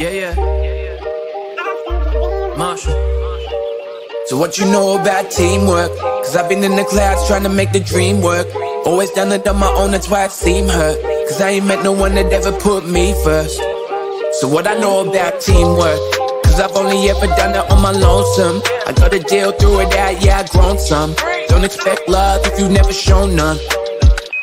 Yeah. Marshall. So what you know about teamwork? Cause I've been in the clouds trying to make the dream work. Always done it on my own, that's why I seem hurt. Cause I ain't met no one that ever put me first. So what I know about teamwork? Cause I've only ever done it on my lonesome. I gotta deal through it out, yeah, I grown some. Don't expect love if you've never shown none.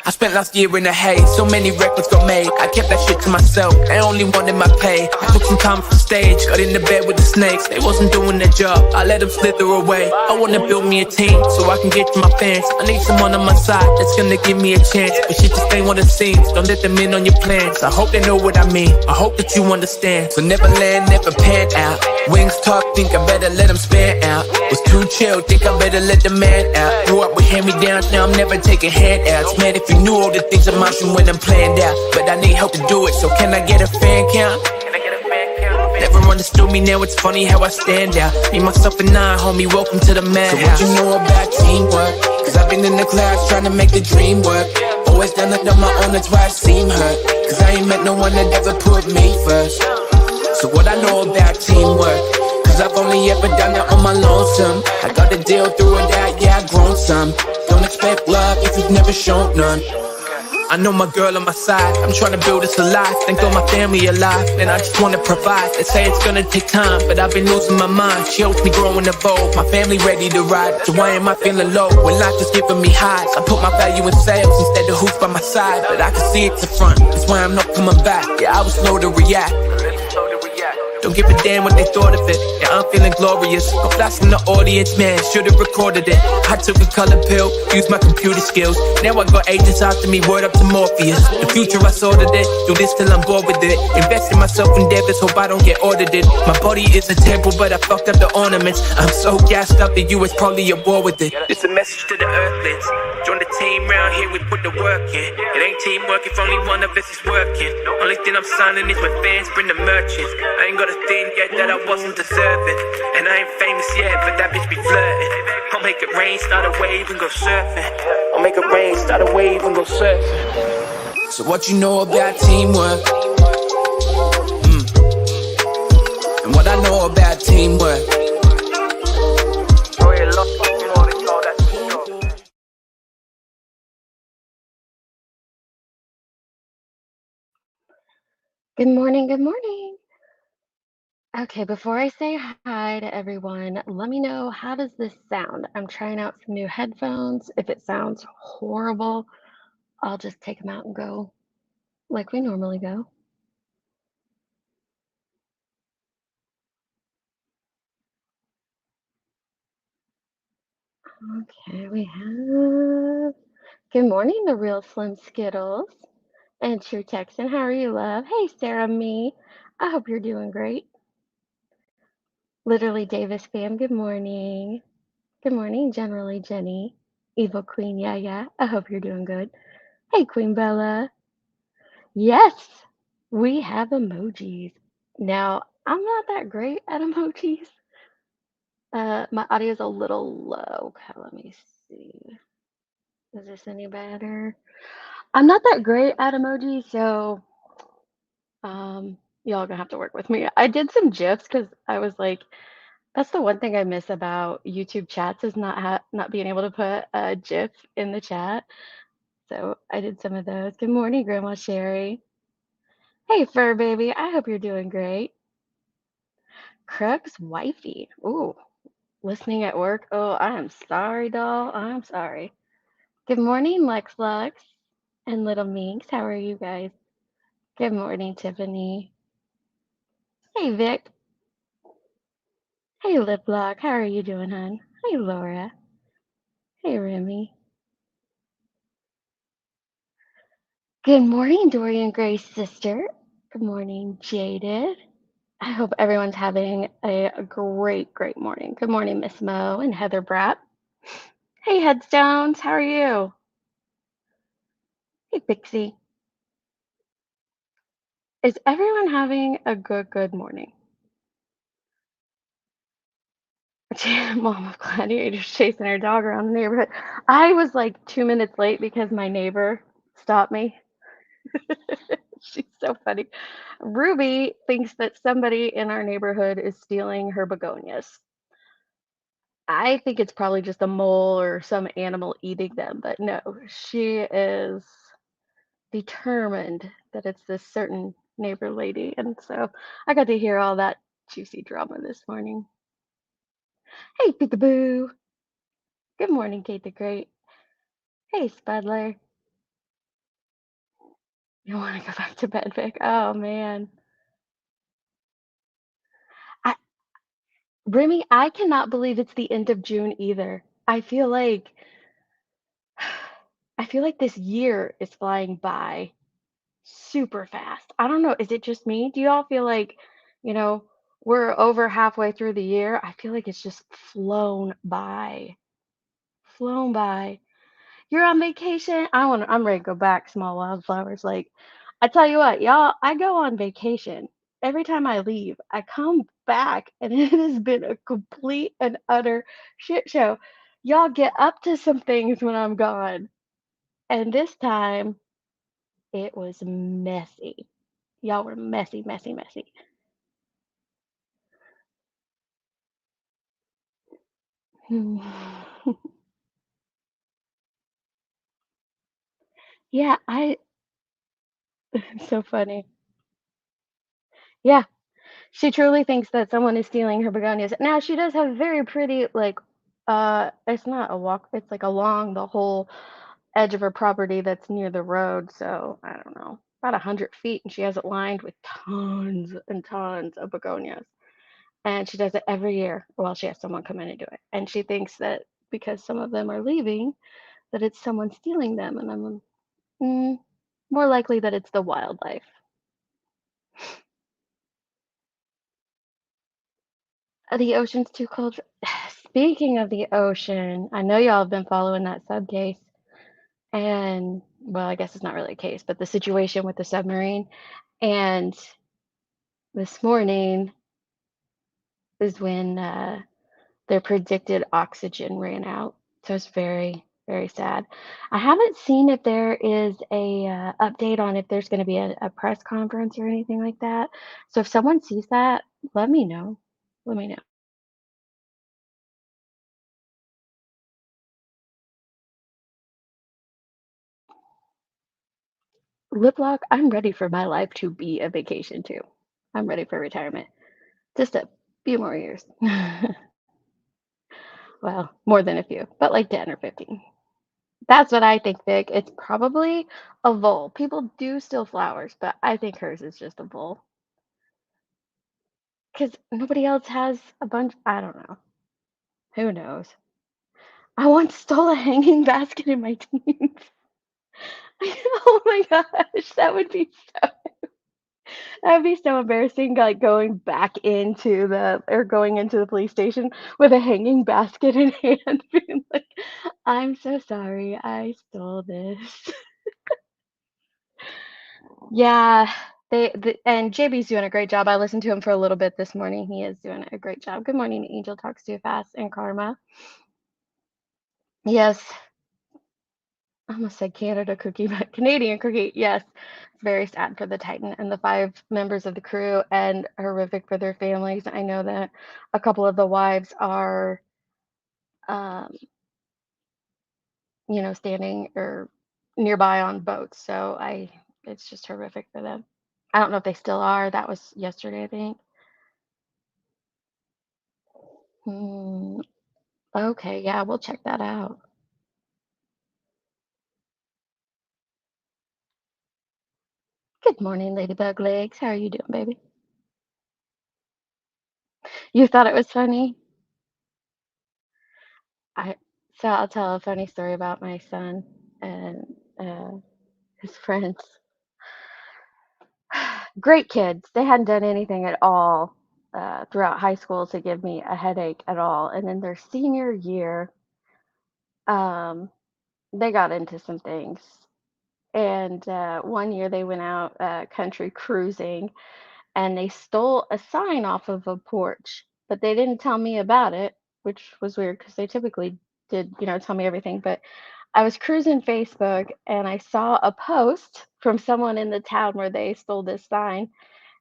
I spent last year in the haze, so many records got made. I kept that shit to myself, I only wanted my pay. I took some time for stage, got in the bed with the snakes. They wasn't doing their job, I let them slither away. I wanna build me a team, so I can get to my fans. I need someone on my side, that's gonna give me a chance. But shit just ain't what it seems, don't let them in on your plans. I hope they know what I mean, I hope that you understand. So never land, never pan out. Wings talk, think I better let them span out. Was too chill, think I better let the man out. Grew up with hand-me-downs, now I'm never taking handouts. Man, if you knew all the things I'm watching when I'm planned out. But I need help to do it, so can I get a fan count? Never understood me, now it's funny how I stand out. Me, myself and I, homie, welcome to the madhouse. So what you know about teamwork? Cause I've been in the clouds trying to make the dream work. Always done it on my own, that's why I seem hurt. Cause I ain't met no one that ever put me first. So what I know about teamwork? Cause I've only ever done it on my lonesome. I gotta deal through it out, yeah, I grown some. Don't expect love if you've never shown none. I know my girl on my side, I'm trying to build us a life. Thank God my family alive, and I just wanna provide. They say it's gonna take time, but I've been losing my mind. She helps me grow and evolve, my family ready to ride. So why am I feeling low when life is giving me highs? I put my value in sales instead of hoops by my side. But I can see it's the front, that's why I'm not coming back. Yeah, I was slow to react. Don't give a damn what they thought of it. Yeah, I'm feeling glorious. Go flash in the audience, man, should've recorded it. I took a color pill, used my computer skills. Now I got agents after me, word up to Morpheus. The future I sorted it, do this till I'm bored with it. Invest in myself endeavors, hope I don't get audited. My body is a temple, but I fucked up the ornaments. I'm so gassed up, the US probably at war with it. It's a message to the earthlings. Join the team round here, we put the work in. It ain't teamwork if only one of us is working. Only thing I'm signing is when fans bring the merchants. I ain't got a thing yet that I wasn't deserving. And I ain't famous yet, but that bitch be flirting. I'll make it rain, start a wave and go surfing. I'll make it rain, start a wave and go surfing. So what you know about teamwork? And what I know about teamwork? Good morning, good morning. Okay, before I say hi to everyone, let me know, how does this sound? I'm trying out some new headphones. If it sounds horrible, I'll just take them out and go like we normally go. Okay, we have, good morning, the real Slim Skittles and True Texan. How are you, love? Hey, Sarah, me. I hope you're doing great. Literally Davis fam, good morning. Good morning, generally Jenny. Evil Queen, yeah. I hope you're doing good. Hey, Queen Bella. Yes, we have emojis. Now, I'm not that great at emojis. My audio is a little low. Okay, let me see. Is this any better? I'm not that great at emojis, so y'all gonna have to work with me. I did some GIFs because I was like, that's the one thing I miss about YouTube chats is not being able to put a GIF in the chat. So I did some of those. Good morning, Grandma Sherry. Hey, fur baby. I hope you're doing great. Krug's wifey. Ooh, listening at work. Oh, I am sorry, doll. I'm sorry. Good morning, Lex Lux and Little Minx. How are you guys? Good morning, Tiffany. Hey, Vic. Hey, Lip Lock. How are you doing, hon? Hey, Laura. Hey, Remy. Good morning, Dorian Gray's sister. Good morning, Jaded. I hope everyone's having a great, great morning. Good morning, Miss Mo and Heather Bratt. Hey, Headstones. How are you? Hey, Pixie. Is everyone having a good morning? Mom of Gladiators chasing her dog around the neighborhood. I was like 2 minutes late because my neighbor stopped me. She's so funny. Ruby thinks that somebody in our neighborhood is stealing her begonias. I think it's probably just a mole or some animal eating them, but no, she is determined that it's this certain neighbor lady. And so I got to hear all that juicy drama this morning. Hey, Peekaboo. Good morning, Kate the Great. Hey, Spudler. You want to go back to bed, Vic? Oh, man. I, Remy, I cannot believe it's the end of June either. I feel like this year is flying by super fast. I don't know. Is it just me? Do you all feel like, you know, we're over halfway through the year? I feel like it's just flown by. Flown by. You're on vacation? I'm ready to go back, small wildflowers. Like, I tell you what, y'all, I go on vacation. Every time I leave, I come back and it has been a complete and utter shit show. Y'all get up to some things when I'm gone. And this time it was messy. Y'all were messy, messy, messy. Yeah, so funny. Yeah, she truly thinks that someone is stealing her begonias. Now she does have very pretty it's not a walk, it's like along the whole edge of her property that's near the road, so I don't know, about 100 feet, and she has it lined with tons and tons of begonias. And she does it every year. Well, she has someone come in and do it. And she thinks that because some of them are leaving, that it's someone stealing them. And mm, more likely that it's the wildlife. The ocean's too cold. Speaking of the ocean, I know y'all have been following that sub case. And, well, I guess it's not really a case, but the situation with the submarine. And this morning is when their predicted oxygen ran out. So it's very, very sad. I haven't seen if there is a update on if there's going to be a press conference or anything like that. So if someone sees that, let me know. Let me know. Liplock, I'm ready for my life to be a vacation too. I'm ready for retirement. Just a few more years. Well, more than a few, but like 10 or 15. That's what I think, Vic. It's probably a vole. People do steal flowers, but I think hers is just a vole. Because nobody else has a bunch. I don't know. Who knows? I once stole a hanging basket in my teens. Oh my gosh, that would be so embarrassing. Like going into the police station with a hanging basket in hand, being like, "I'm so sorry, I stole this." Yeah, and JB's doing a great job. I listened to him for a little bit this morning. He is doing a great job. Good morning, Angel Talks Too Fast and Karma. Yes, I almost said Canada cookie, but Canadian cookie. Yes, it's very sad for the Titan and the 5 members of the crew, and horrific for their families. I know that a couple of the wives are, um, standing or nearby on boats. So it's just horrific for them. I don't know if they still are. That was yesterday, I think. Hmm. Okay, yeah, we'll check that out. Good morning, Ladybug Legs. How are you doing, baby? You thought it was funny? I so I'll tell a funny story about my son and uh, his friends. Great kids. They hadn't done anything at all throughout high school to give me a headache at all. And in their senior year, um, they got into some things. And one year they went out country cruising and they stole a sign off of a porch, but they didn't tell me about it, which was weird because they typically did, tell me everything. But I was cruising Facebook and I saw a post from someone in the town where they stole this sign.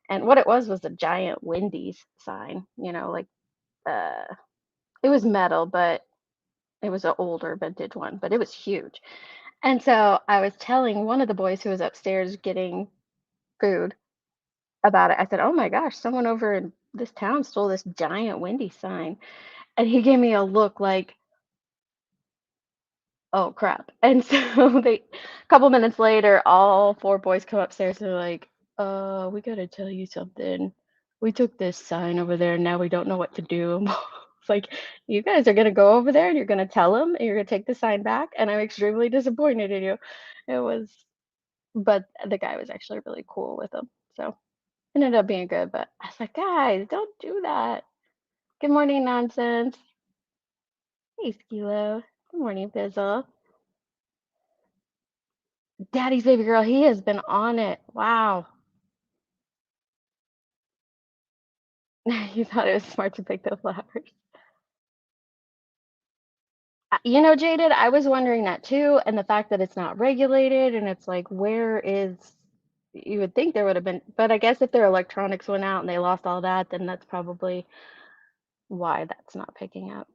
And what it was a giant Wendy's sign, like uh it was metal, but it was an older vintage one, but it was huge. And so I was telling one of the boys who was upstairs getting food about it. I said, "Oh my gosh, someone over in this town stole this giant Wendy's sign." And he gave me a look like, "Oh crap." And so a couple minutes later, all four boys come upstairs and they're like, we gotta tell you something. We took this sign over there and now we don't know what to do." It's like, you guys are gonna go over there and you're gonna tell them and you're gonna take the sign back, and I'm extremely disappointed in you. It was, but the guy was actually really cool with them. So it ended up being good, but I was like, guys, don't do that. Good morning, nonsense. Hey, Skilo. Good morning, Fizzle. Daddy's baby girl, he has been on it. Wow. You thought it was smart to pick the flowers. Jaded, I was wondering that too. And the fact that it's not regulated and it's like, where is, you would think there would have been, but I guess if their electronics went out and they lost all that, then that's probably why that's not picking up.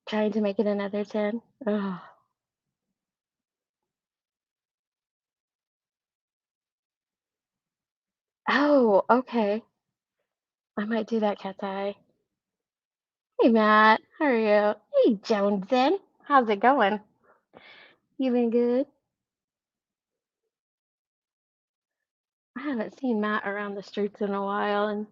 Trying to make it another 10. Ugh. Oh, okay. I might do that, cat's eye. Hey, Matt. How are you? Hey, Joneson. How's it going? You been good? I haven't seen Matt around the streets in a while, and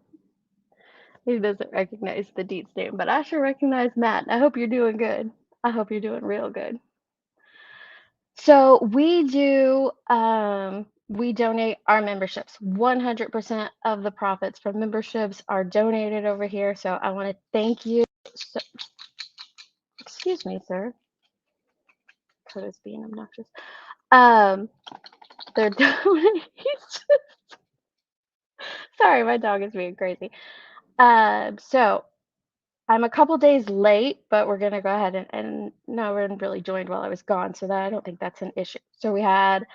he doesn't recognize the Deets name, but I sure recognize Matt. I hope you're doing good. I hope you're doing real good. So we donate our memberships. 100% of the profits from memberships are donated over here. So I want to thank you. So, excuse me, sir. Coda's being obnoxious. Um, they're donating. Sorry, my dog is being crazy. So I'm a couple days late, but we're gonna go ahead and no one really joined while I was gone, so that I don't think that's an issue. So we had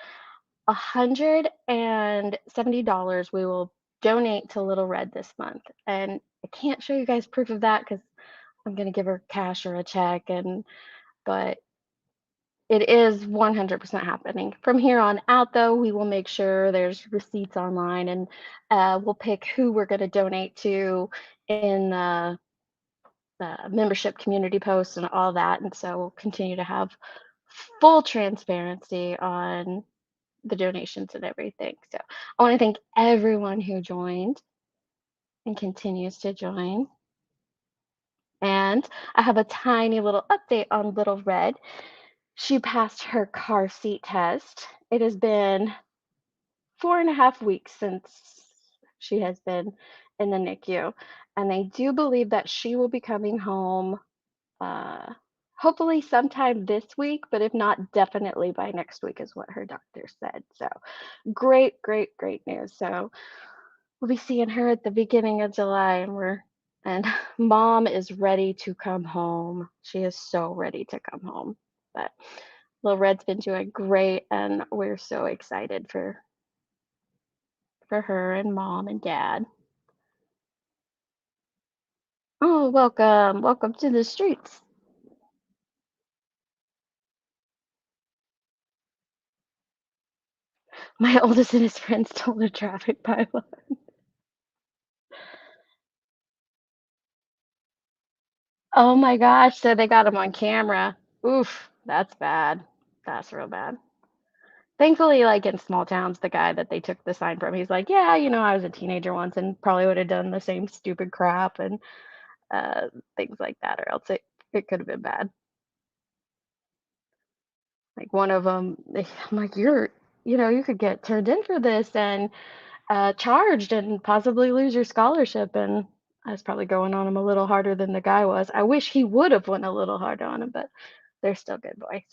$170 we will donate to Little Red this month. And I can't show you guys proof of that because I'm gonna give her cash or a check, but it is 100% happening. From here on out, though, we will make sure there's receipts online, and we'll pick who we're going to donate to in the membership community posts and all that. And so we'll continue to have full transparency on the donations and everything. So I want to thank everyone who joined and continues to join. And I have a tiny little update on Little Red. She passed her car seat test. It has been 4.5 weeks since she has been in the NICU, and they do believe that she will be coming home uh, hopefully sometime this week, but if not, definitely by next week is what her doctor said. So great, great, great news. So we'll be seeing her at the beginning of July, and mom is ready to come home. She is so ready to come home. But Little Red's been doing great, and we're so excited for her and mom and dad. Oh, welcome, welcome to the streets. My oldest and his friends stole a traffic pylon. Oh my gosh, so they got him on camera. Oof, that's bad. That's real bad. Thankfully, like in small towns, the guy that they took the sign from, he's like, yeah, I was a teenager once and probably would have done the same stupid crap and uh, things like that, or else it could have been bad. Like one of them, I'm like, you could get turned in for this and charged and possibly lose your scholarship. And I was probably going on him a little harder than the guy was. I wish he would have went a little harder on him, but they're still good boys.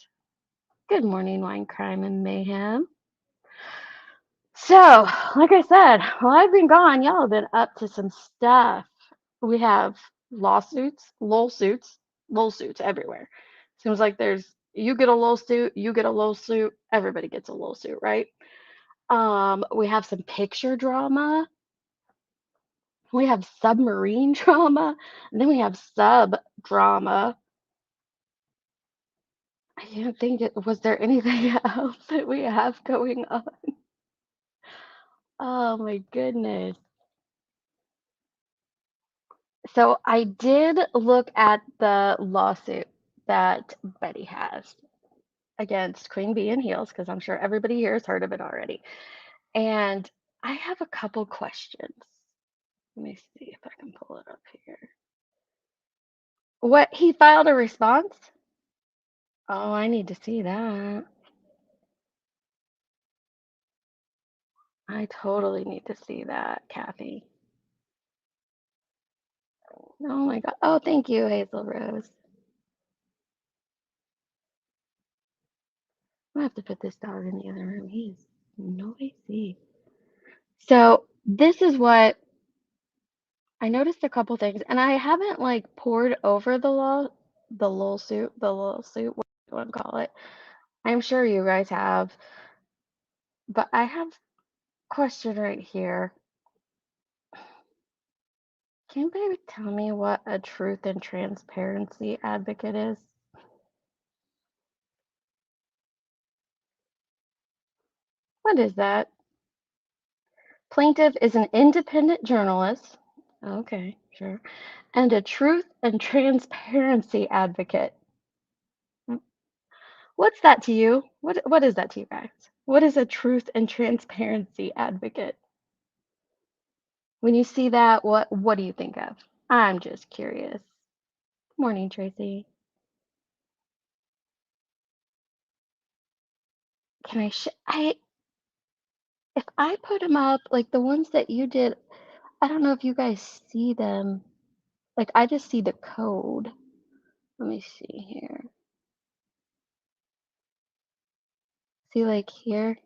Good morning, wine, crime, and mayhem. So, like I said, while I've been gone, y'all have been up to some stuff. We have lawsuits, lol suits everywhere. Seems like there's You get a lawsuit, you get a lawsuit, everybody gets a lawsuit, right? We have some picture drama, we have submarine drama, and then we have sub drama. I can't think was there anything else that we have going on? Oh my goodness. So I did look at the lawsuit that Betty has against Queen Bee in Heels because I'm sure everybody here has heard of it already. And I have a couple questions. Let me see if I can pull it up here. What he filed a response? Oh, I need to see that. I totally need to see that, Kathy. Oh my God. Oh, thank you, Hazel Rose. I have to put this dog in the other room. He's noisy. So this is what I noticed a couple things, and I haven't like poured over the lawsuit, what do you want to call it? I'm sure you guys have, but I have a question right here. Can anybody tell me what a truth and transparency advocate is? What is that? Plaintiff is an independent journalist. Okay, sure. And a truth and transparency advocate. What's that to you? What is that to you guys? What is a truth and transparency advocate? When you see that, what do you think of? I'm just curious. Morning, Tracy. Can I if I put them up like the ones that you did, I don't know if you guys see them. Like I just see the code. Let me see here. See like here?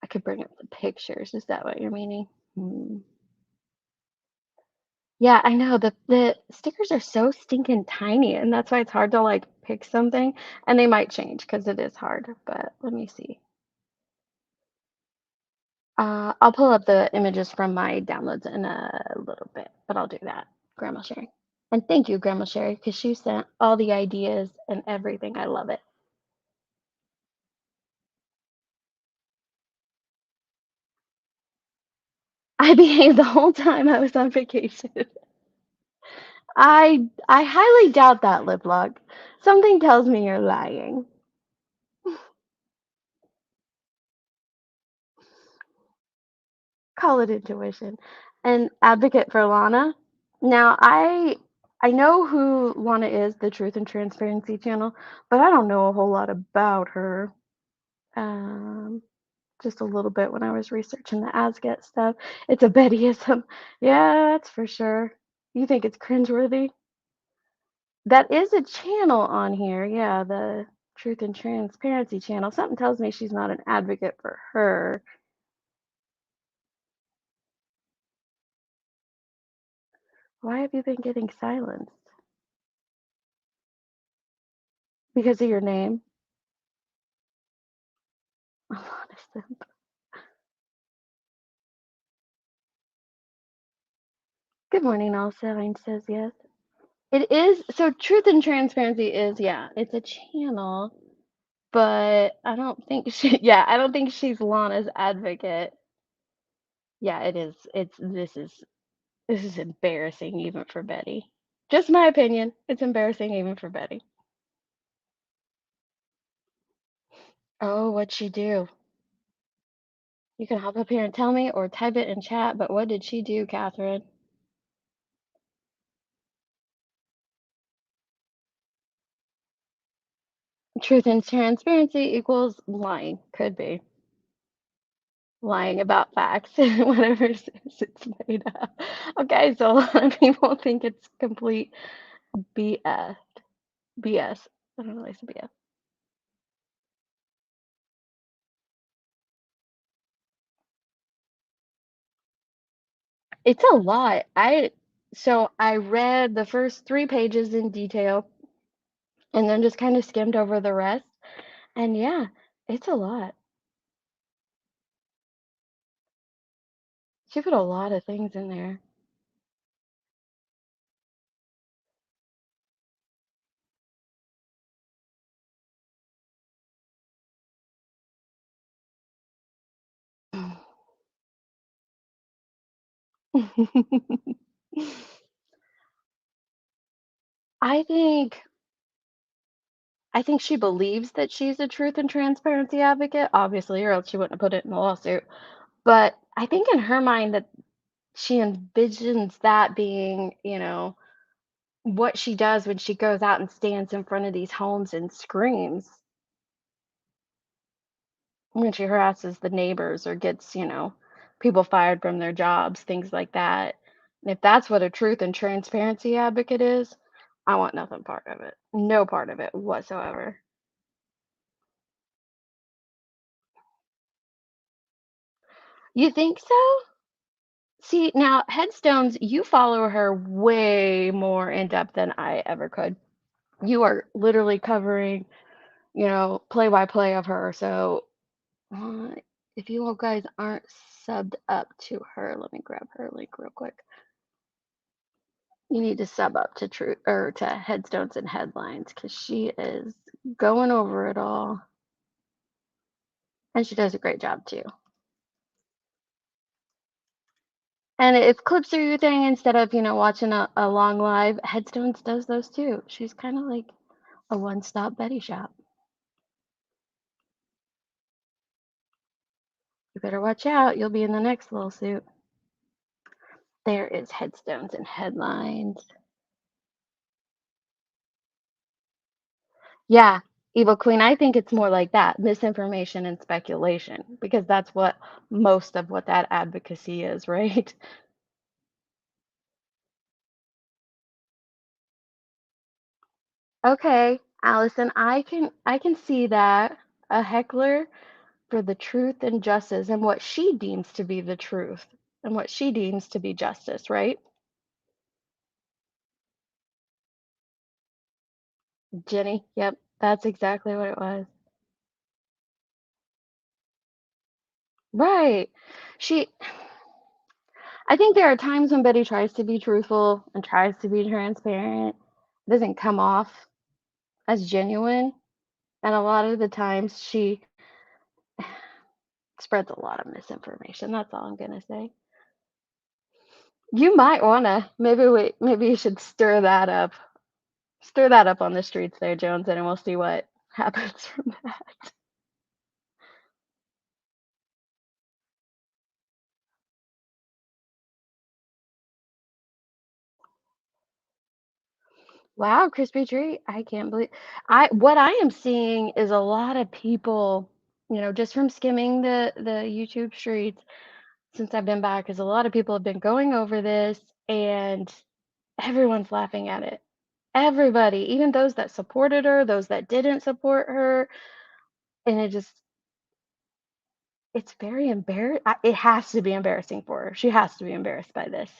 I could bring up the pictures. Is that what you're meaning? Hmm. Yeah, I know the stickers are so stinking tiny, and that's why it's hard to like pick something. And they might change because it is hard. But let me see. I'll pull up the images from my downloads in a little bit, but I'll do that. Grandma Sherry. And thank you, Grandma Sherry, because she sent all the ideas and everything. I love it. I behaved the whole time I was on vacation. I highly doubt that, Liplog. Something tells me you're lying. Call it intuition. And advocate for Lana. Now I know who Lana is, the Truth and Transparency channel, but I don't know a whole lot about her. Um, just a little bit when I was researching the Asget stuff. It's a Bettyism. Yeah, that's for sure. You think it's cringeworthy? That is a channel on here. Yeah, the Truth and Transparency channel. Something tells me she's not an advocate for her. Why have you been getting silenced? Because of your name? I'm honest. Good morning, also. Mine says yes. It is. So, Truth and Transparency is, yeah, it's a channel, but I don't think yeah, I don't think she's Lana's advocate. Yeah, it is. This is embarrassing even for Betty. Just my opinion. It's embarrassing even for Betty. Oh, what'd she do? You can hop up here and tell me or type it in chat, but what did she do, Catherine? Truth and transparency equals lying. Could be. Lying about facts, whatever it's made up. Okay, so a lot of people think it's complete BS. BS. I don't know why I said BS. It's a lot. I read the first 3 pages in detail and then just kind of skimmed over the rest. And yeah, it's a lot. She put a lot of things in there. I think I think she believes that she's a truth and transparency advocate, obviously, or else she wouldn't have put it in the lawsuit. But I think in her mind that she envisions that being, what she does when she goes out and stands in front of these homes and screams when she harasses the neighbors or gets, people fired from their jobs, things like that. And if that's what a truth and transparency advocate is, I want nothing part of it. No part of it whatsoever. You think so? See, now headstones, you follow her way more in depth than I ever could. You are literally covering, play by play of her. So, uh, if you all guys aren't subbed up to her, let me grab her link real quick. You need to sub up to True or to Headstones and Headlines because she is going over it all, and she does a great job too. And it clips through your thing instead of watching a long live. Headstones does those too. She's kind of like a one-stop Betty shop. You better watch out. You'll be in the next lawsuit. There is Headstones and Headlines. Yeah, Evil Queen. I think it's more like that, misinformation and speculation, because that's what most of what that advocacy is, right? Okay, Allison, I can see that a heckler for the truth and justice and what she deems to be the truth and what she deems to be justice, right? Jenny, yep, that's exactly what it was. Right. She I think there are times when Betty tries to be truthful and tries to be transparent. It doesn't come off as genuine, and a lot of the times she spreads a lot of misinformation. That's all I'm gonna say. You might wanna. Maybe you should stir that up. Stir that up on the streets there, Jones, and we'll see what happens from that. Wow, crispy treat. I can't believe I what I am seeing is a lot of people, just from skimming the YouTube streets since I've been back, is a lot of people have been going over this and everyone's laughing at it. Everybody, even those that supported her, those that didn't support her, and it's very it has to be embarrassing for her. She has to be embarrassed by this.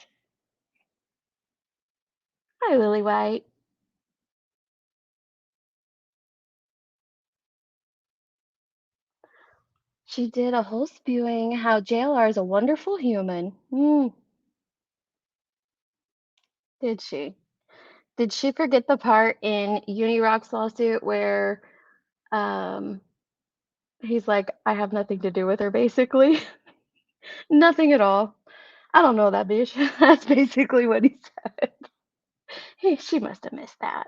Hi, Lily White. She did a whole spewing how JLR is a wonderful human. Did she? Did she forget the part in Unirock's lawsuit where um he's like, I have nothing to do with her, basically? Nothing at all. I don't know that bitch. That's basically what he said. She must have missed that.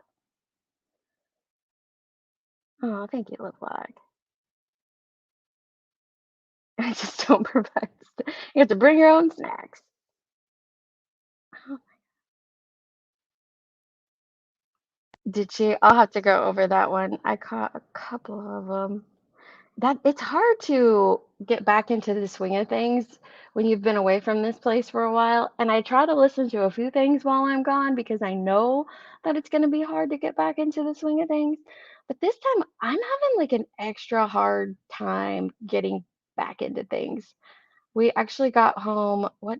Oh, thank you, Live Lag. I just don't provide. You have to bring your own snacks. Oh, did she? I'll have to go over that one. I caught a couple of them. That it's hard to get back into the swing of things when you've been away from this place for a while. And I try to listen to a few things while I'm gone because I know that it's going to be hard to get back into the swing of things. But this time I'm having like an extra hard time getting back into things. We actually got home. What?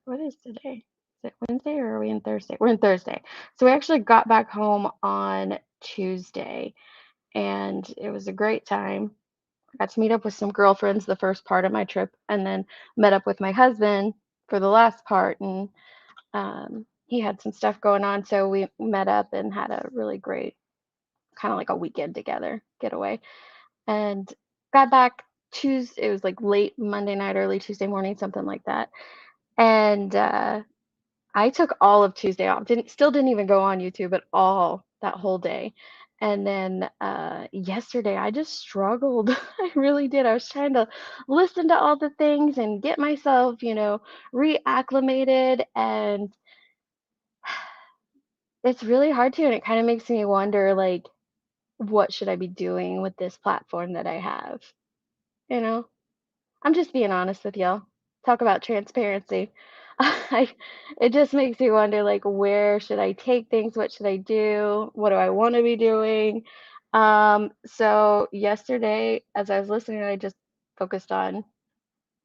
what is today? Is it Wednesday or are we in Thursday? We're in Thursday. So we actually got back home on Tuesday and it was a great time. I got to meet up with some girlfriends the first part of my trip and then met up with my husband for the last part and he had some stuff going on, so we met up and had a really great kind of like a weekend together getaway. And got back Tuesday. It was like late Monday night, early Tuesday morning, something like that. And I took all of Tuesday off. Didn't even go on YouTube at all that whole day. And then yesterday I just struggled. I really did. I was trying to listen to all the things and get myself, reacclimated and it's really hard to, and it kind of makes me wonder, like, what should I be doing with this platform that I have? You know? I'm just being honest with y'all. Talk about transparency. I, it just makes me wonder, like, where should I take things? What should I do? What do I want to be doing? So yesterday, as I was listening, I just focused on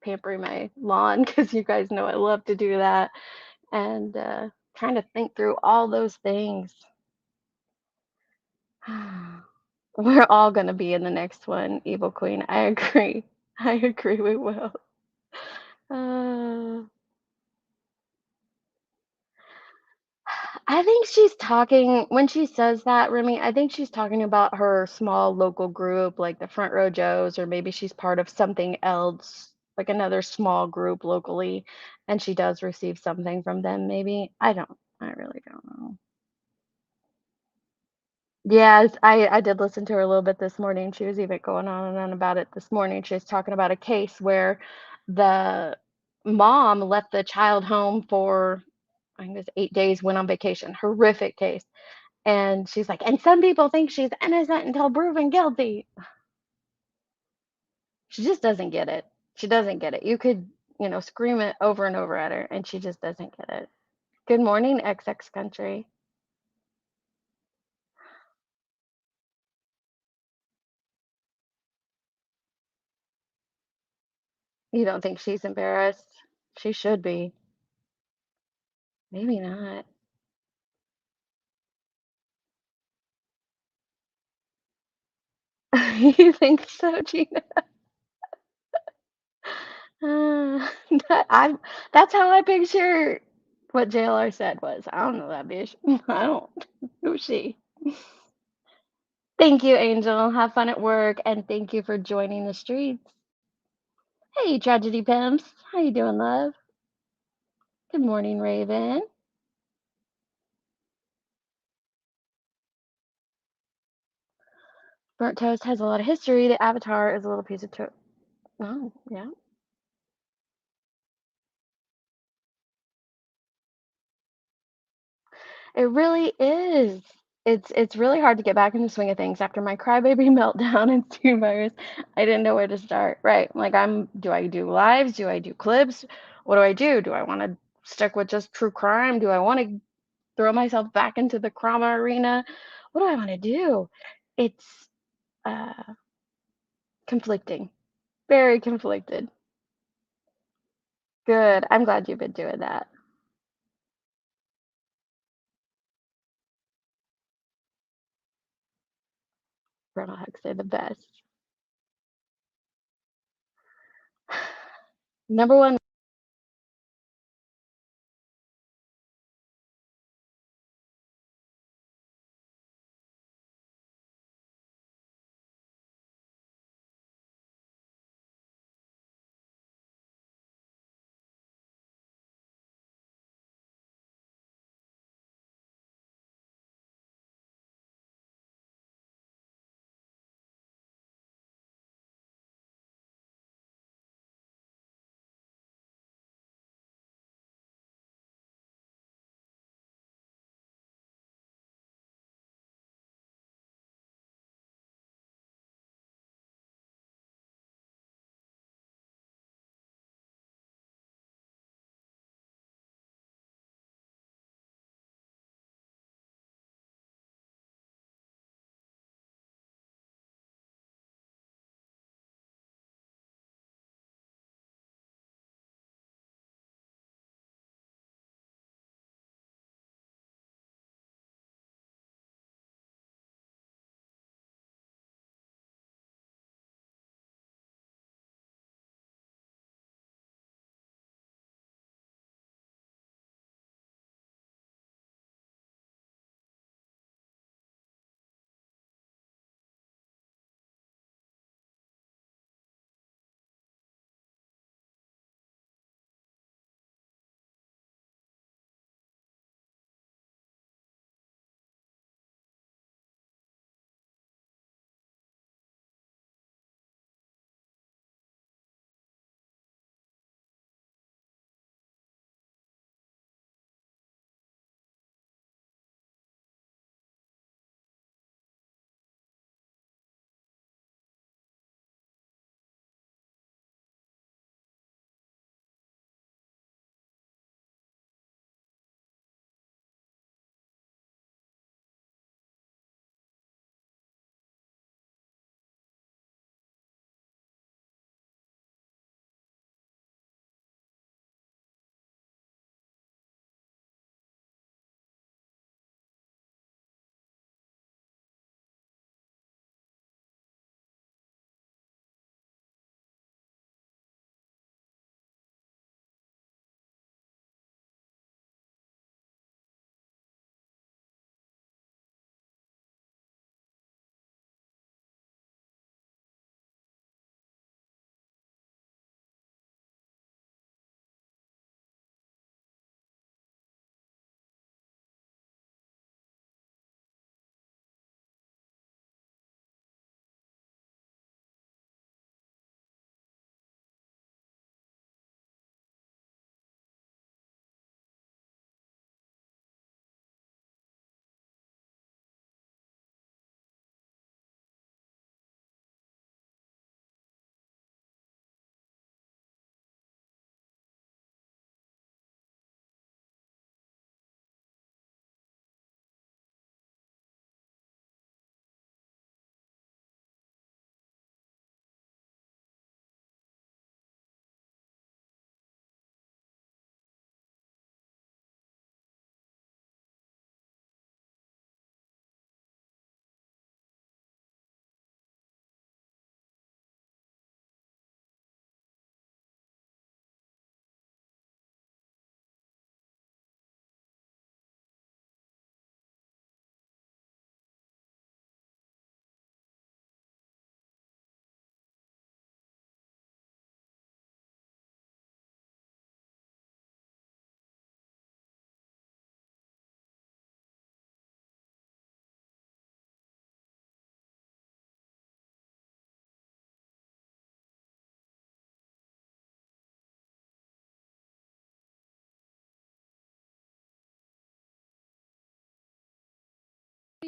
pampering my lawn because you guys know I love to do that and trying to think through all those things. We're all gonna be in the next one, Evil Queen. I agree. I agree we will. Uh, I think she's talking when she says that, Remy, I think she's talking about her small local group, like the Front Row Joes, or maybe she's part of something else, like another small group locally, and she does receive something from them, maybe. I really don't know. Yes, I did listen to her a little bit this morning. She was even going on and on about it this morning. She was talking about a case where the mom left the child home for, I think it was 8 days, went on vacation. Horrific case. And she's like, and some people think she's innocent until proven guilty. She just doesn't get it. She doesn't get it. You could, scream it over and over at her, and she just doesn't get it. Good morning, XX country. You don't think she's embarrassed? She should be. Maybe not. You think so, Gina? Uh, I that's how I picture what JLR said was. I don't know that bitch. I don't. Who's she? Thank you, Angel. Have fun at work, and thank you for joining the streets. Hey, Tragedy Pimps. How you doing, love? Good morning, Raven. Burnt Toast has a lot of history. The Avatar is a little piece of toast. Oh, yeah. It really is. It's really hard to get back in the swing of things after my crybaby meltdown and Stu virus. I didn't know where to start. Right. Like do I do lives? Do I do clips? What do I do? Do I want to stick with just true crime? Do I want to throw myself back into the trauma arena? What do I want to do? It's uh conflicting. Very conflicted. Good. I'm glad you've been doing that. Grandma hugs are the best. Number one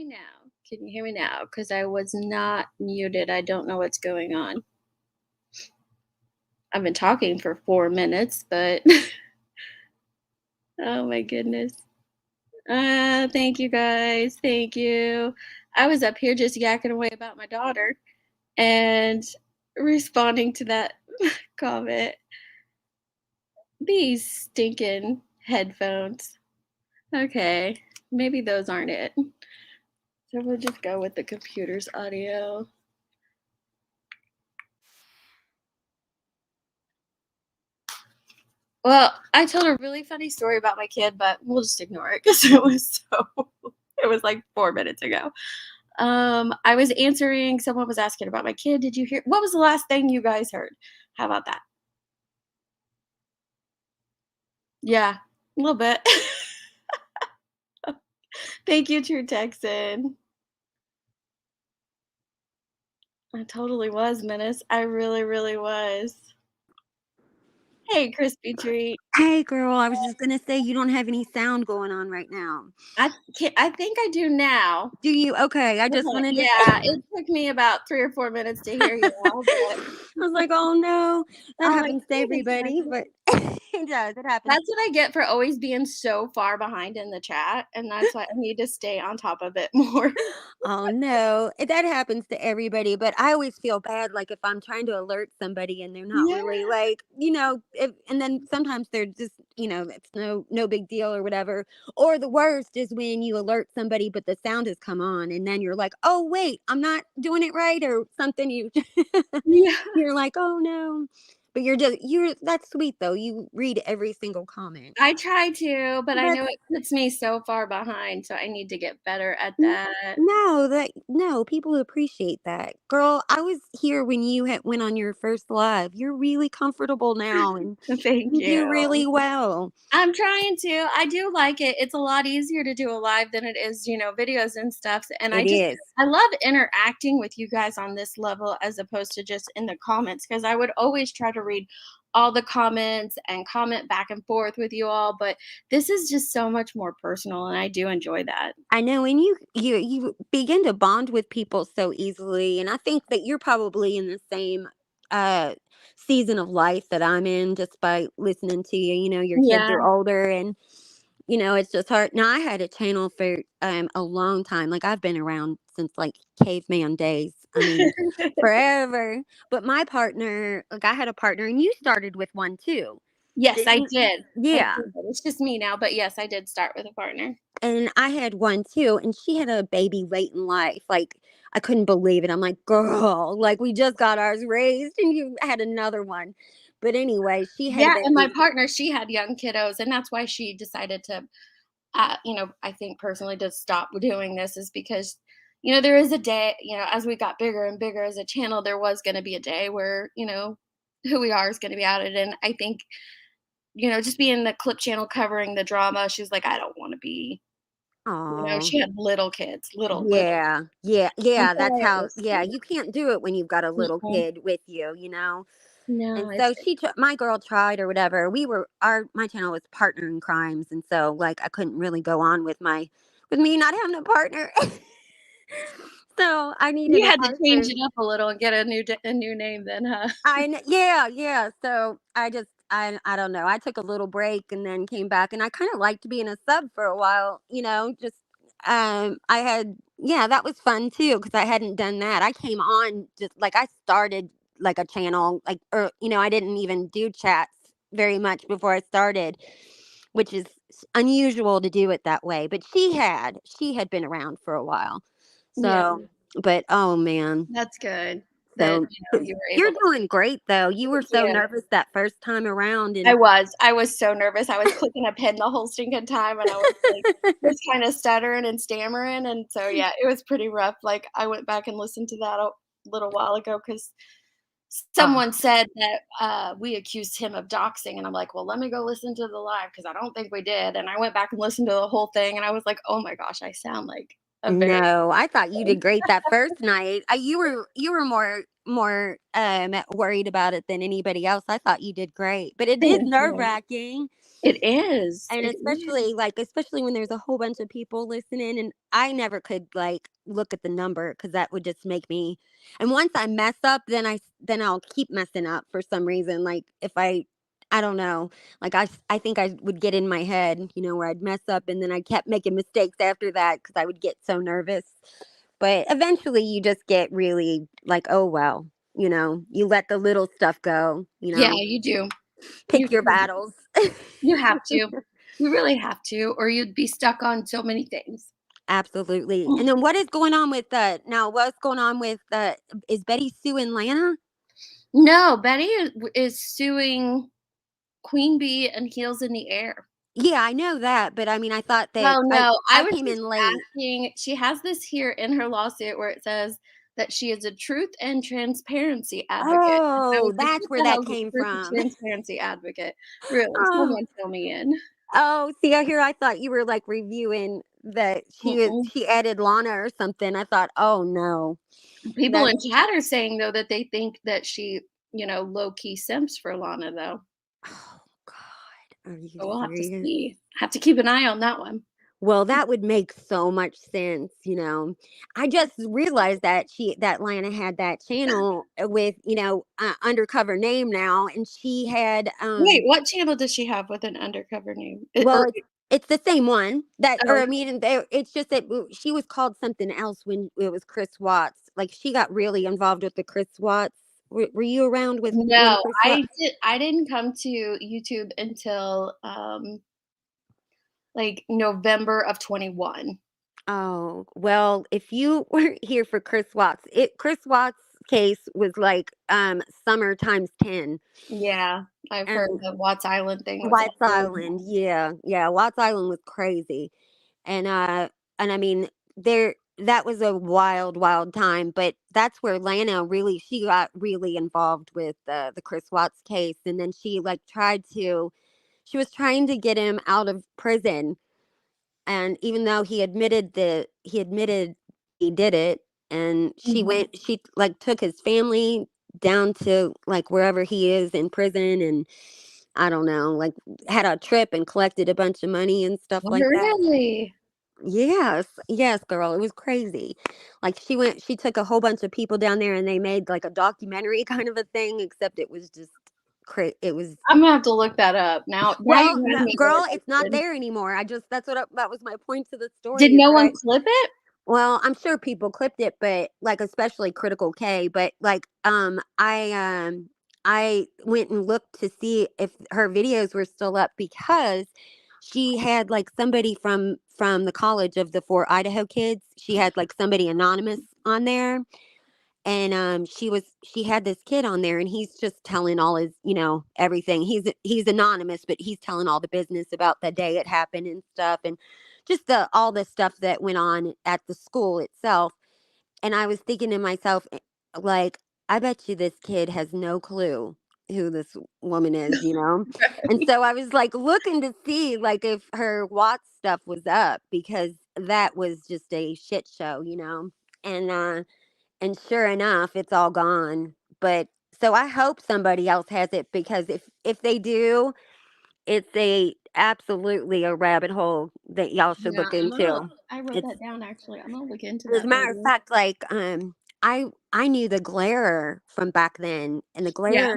me now? Can you hear me now? Because I was not muted. I don't know what's going on. I've been talking for 4 minutes, but oh my goodness. Thank you guys. Thank you. I was up here just yakking away about my daughter and responding to that comment. These stinking headphones. Okay, maybe those aren't it. So we'll just go with the computer's audio. Well, I told a really funny story about my kid, but we'll just ignore it because it was like 4 minutes ago. I was answering, someone was asking about my kid. Did you hear? What was the last thing you guys heard? How about that? Yeah, a little bit. Thank you, True Texan. I totally was, Menace. I really, really was. Hey, Crispy Treat. Hey, girl, I was just gonna say you don't have any sound going on right now. I think I do now. Do you? Okay, I just wanted to. Yeah, it took me about 3 or 4 minutes to hear you all, but I was like, oh no, that I'm like, happens to "Wait a everybody, second." but it does. It happens. That's what I get for always being so far behind in the chat, and that's why I need to stay on top of it more. Oh no, that happens to everybody. But I always feel bad, like if I'm trying to alert somebody and they're not Yeah. really and then sometimes they're just, it's no big deal or whatever. Or the worst is when you alert somebody, but the sound has come on, and then you're like, oh wait, I'm not doing it right, or something. Yeah. You're like, oh no. But that's sweet though. You read every single comment. I try to, but I know That's it puts me so far behind, so I need to get better at that. no, people appreciate that. Girl, I was here when you went on your first live. You're really comfortable now, and Thank you do you. really well. I'm trying to. I do like it. It's a lot easier to do a live than it is, videos and stuff. And It is. I love interacting with you guys on this level as opposed to just in the comments, because I would always try to read all the comments and comment back and forth with you all. But this is just so much more personal, and I do enjoy that. I know, and you begin to bond with people so easily, and I think that you're probably in the same uh season of life that I'm in just by listening to you. Your kids Yeah. are older, and it's just hard. Now, I had a channel for a long time. Like, I've been around since like caveman days. I mean, forever. But my partner, like, I had a partner, and you started with one too. Yes, I Didn't you? did. I Yeah. did. It's just me now, but yes, I did start with a partner. And I had one too, and she had a baby late in life. Like, I couldn't believe it. I'm like, girl, like, we just got ours raised, and you had another one. But anyway, she had a Yeah, and my baby. partner, she had young kiddos, and that's why she decided to, I think personally to stop doing this is because, there is a day, as we got bigger and bigger as a channel, there was going to be a day where, who we are is going to be outed. And I think, just being the clip channel covering the drama, she's like, I don't want to be, Oh. she had little kids, little. And Yeah, that's so it how, was, yeah, you can't do it when you've got a little mm-mm. kid with you. And No, so it's, my girl tried or whatever. My channel was partner in crimes. And so, like, I couldn't really go on with me not having a partner. So I needed you a had to change partner. it up a little and get a new name then, huh? Yeah. So I don't know. I took a little break and then came back, and I kind of liked being a sub for a while. Just I had yeah, that was fun too because I hadn't done that. I came on just like I started like a channel like I didn't even do chats very much before I started, which is unusual to do it that way. But she had been around for a while, Yeah, so but oh man. that's good that, So, you were you're able to. doing great though. You were Thank so you. nervous that first time around, I and was. I was so nervous. I was clicking a pen the whole stinking time, and I was, like, just kinda stuttering and stammering, and so, yeah, it was pretty rough. Like, I went back and listened to that a little while ago because oh, someone said that, we accused him of doxing, and I'm like, "Well, let me go listen to the live because I don't think we did," and I went back and listened to the whole thing, and I was like, "Oh my gosh, I sound like a very." no, I thought you did great that first night. You were more worried about it than anybody else. I thought you did great, but it is Thank nerve you. wracking. It is. And It is. especially when there's a whole bunch of people listening, and I never could like look at the number because that would just make me. And once I mess up, then I'll keep messing up for some reason. Like if I don't know, like I think I would get in my head, where I'd mess up, and then I kept making mistakes after that because I would get so nervous. But eventually, you just get really like, oh well, you let the little stuff go. Yeah, you do. You Pick your battles. you have to. You really have to, or you'd be stuck on so many things. Absolutely. And then what's going on with is Betty suing Lana? No, Betty is suing Queen Bee and Heels in the Air. Yeah, I know that, but I mean, I thought that Well, no, I I was came just in late. asking. She has this here in her lawsuit where it says that she is a truth and transparency advocate. And I was Oh, like, that's what where the hell that is a came truth and from. transparency advocate? Really, Oh, someone fill me in. see, I thought you were like reviewing that Mm-mm. she added Lana or something. I thought, oh no, People that's in chat are saying though that they think that she, low key simps for Lana though. oh God, are you So we'll have to serious? see. Have to keep an eye on that one. Well, that would make so much sense, I just realized that Lana had that channel with, undercover name now, and she had Wait, what channel does she have with an undercover name? well, it's the same one or Oh, I mean, it's just that she was called something else when it was Chris Watts. Like she got really involved with the Chris Watts. Were you around with when no, Chris Watts? I didn't come to YouTube until like November of 21. Oh, well, if you weren't here for Chris Watts case was like summer times 10. Yeah, I've heard And the Watts Island thing was Watts awful. Island, yeah. Yeah, Watts Island was crazy. And I mean, there that was a wild, wild time, but that's where Lana really she got really involved with the Chris Watts case, and then she was trying to get him out of prison, and even though he admitted he did it, and Mhm. she like took his family down to like wherever he is in prison, and I don't know, like had a trip and collected a bunch of money and stuff Oh, like that. really? Yes, yes, girl, it was crazy. Like she took a whole bunch of people down there, and they made like a documentary kind of a thing, except it was just it was. I'm gonna have to look that up now. Now Well, you have no, me girl, it's not interested. there anymore. That was my point to the Did story is no one that clip it? well, I'm sure people clipped it, but like especially Critical K, but like I went and looked to see if her videos were still up because she had like somebody from the College of the Four Idaho Kids. She had like somebody anonymous on there, and she had this kid on there, and he's just telling all his everything. He's anonymous, but he's telling all the business about the day it happened and stuff, and just the all the stuff that went on at the school itself. And I was thinking to myself, like, I bet you this kid has no clue who this woman is. And so I was like looking to see like if her Watts stuff was up because that was just a shit show. And sure enough, it's all gone. But so I hope somebody else has it because if they do, it's a absolutely a rabbit hole that y'all should Yeah, look into. I wrote It's that down actually. I'm gonna look into as a that matter of later. fact, like I knew the Glare from back then, and Yeah.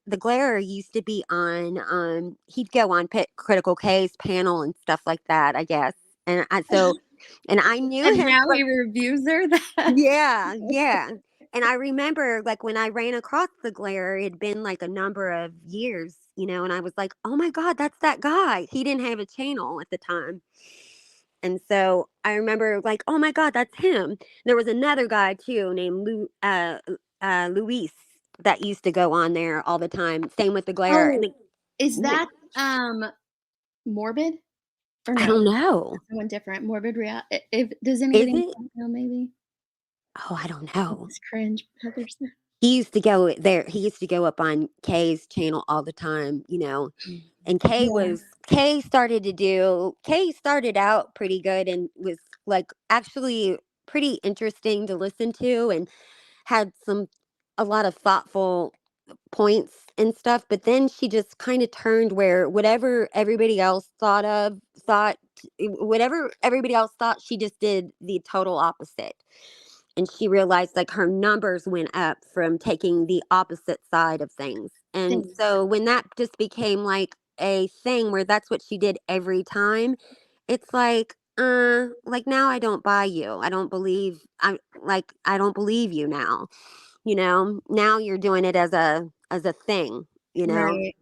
the Glare used to be on he'd go on Critical Case panel and stuff like that, I guess. And I knew And him now from he reviews her. That's yeah, yeah. And I remember like when I ran across the Glare, it had been like a number of years, and I was like, "Oh my God, that's that guy." He didn't have a channel at the time. And so I remember like, "Oh my God, that's him." There was another guy too named Luis that used to go on there all the time. Same with the Glare. oh, is that morbid or I no? don't know. Someone different. Morbid real. If does Is anybody it? know? Maybe Oh, I don't know. it's cringe. Heather's there. He used to go there. He used to go up on Kay's channel all the time. And Yeah. Kay started out pretty good and was like actually pretty interesting to listen to and had a lot of thoughtful points and stuff, but then she just kind of turned where whatever everybody else whatever everybody else thought, she just did the total opposite. And she realized like her numbers went up from taking the opposite side of things. And so when that just became like a thing where that's what she did every time, it's like now I don't buy you. I don't believe I don't believe you now. Now you're doing it as a thing, Right.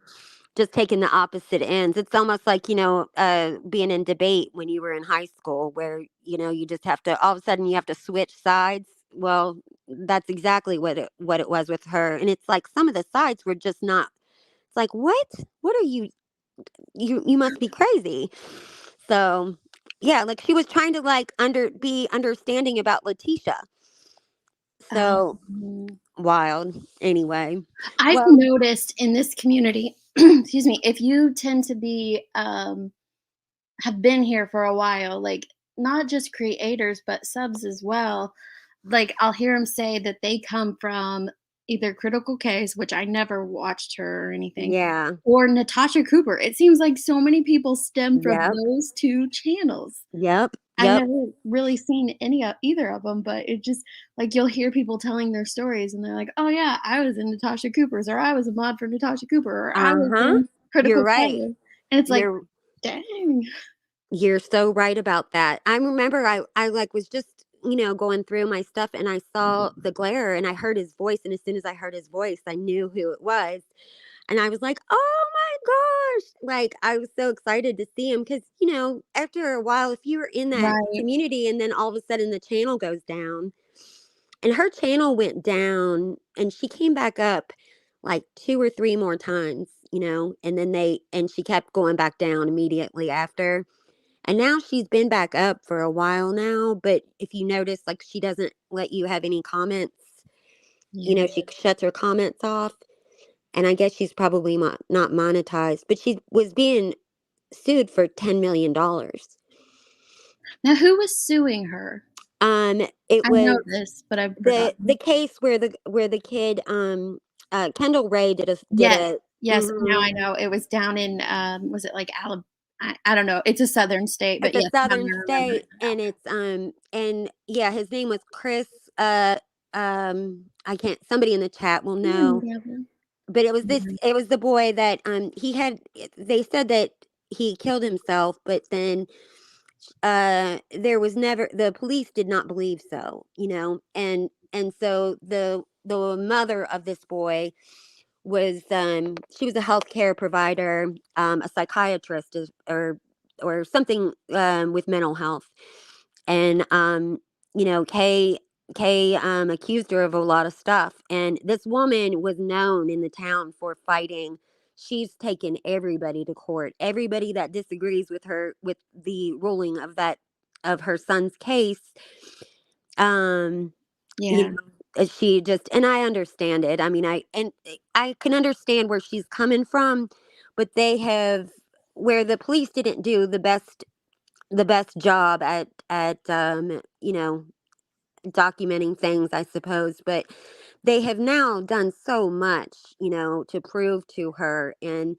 just taking the opposite ends. It's almost like, being in debate when you were in high school where, you just have to, all of a sudden you have to switch sides. Well, that's exactly what it was with her. And it's like some of the sides were just not, it's like, what are you must be crazy. So yeah, like she was trying to like be understanding about Letitia. So wild. Anyway, I've well, noticed in this community, excuse me, if you tend to be have been here for a while, like not just creators but subs as well, like I'll hear them say that they come from either Critical Case, which I never watched her or anything, yeah, or Natasha Cooper. It seems like so many people stem from yep, those two channels. yep, I've yep. never really seen either of them, but it just like you'll hear people telling their stories and they're like, "Oh yeah, I was in Natasha Cooper's, or I was a mod for Natasha Cooper, or I was Uh-huh. in You're Critical right. Care." And it's like, You're dang. you're so right about that. I remember I like was just, going through my stuff and I saw the glare and I heard his voice, and as soon as I heard his voice, I knew who it was. And I was like, "Oh my gosh." Like I was so excited to see him cuz after a while if you were in that Right. community and then all of a sudden the channel goes down, and her channel went down and she came back up like two or three more times, and then she kept going back down immediately after. And now she's been back up for a while now, but if you notice, like she doesn't let you have any comments. Yeah. She shuts her comments off. And I guess she's probably not monetized, but she was being sued for $10 million. Now who was suing her? It I know was this, but I've the forgotten. case where the kid, Kendall Ray did Yes. a, Yes, now I know. It was down in was it like Alabama? I don't know. It's a southern state, but it's a yes, now southern I remember state, it and it's and yeah, his name was Chris. I can't. Somebody in the chat will know, now. but it was this. It was the boy that he had. They said that he killed himself, but then there was never, the police did not believe so, and so the mother of this boy was she was a healthcare provider, a psychiatrist, or something with mental health. And Kay accused her of a lot of stuff, and this woman was known in the town for fighting. She's taken everybody to court, everybody that disagrees with her with the ruling of her son's case. um Yeah. she just, and I understand it. I mean, I can understand where she's coming from, but they have, where the police didn't do the best job at documenting things, I suppose, but they have now done so much, to prove to her, and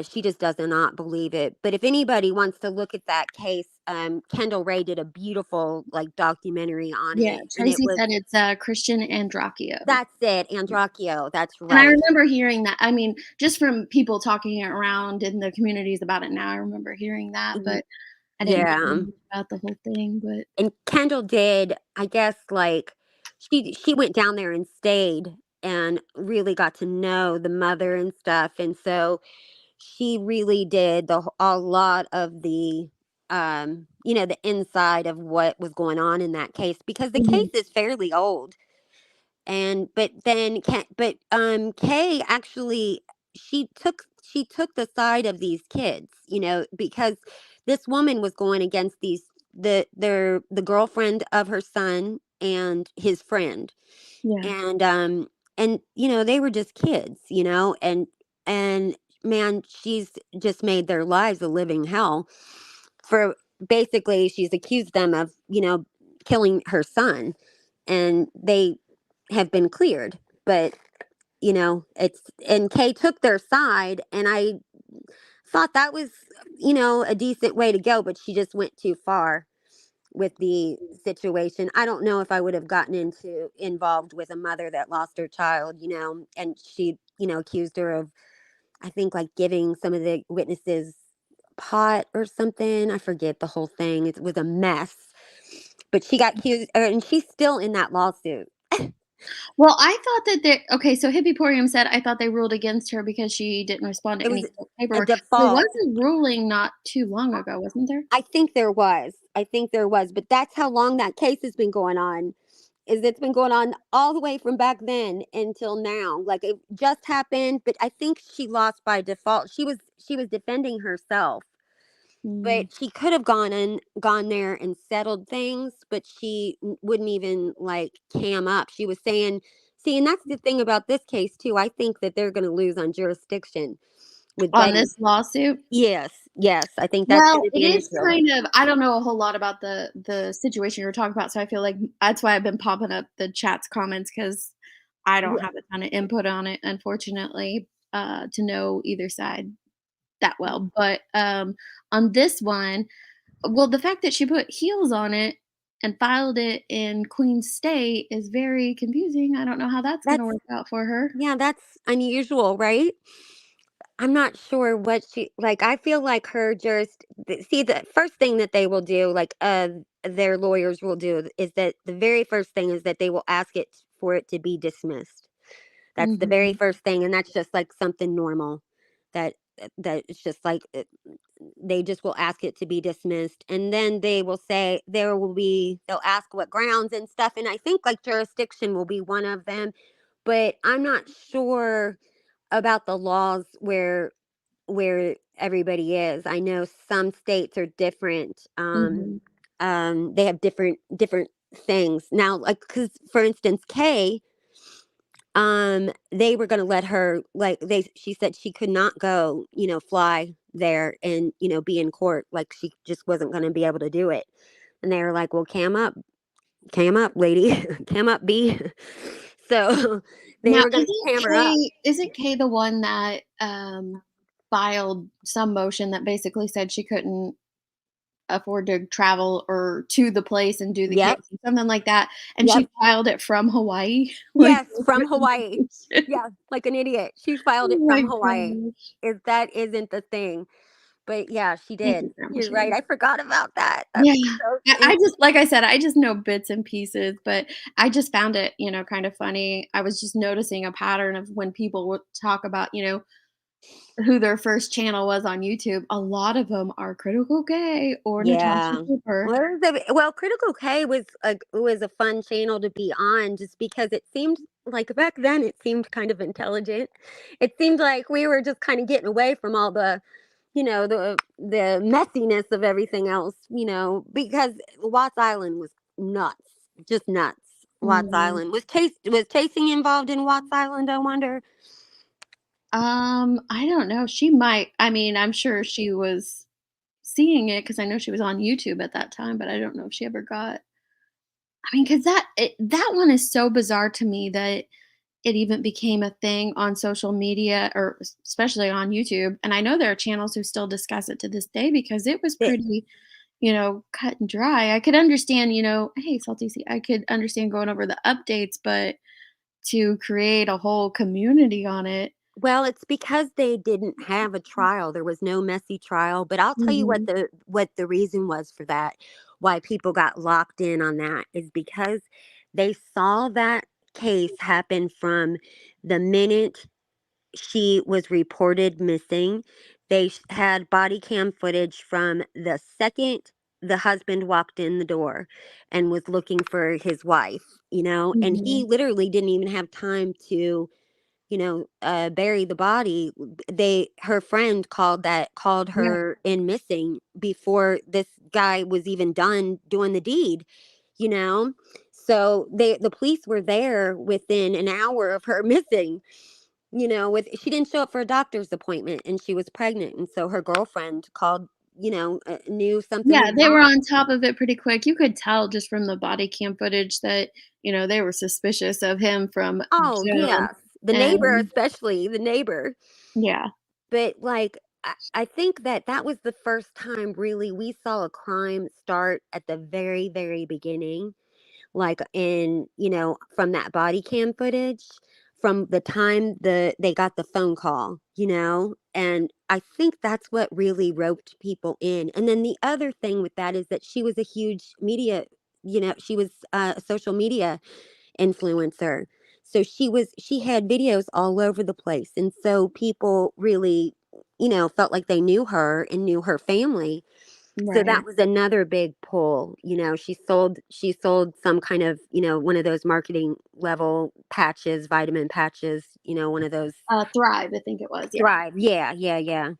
she just does not believe it. But if anybody wants to look at that case, Kendall Ray did a beautiful like documentary on Yeah, it, and it Tracy was, said it's, Christian Androcchio. that's it, Androcchio, that's And I right. remember hearing that. I mean, just from people talking around in the communities about it now, I remember hearing that, but I didn't Yeah. know about the whole thing, but And Kendall did, I guess, like she went down there and stayed and really got to know the mother and stuff. And so she really did a lot of the inside of what was going on in that case, because the case Mhm. is fairly old. And Kay actually, she took the side of these kids, because this woman was going against the girlfriend of her son and his friend. Yeah. And they were just kids, and man, she's just made their lives a living hell. For basically, she's accused them of killing her son, and they have been cleared. But and Kay took their side, and I thought that was, a decent way to go, but she just went too far with the situation. I don't know if I would have gotten involved with a mother that lost her child, and she, accused her of, I think, like giving some of the witnesses pot or something. I forget the whole thing. It was a mess. But she got accused, and she's still in that lawsuit. Well, I thought that okay, so Hippiporium said I thought they ruled against her because she didn't respond to It was any a paperwork. There was default. a ruling not too long ago, wasn't there? I think there was. But that's how long that case has been going on. It's been going on all the way from back then until now. Like, it just happened, but I think she lost by default. She was defending herself, but she could have gone there and settled things, but she wouldn't even like cam up. She was saying, see, and that's the thing about this case too. I think that they're going to lose on jurisdiction with On Betty. this lawsuit? Yes, I think that's going Well, to it be an is issue. kind of, I don't know a whole lot about the situation you're talking about, so I feel like that's why I've been popping up the chat's comments, because I don't have a ton of input on it, unfortunately, to know either side that well. But on this one, well, the fact that she put heels on it and filed it in Queen State is very confusing. I don't know how that's going to That's work out for her. Yeah, that's unusual, right? I'm not sure what she like. I feel like see, the first thing that they will do, like their lawyers will do, is that the very first thing is that they will ask it for it to be dismissed. That's the very Mhm. first thing, and that's just like something normal. That that it's just like they just will ask it to be dismissed, and then they will say they'll ask what grounds and stuff, and I think like jurisdiction will be one of them, but I'm not sure about the laws where everybody is. I know some states are different. Mhm. They have different things now. Like, because for instance, Kay, they were going to let her, like, she said she could not go, fly there and be in court. Like, she just wasn't going to be able to do it. And they were like, well, cam up, lady, cam up, B. So they Now, were going to cam her up. isn't Kay the one that filed some motion that basically said she couldn't afford to travel or to the place and do the case Yep. or something like that, and Yep. she filed it from Hawaii? Like, Yes, from Hawaii. Yeah, like an idiot. She filed it oh my from Hawaii. gosh. That isn't the thing. But yeah, she Thank you, did. Grandma You're right. Sherry. I forgot about that. That's Yeah. so I just, like I said, I just know bits and pieces, but I just found it, kind of funny. I was just noticing a pattern of when people would talk about, who their first channel was on YouTube. A lot of them are Critical Gay or Natasha yeah. Cooper. Well, Critical K was a fun channel to be on, just because it seemed like back then it seemed kind of intelligent. It seemed like we were just kind of getting away from all the the messiness of everything else, because Watts Island was nuts, just nuts. Watts Mhm. Island was Chasing involved in Watts Island, I wonder. I don't know. She might. I mean, I'm sure she was seeing it because I know she was on YouTube at that time, but I don't know if she ever got. I mean, because that one is so bizarre to me that it even became a thing on social media, or especially on YouTube. And I know there are channels who still discuss it to this day because it was It, pretty, cut and dry. I could understand, hey, Salty C, I could understand going over the updates, but to create a whole community on it. well, it's because they didn't have a trial. There was no messy trial, but I'll tell you Mhm. what the reason was for that. Why people got locked in on that is because they saw that case happen from the minute she was reported missing. They had body cam footage from the second the husband walked in the door and was looking for his wife, and he Mhm. literally didn't even have time to, bury the body. Her friend called Yeah. her in missing before this guy was even done doing the deed, you know. So the police were there within an hour of her missing, with she didn't show up for a doctor's appointment and she was pregnant, and so her girlfriend called, knew something Yeah, was they were wrong. on top of it pretty quick. You could tell just from the body cam footage that, they were suspicious of him from Oh jump. yes, The neighbor, And especially the neighbor. yeah, But like, I think that that was the first time really we saw a crime start at the very, very beginning, like in, from that body cam footage, from the time they got the phone call, and I think that's what really roped people in. And then the other thing with that is that she was a huge media, she was a social media influencer. So she had videos all over the place. And so people really, felt like they knew her and knew her family. So right. that was another big pull. She sold some kind of, one of those marketing level patches, vitamin patches, one of those Thrive, I think it was. Yeah. Thrive. Yeah, yeah, yeah.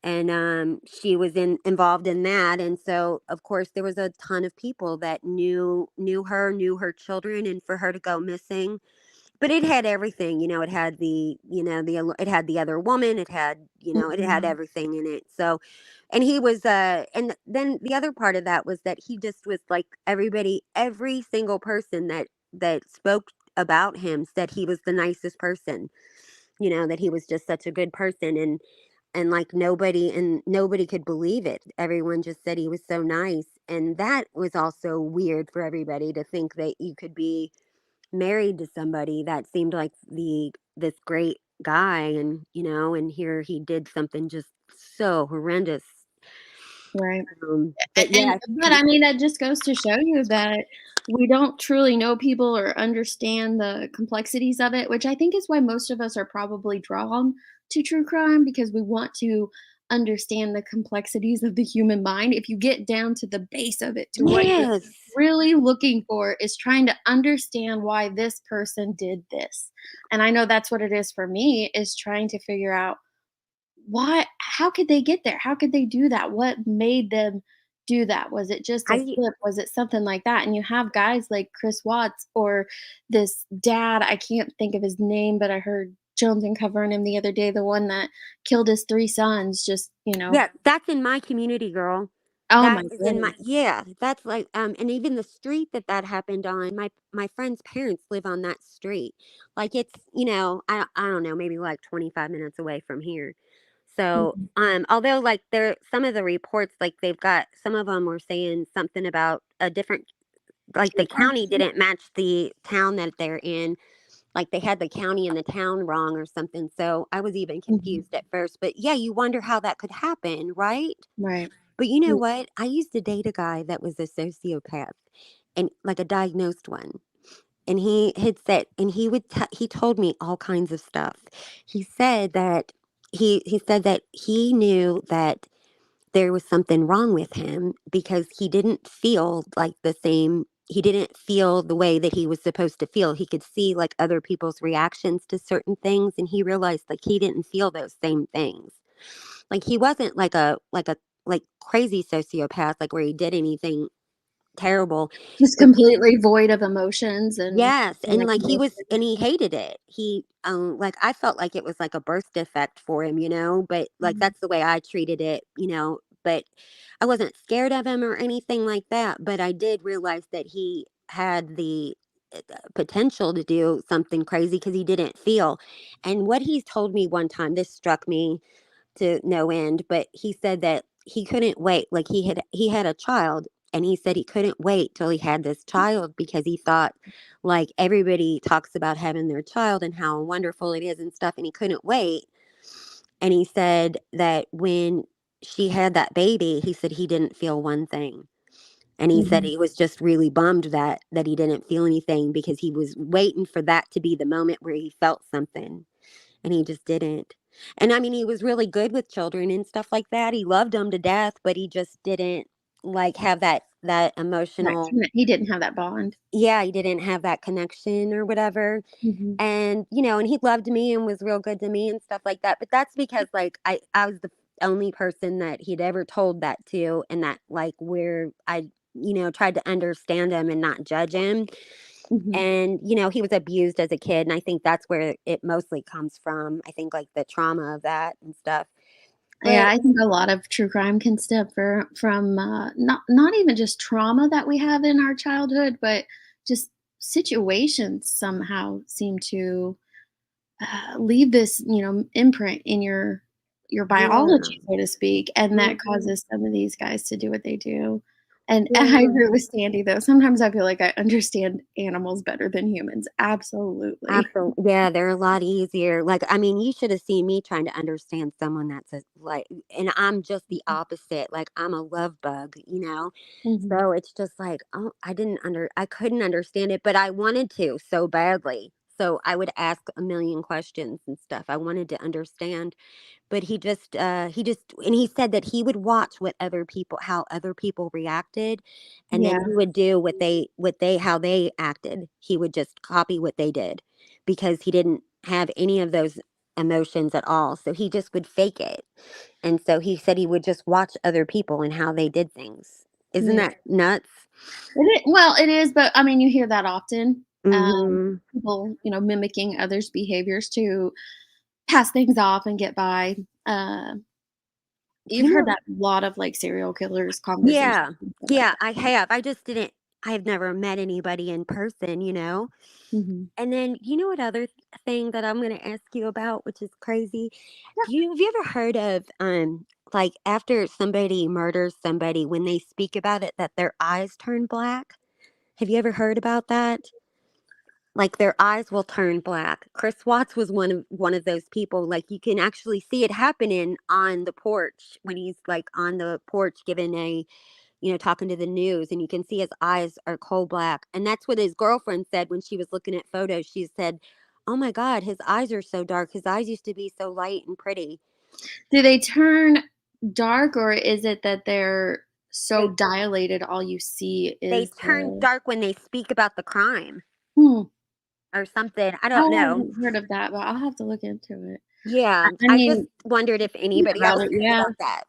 And she was involved in that, and so of course there was a ton of people that knew her children, and for her to go missing. But it had everything, it had it had the other woman, it had, it had Mhm. everything in it. So, and he was, and then the other part of that was that he just was like everybody, every single person that spoke about him said he was the nicest person, that he was just such a good person. And like nobody could believe it. Everyone just said he was so nice. And that was also weird for everybody to think that you could be married to somebody that seemed like this great guy, and here he did something just so horrendous. Right. But And yeah. but I mean, that just goes to show you that we don't truly know people or understand the complexities of it, which I think is why most of us are probably drawn to true crime, because we want to understand the complexities of the human mind. If you get down to the base of it, to what you're Yes. really looking for is trying to understand why this person did this. And I know that's what it is for me, is trying to figure out why, how could they get there? How could they do that? What made them do that? Was it just a I flip? Was it something like that? And you have guys like Chris Watts or this dad, I can't think of his name, but I heard Jones and covering him the other day, the one that killed his 3 sons, just, Yeah, that's in my community, girl. oh That my is in my goodness. yeah, that's like and even the street that happened on, my friend's parents live on that street. Like it's, I don't know, maybe like 25 minutes away from here. So, Mhm. although like there some of the reports, like they've got some of them were saying something about a different, like the county didn't match the town that they're in. Like they had the county and the town wrong or something. So I was even Mhm. confused at first. But yeah, you wonder how that could happen, right? Right. But you know Mm. what? I used to date a guy that was a sociopath, and like a diagnosed one. And he had said, and he told me all kinds of stuff. He said that he said that he knew that there was something wrong with him because he didn't feel like the same. He didn't feel the way that he was supposed to feel. He could see like other people's reactions to certain things, and he realized like he didn't feel those same things. Like he wasn't like crazy sociopath, like where he did anything terrible, Just but he completely void of emotions yes, and and like like emotion. and he hated it. He like I felt like it was like a birth defect for him, but like Mhm. that's the way I treated it, but I wasn't scared of him or anything like that, but I did realize that he had the potential to do something crazy because he didn't feel. And what he told me one time, this struck me to no end, but he said that he couldn't wait. Like he had a child, and he said he couldn't wait till he had this child because he thought like everybody talks about having their child and how wonderful it is and stuff, and he couldn't wait. And he said that when she had that baby, he said he didn't feel one thing. And he said Mhm. he was just really bummed that he didn't feel anything because he was waiting for that to be the moment where he felt something, and he just didn't. And I mean, he was really good with children and stuff like that. He loved them to death, but he just didn't like have that Right. emotional. He didn't have that bond. Yeah, he didn't have that connection or whatever. Mhm. And and he loved me and was real good to me and stuff like that. But that's because like I was the only person that he'd ever told that to, and that like where I tried to understand him and not judge him. Mhm. And he was abused as a kid, and I think that's where it mostly comes from. I think like the trauma of that and stuff. Yeah, But I think a lot of true crime can stem from not even just trauma that we have in our childhood, but just situations somehow seem to leave this, imprint in your Yeah. biology, so to speak, and that Mhm. causes some of these guys to do what they do. And I Yeah. agree with Sandy, though. Sometimes I feel like I understand animals better than humans. Absolutely. Absolutely. Yeah, they're a lot easier. Like, I mean, you should have seen me trying to understand someone that's like, and I'm just the opposite. Like, I'm a love bug, you know? Mhm. So it's just like, oh, I couldn't understand it, but I wanted to so badly. So I would ask a million questions and stuff. I wanted to understand. But and he said that he would watch how other people reacted, and then Yeah. he would do how they acted. He would just copy what they did because he didn't have any of those emotions at all. So he just would fake it. And so he said he would just watch other people and how they did things. Isn't Yeah. that nuts? Well, it is, but I mean, you hear that often. Mhm. People, mimicking others' behaviors to pass things off and get by. Uh, you've You heard know, that a lot of like serial killers conversations yeah. and stuff like Yeah, that. I have. I've never met anybody in person, you know. Mhm. And then, you know what other thing that I'm going to ask you about, which is crazy? Yeah. Have you ever heard of like after somebody murders somebody, when they speak about it, that their eyes turn black? Have you ever heard about that? Like their eyes will turn black. Chris Watts was one of those people. Like you can actually see it happening on the porch when he's like on the porch giving talking to the news, and you can see his eyes are coal black. And that's what his girlfriend said when she was looking at photos. She said, "Oh my God, his eyes are so dark. His eyes used to be so light and pretty." Do they turn dark, or is it that they're so They dilated all you see they is turn the dark when they speak about the crime Hmm. or something. I I don't know. haven't heard of that, but I'll have to look into it. Yeah, I I just mean, wondered if think anybody about else it, heard yeah, about that.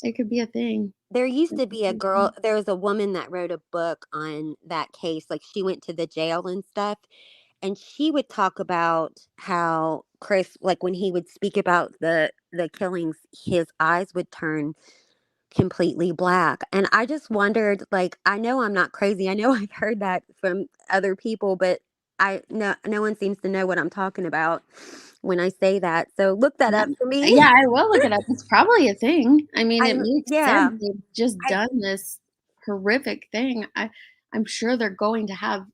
it could be a thing. There used It to could be be a thing. there was a woman that wrote a book on that case. Like she went to the jail and stuff. And she would talk about how Chris, like when he would speak about the killings, his eyes would turn completely black. And I just wondered, like, I know I'm not crazy. I know I've heard that from other people, but no one seems to know what I'm talking about when I say that. So look that Yeah. up for me. Yeah, I will look it up. It's probably a thing. I mean, I it makes Yeah. sense. They've just I done this horrific thing. I'm sure they're going to have,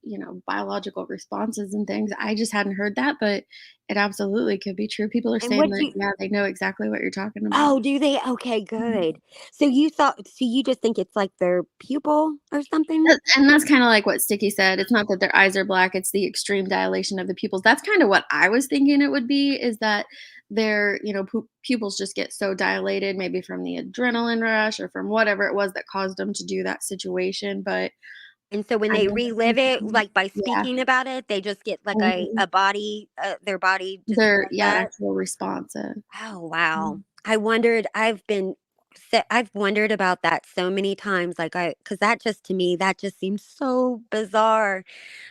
biological responses and things. I just hadn't heard that, but it absolutely could be true. People are and saying what that, you yeah, they know exactly what you're talking about. Oh, do they? Okay, Mhm. good. So you just think it's like their pupil or something? And that's kinda like what Sticky said. It's not that their eyes are black, it's the extreme dilation of the pupils. That's kinda what I was thinking it would be, is that their, pupils just get so dilated, maybe from the adrenaline rush or from whatever it was that caused them to do that situation, but And so when I they guess relive it, like, by yeah. speaking about it, they just get, like, Mhm. their body just does An that? actual response, Oh, wow. mm, I've wondered about that so many times, like, because that just to me, that just seems so bizarre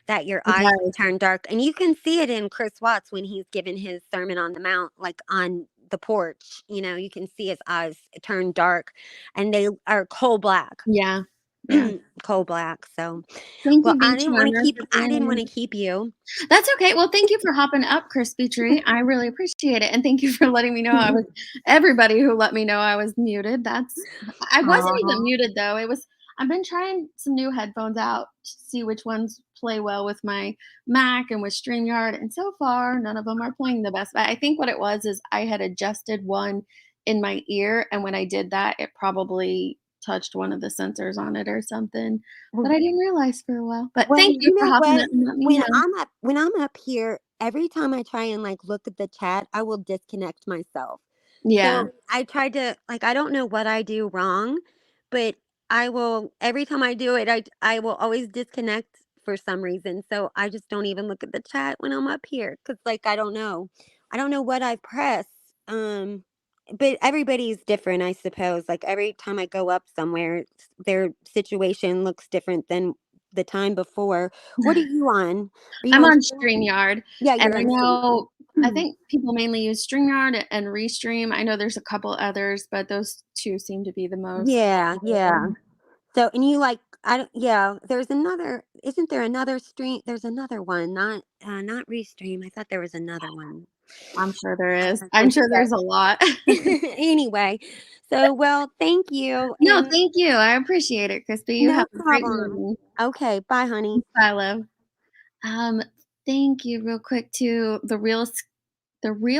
that your it eyes would does. turn dark, and you can see it in Chris Watts when he's giving his Sermon on the Mount, like, on the porch, you can see his eyes turn dark, and they are coal black. Yeah. Yeah. Coal black, so Thank well, you, Beach Runner, for I being didn't on. wanna keep you. That's okay. Well, thank you for hopping up, Crispy Tree. I really appreciate it, and thank you for letting me know I was everybody who let me know I was muted. I wasn't even Aw. muted though. I've been trying some new headphones out to see which ones play well with my Mac and with StreamYard, and so far none of them are playing the best. But I think what it was is I had adjusted one in my ear, and when I did that, it probably touched one of the sensors on it or something. But I didn't realize for a while. But Well, thank you you for know hopping what? up and letting me know. When I'm up here, every time I try and like look at the chat, I will disconnect myself. Yeah. So I tried to like I don't know what I do wrong, but I will every time I do it, I will always disconnect for some reason. So I just don't even look at the chat when I'm up here because like I don't know what I press. Um, but everybody's different, I suppose. Like every time I go up somewhere, their situation looks different than the time before. What are you on? Are you I'm on on Stream? StreamYard, Yeah, and you're I on know I Stream. think people mainly use StreamYard and Restream. I know there's a couple others, but those 2 seem to be the most Yeah, yeah. popular. So, and you like, I don't, yeah, isn't there another stream? There's another one, not Restream. I thought there was another one. I'm sure there is. I'm And sure there's a lot. anyway, so well, thank you, No, and thank you. I appreciate it, Krista. You no have a great problem. morning. Okay, bye, honey. Bye, love. Um, Thank you real quick to the real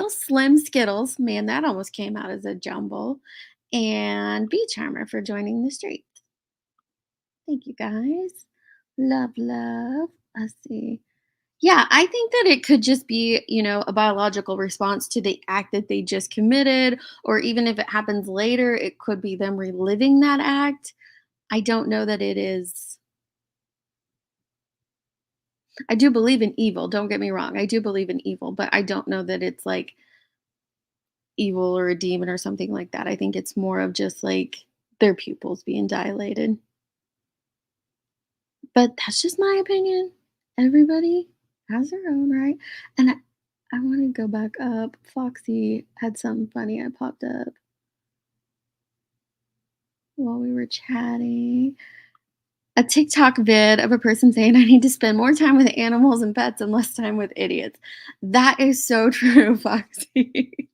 Slim Skittles. Man, that almost came out as a jumble. And Bee Charmer for joining the street. Thank you guys. Love, love. Let's see. Yeah, I think that it could just be, a biological response to the act that they just committed, or even if it happens later, it could be them reliving that act. I don't know that it is. I do believe in evil, don't get me wrong. I do believe in evil, but I don't know that it's like evil or a demon or something like that. I think it's more of just like their pupils being dilated. But that's just my opinion. Everybody has their own, right? And I want to go back up. Foxy had something funny I popped up while we were chatting. A TikTok vid of a person saying, I need to spend more time with animals and pets and less time with idiots. That is so true, Foxy.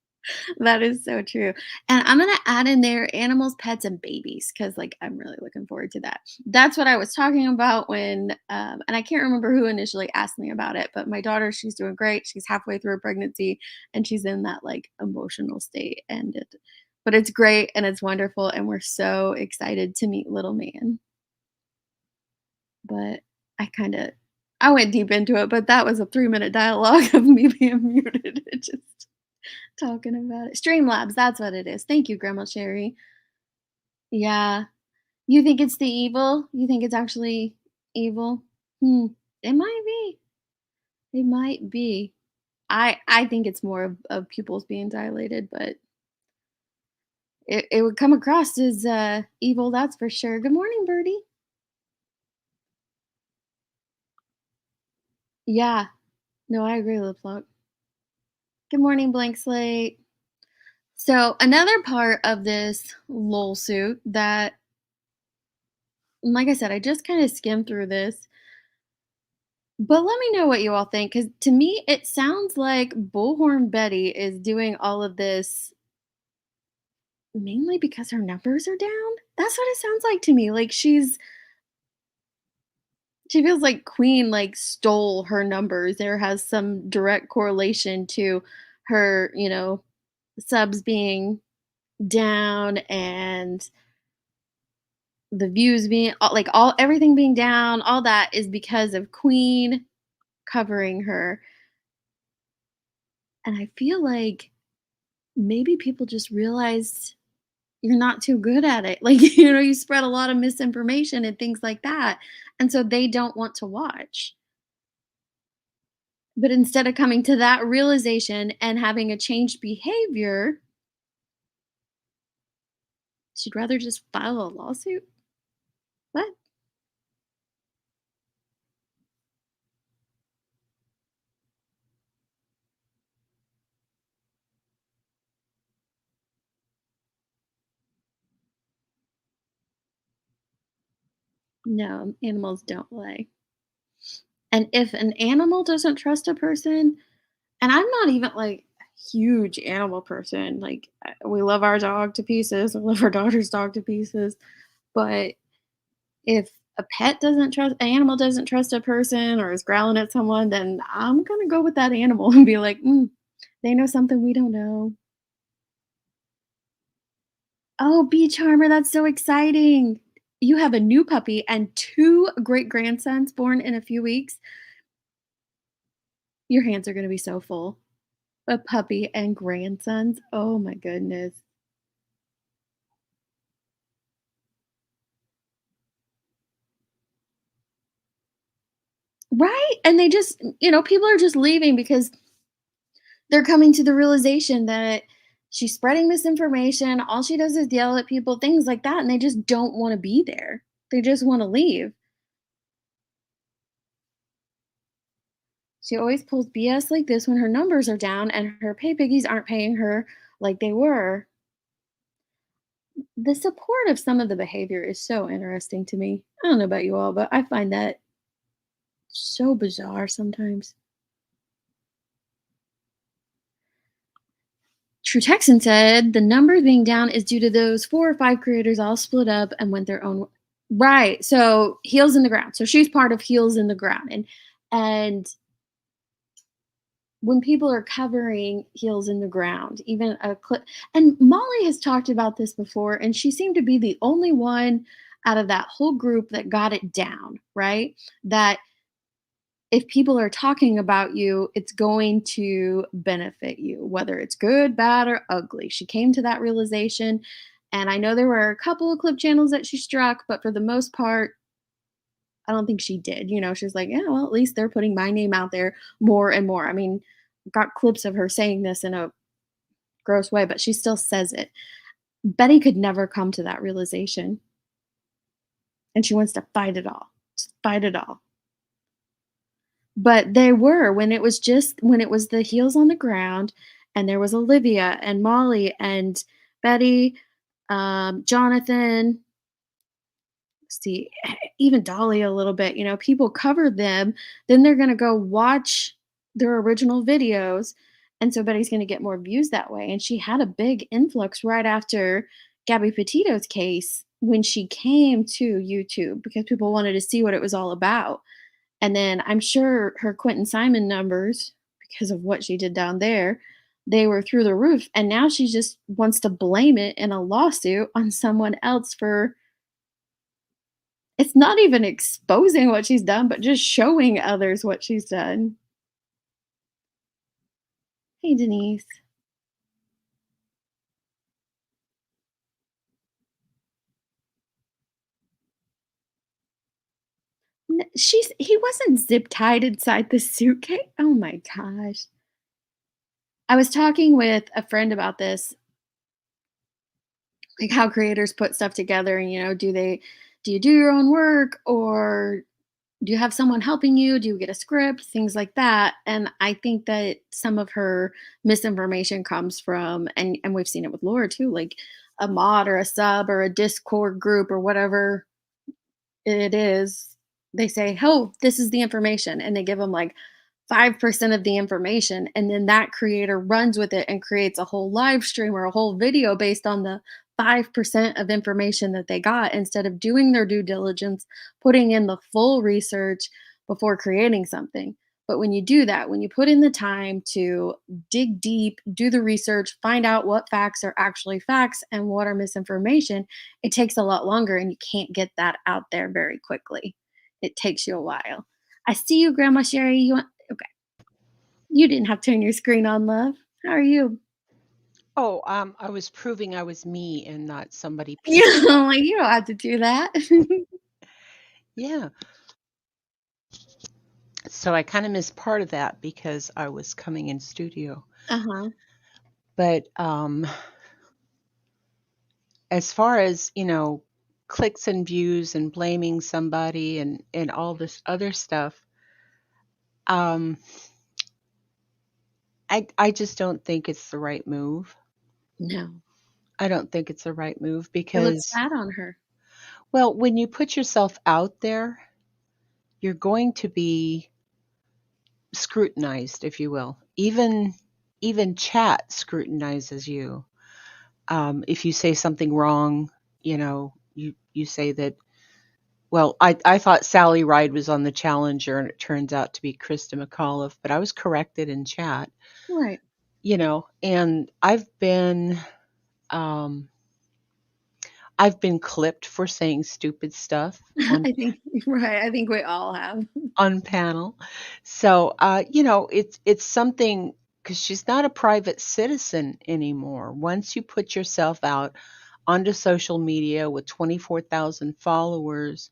That is so true. And I'm gonna add in there animals, pets, and babies because, like, I'm really looking forward to that. That's what I was talking about when, and I can't remember who initially asked me about it, but my daughter, she's doing great. She's halfway through her pregnancy, and she's in that like emotional state, but it's great and it's wonderful, and we're so excited to meet little man. But I went deep into it, but that was a 3-minute dialogue of me being muted. Just talking about it. Streamlabs, that's what it is. Thank you, Grandma Sherry. Yeah. You think it's the evil? You think it's actually evil? Hmm. It might be. It might be. I think it's more of pupils being dilated, but it would come across as evil, that's for sure. Good morning, Birdie. Yeah. No, I agree, Liplock. Good morning, Blank Slate. So another part of this lol suit that, like I said, I just kind of skimmed through this. But let me know what you all think, because to me, it sounds like Bullhorn Betty is doing all of this mainly because her numbers are down. That's what it sounds like to me. Like she feels like Queen like stole her numbers. There has some direct correlation to her, subs being down and the views being like all everything being down. All that is because of Queen covering her. And I feel like maybe people just realized you're not too good at it. Like, you spread a lot of misinformation and things like that. And so they don't want to watch. But instead of coming to that realization and having a changed behavior, she'd rather just file a lawsuit. What? No, animals don't lie. And if an animal doesn't trust a person, and I'm not even like a huge animal person, like we love our dog to pieces, we love our daughter's dog to pieces, but if a pet doesn't trust an animal doesn't trust a person or is growling at someone, then I'm gonna go with that animal and be like, they know something we don't know. Oh, Bee Charmer, that's so exciting. You have a new puppy and 2 great grandsons born in a few weeks. Your hands are gonna be so full. A puppy and grandsons. Oh my goodness. Right? And they just, people are just leaving because they're coming to the realization that she's spreading misinformation. All she does is yell at people, things like that, and they just don't want to be there. They just want to leave. She always pulls BS like this when her numbers are down and her pay piggies aren't paying her like they were. The support of some of the behavior is so interesting to me. I don't know about you all, but I find that so bizarre sometimes. True Texan said the numbers being down is due to those 4 or 5 creators all split up and went their own. Right. So Heels in the Ground. So she's part of Heels in the Ground, and when people are covering Heels in the Ground, even a clip, and Molly has talked about this before, and she seemed to be the only one out of that whole group that got it down, right? That if people are talking about you, it's going to benefit you, whether it's good, bad, or ugly. She came to that realization. And I know there were a couple of clip channels that she struck, but for the most part, I don't think she did. She was like, yeah, well, at least they're putting my name out there more and more. I mean, got clips of her saying this in a gross way, but she still says it. Betty could never come to that realization. And she wants to fight it all. Just fight it all. But they were when it was the Heels on the Ground, and there was Olivia and Molly and Betty, Jonathan, see, even Dolly a little bit, people covered them, then they're gonna go watch their original videos, and so Betty's gonna get more views that way, and she had a big influx right after Gabby Petito's case when she came to YouTube because people wanted to see what it was all about. And then I'm sure her Quentin Simon numbers, because of what she did down there, they were through the roof. And now she just wants to blame it in a lawsuit on someone else for it's not even exposing what she's done, but just showing others what she's done. Hey, Denise. He wasn't zip tied inside the suitcase. Oh my gosh. I was talking with a friend about this, like how creators put stuff together, and do you do your own work, or do you have someone helping you? Do you get a script? Things like that. And I think that some of her misinformation comes from, and we've seen it with Laura too, like a mod or a sub or a Discord group or whatever it is. They say, oh, this is the information. And they give them like 5% of the information. And then that creator runs with it and creates a whole live stream or a whole video based on the 5% of information that they got instead of doing their due diligence, putting in the full research before creating something. But when you do that, when you put in the time to dig deep, do the research, find out what facts are actually facts and what are misinformation, it takes a lot longer and you can't get that out there very quickly. It takes you a while. I see you, Grandma Sherry. Okay. You didn't have to turn your screen on, love. How are you? Oh, I was proving I was me and not somebody. You don't have to do that. Yeah. So I kind of missed part of that because I was coming in studio. Uh-huh. But as far as, clicks and views and blaming somebody and all this other stuff, I just don't think it's the right move. No. I don't think it's the right move It looks because, bad on her. well, when you put yourself out there, you're going to be scrutinized, if you will. Even chat scrutinizes you. If you say something wrong, you say that. Well, I thought Sally Ride was on the Challenger, and it turns out to be Krista McAuliffe, but I was corrected in chat. Right. And I've been clipped for saying stupid stuff on I think right. I think we all have. on panel. So, it's something because she's not a private citizen anymore. Once you put yourself out onto social media with 24,000 followers,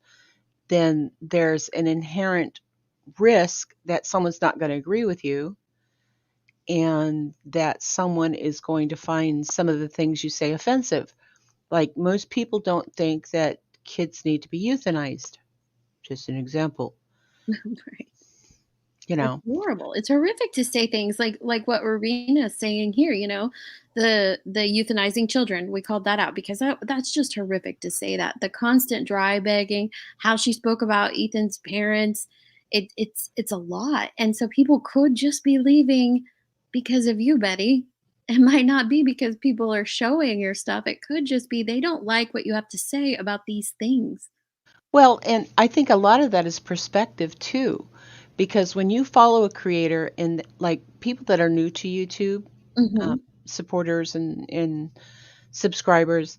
then there's an inherent risk that someone's not going to agree with you and that someone is going to find some of the things you say offensive. Like most people don't think that kids need to be euthanized. Just an example. Right. You It's know, horrible. It's horrific to say things like what Ravina's saying here, the euthanizing children. We called that out because that's just horrific to say that. The constant dry begging, how she spoke about Ethan's parents, it's a lot. And so people could just be leaving because of you, Betty. it might not be because people are showing your stuff. It could just be they don't like what you have to say about these things. Well, and I think a lot of that is perspective too, because when you follow a creator and like people that are new to YouTube, Mhm. supporters and subscribers,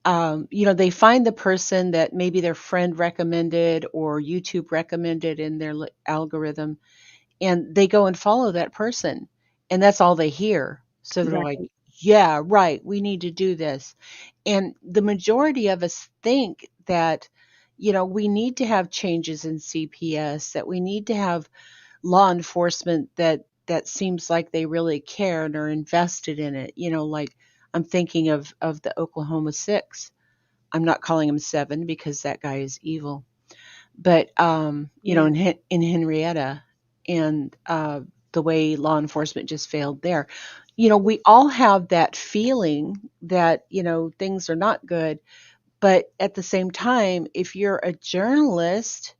they find the person that maybe their friend recommended or YouTube recommended in their algorithm, and they go and follow that person, and that's all they hear. So they're like, Right. yeah, right, we need to do this. And the majority of us think that, we need to have changes in CPS, that we need to have law enforcement that seems like they really care and are invested in it. Like I'm thinking of the Oklahoma Six. I'm not calling him seven because that guy is evil. But Yeah. in Henrietta, and the way law enforcement just failed there. We all have that feeling that things are not good, but at the same time, if you're a journalist,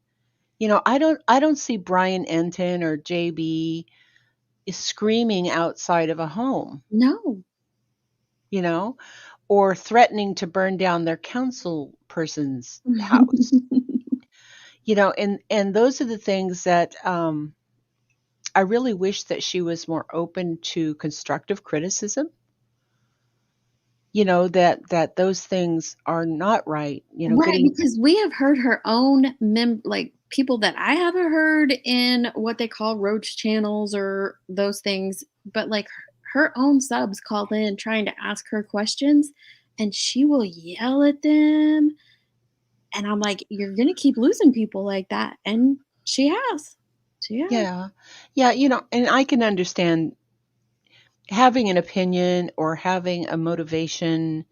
I don't see Brian Enton or JB screaming outside of a home, No. you know, or threatening to burn down their council person's house. And those are the things that I really wish that she was more open to constructive criticism. That those things are not right. Right, Getting because we have heard her own like people that I haven't heard in what they call roach channels or those things, but like her own subs call in trying to ask her questions and she will yell at them. And I'm like, you're gonna keep losing people like that. And she has. She has. yeah, yeah, and I can understand having an opinion or having a motivation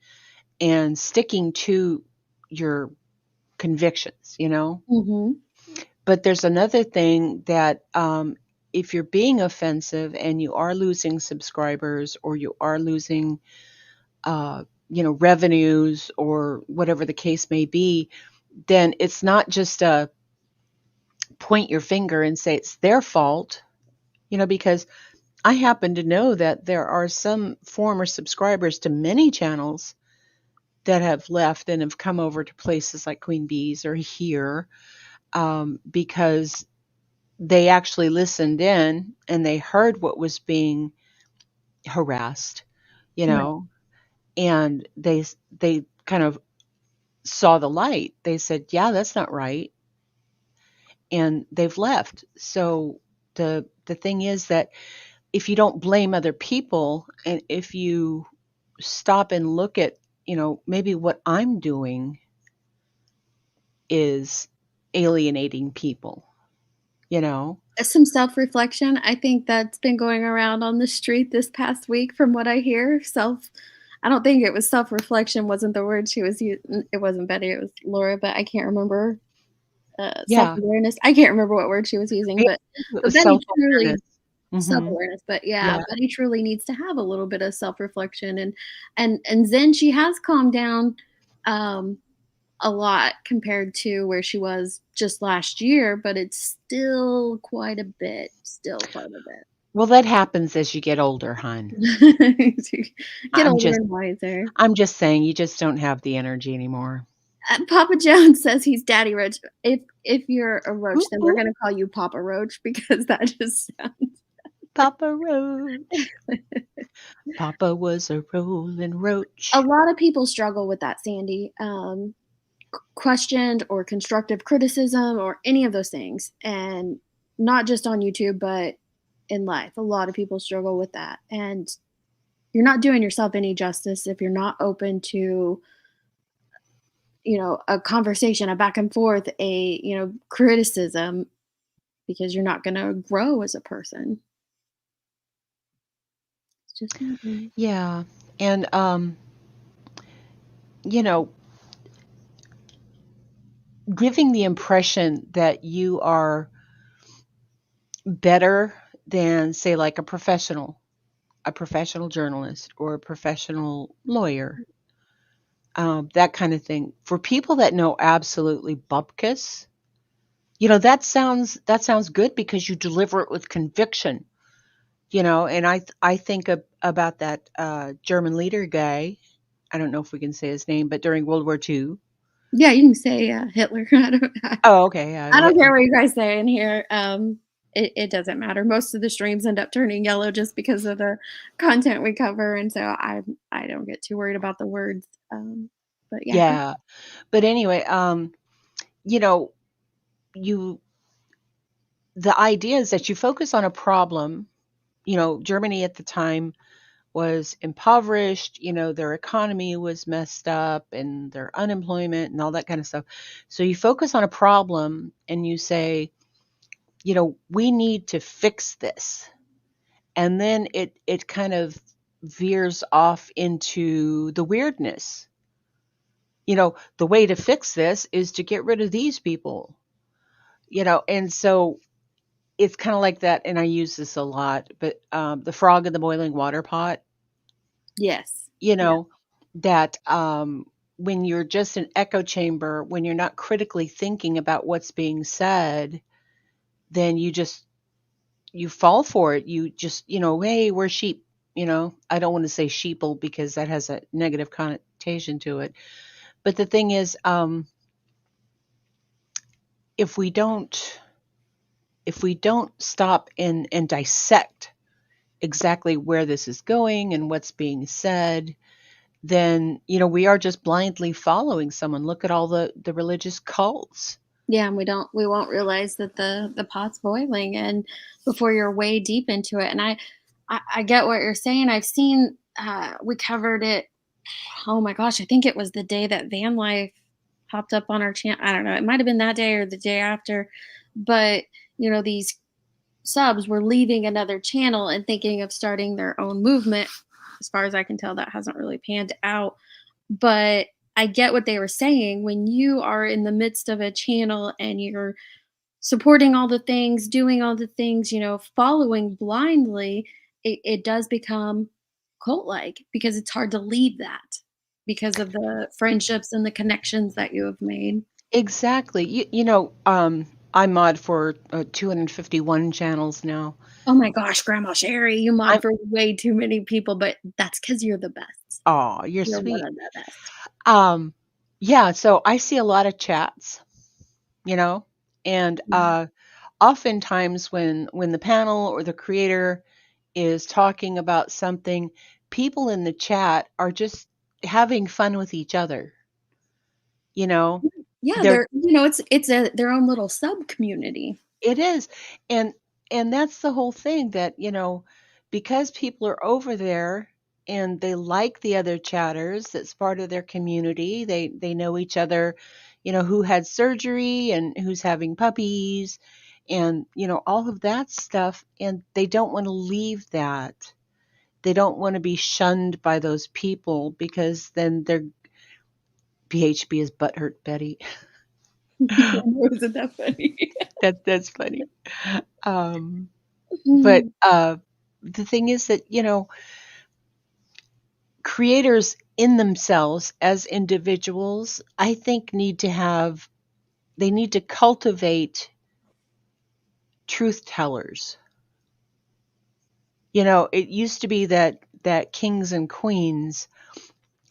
and sticking to your convictions. Hmm. But there's another thing that if you're being offensive and you are losing subscribers or you are losing, revenues or whatever the case may be, then it's not just a point your finger and say it's their fault, because I happen to know that there are some former subscribers to many channels that have left and have come over to places like Queen Bee's or here, because they actually listened in and they heard what was being harassed, you Right. know, and they kind of saw the light. They said, "Yeah, that's not right," and they've left. So the thing is that if you don't blame other people and if you stop and look at, maybe what I'm doing is alienating people, you know? Some self-reflection. I think that's been going around on the street this past week from what I hear. I don't think it was self-reflection wasn't the word she was using. It wasn't Betty, it was Laura, but I can't remember. Yeah. Self-awareness. I can't remember what word she was using, Yeah, but it but was Betty self-awareness. truly Mhm. self-awareness, but yeah, Yeah. Betty truly needs to have a little bit of self-reflection and Zen, she has calmed down, um, a lot compared to where she was just last year, but it's still quite a bit. Well, that happens as you get older, hon. Get I'm older just and wiser. I'm just saying you just don't have the energy anymore. Papa Jones says he's Daddy Roach. If you're a roach, Whoop, then we're whoop. gonna call you Papa Roach because that just sounds Papa Roach. Papa was a rolling a roach. lot of people struggle with that, Sandy. Questioned or constructive criticism or any of those things, and not just on YouTube, but in life. A lot of people struggle with that, and you're not doing yourself any justice if you're not open to a conversation, a back and forth, a criticism, because you're not going to grow as a person. It's just not gonna. Yeah. And you know, giving the impression that you are better than say like a professional journalist or a professional lawyer, that kind of thing. For people that know absolutely bupkis, that sounds good because you deliver it with conviction, and I think about that German leader guy. I don't know if we can say his name, but during World War II. Yeah, you can say Hitler. Oh, okay. Yeah, I don't care what you guys say in here. It doesn't matter. Most of the streams end up turning yellow just because of the content we cover, and so I don't get too worried about the words. But yeah, yeah. But anyway, you know, you the idea is that you focus on a problem. Germany at the time was impoverished, their economy was messed up and their unemployment and all that kind of stuff. So you focus on a problem and you say, we need to fix this. And then it kind of veers off into the weirdness. The way to fix this is to get rid of these people. And so it's kind of like that, and I use this a lot, but the frog in the boiling water pot. yes, you yeah, know that when you're just an echo chamber, when you're not critically thinking about what's being said, then you fall for it. You just, hey, we're sheep. I don't want to say sheeple because that has a negative connotation to it, but the thing is, if we don't stop and dissect exactly where this is going and what's being said, then we are just blindly following someone. Look at all the religious cults. yeah. And we won't realize that the pot's boiling, and before you're way deep into it. And I get what you're saying. I've seen. We covered it. Oh my gosh, I think it was the day that van life popped up on our channel. I don't know. It might have been that day or the day after, but these subs were leaving another channel and thinking of starting their own movement. As far as I can tell, that hasn't really panned out. But I get what they were saying. When you are in the midst of a channel and you're supporting all the things, doing all the things, following blindly, it does become cult like, because it's hard to leave that because of the friendships and the connections that you have made. Exactly. I mod for 251 channels now. Oh my gosh, Grandma Sherry, you mod I'm for way too many people, but that's because you're the best. Oh, you're You're one sweet. of the best. Yeah, so I see a lot of chats, and oftentimes when the panel or the creator is talking about something, people in the chat are just having fun with each other. Yeah, They're it's their own little sub community. It is. And that's the whole thing, that, because people are over there and they like the other chatters, that's part of their community. They know each other, who had surgery and who's having puppies and, all of that stuff, and they don't want to leave that. They don't want to be shunned by those people, because then their BHB is butthurt Betty. Isn't that funny? That's funny. But the thing is that, creators in themselves as individuals, I think need to cultivate truth tellers. It used to be that kings and queens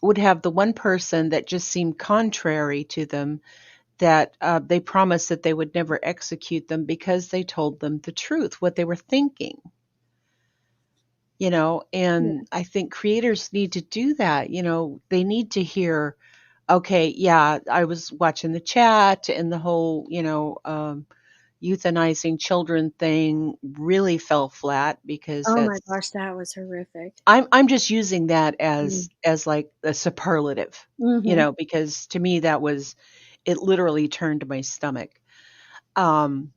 would have the one person that just seemed contrary to them, that they promised that they would never execute them because they told them the truth, what they were thinking. And I think creators need to do that. They need to hear, okay, yeah, I was watching the chat and the whole, euthanizing children thing really fell flat, because Oh my gosh, that was horrific. I'm just using that Mm. as like a superlative, Mhm. because to me it literally turned my stomach. Um,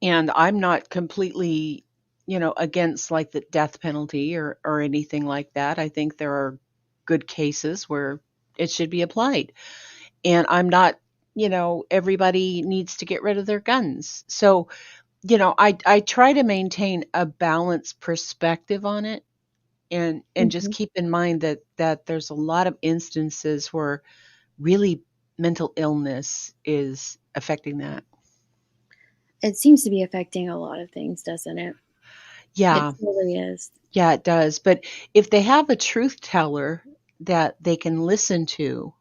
and I'm not completely, against like the death penalty or anything like that. I think there are good cases where it should be applied. And I'm not, everybody needs to get rid of their guns. So, I try to maintain a balanced perspective on it, and just Mhm. keep in mind that there's a lot of instances where really mental illness is affecting that. It seems to be affecting a lot of things, doesn't it? It Yeah. really is. Yeah, it does. But if they have a truth teller that they can listen to,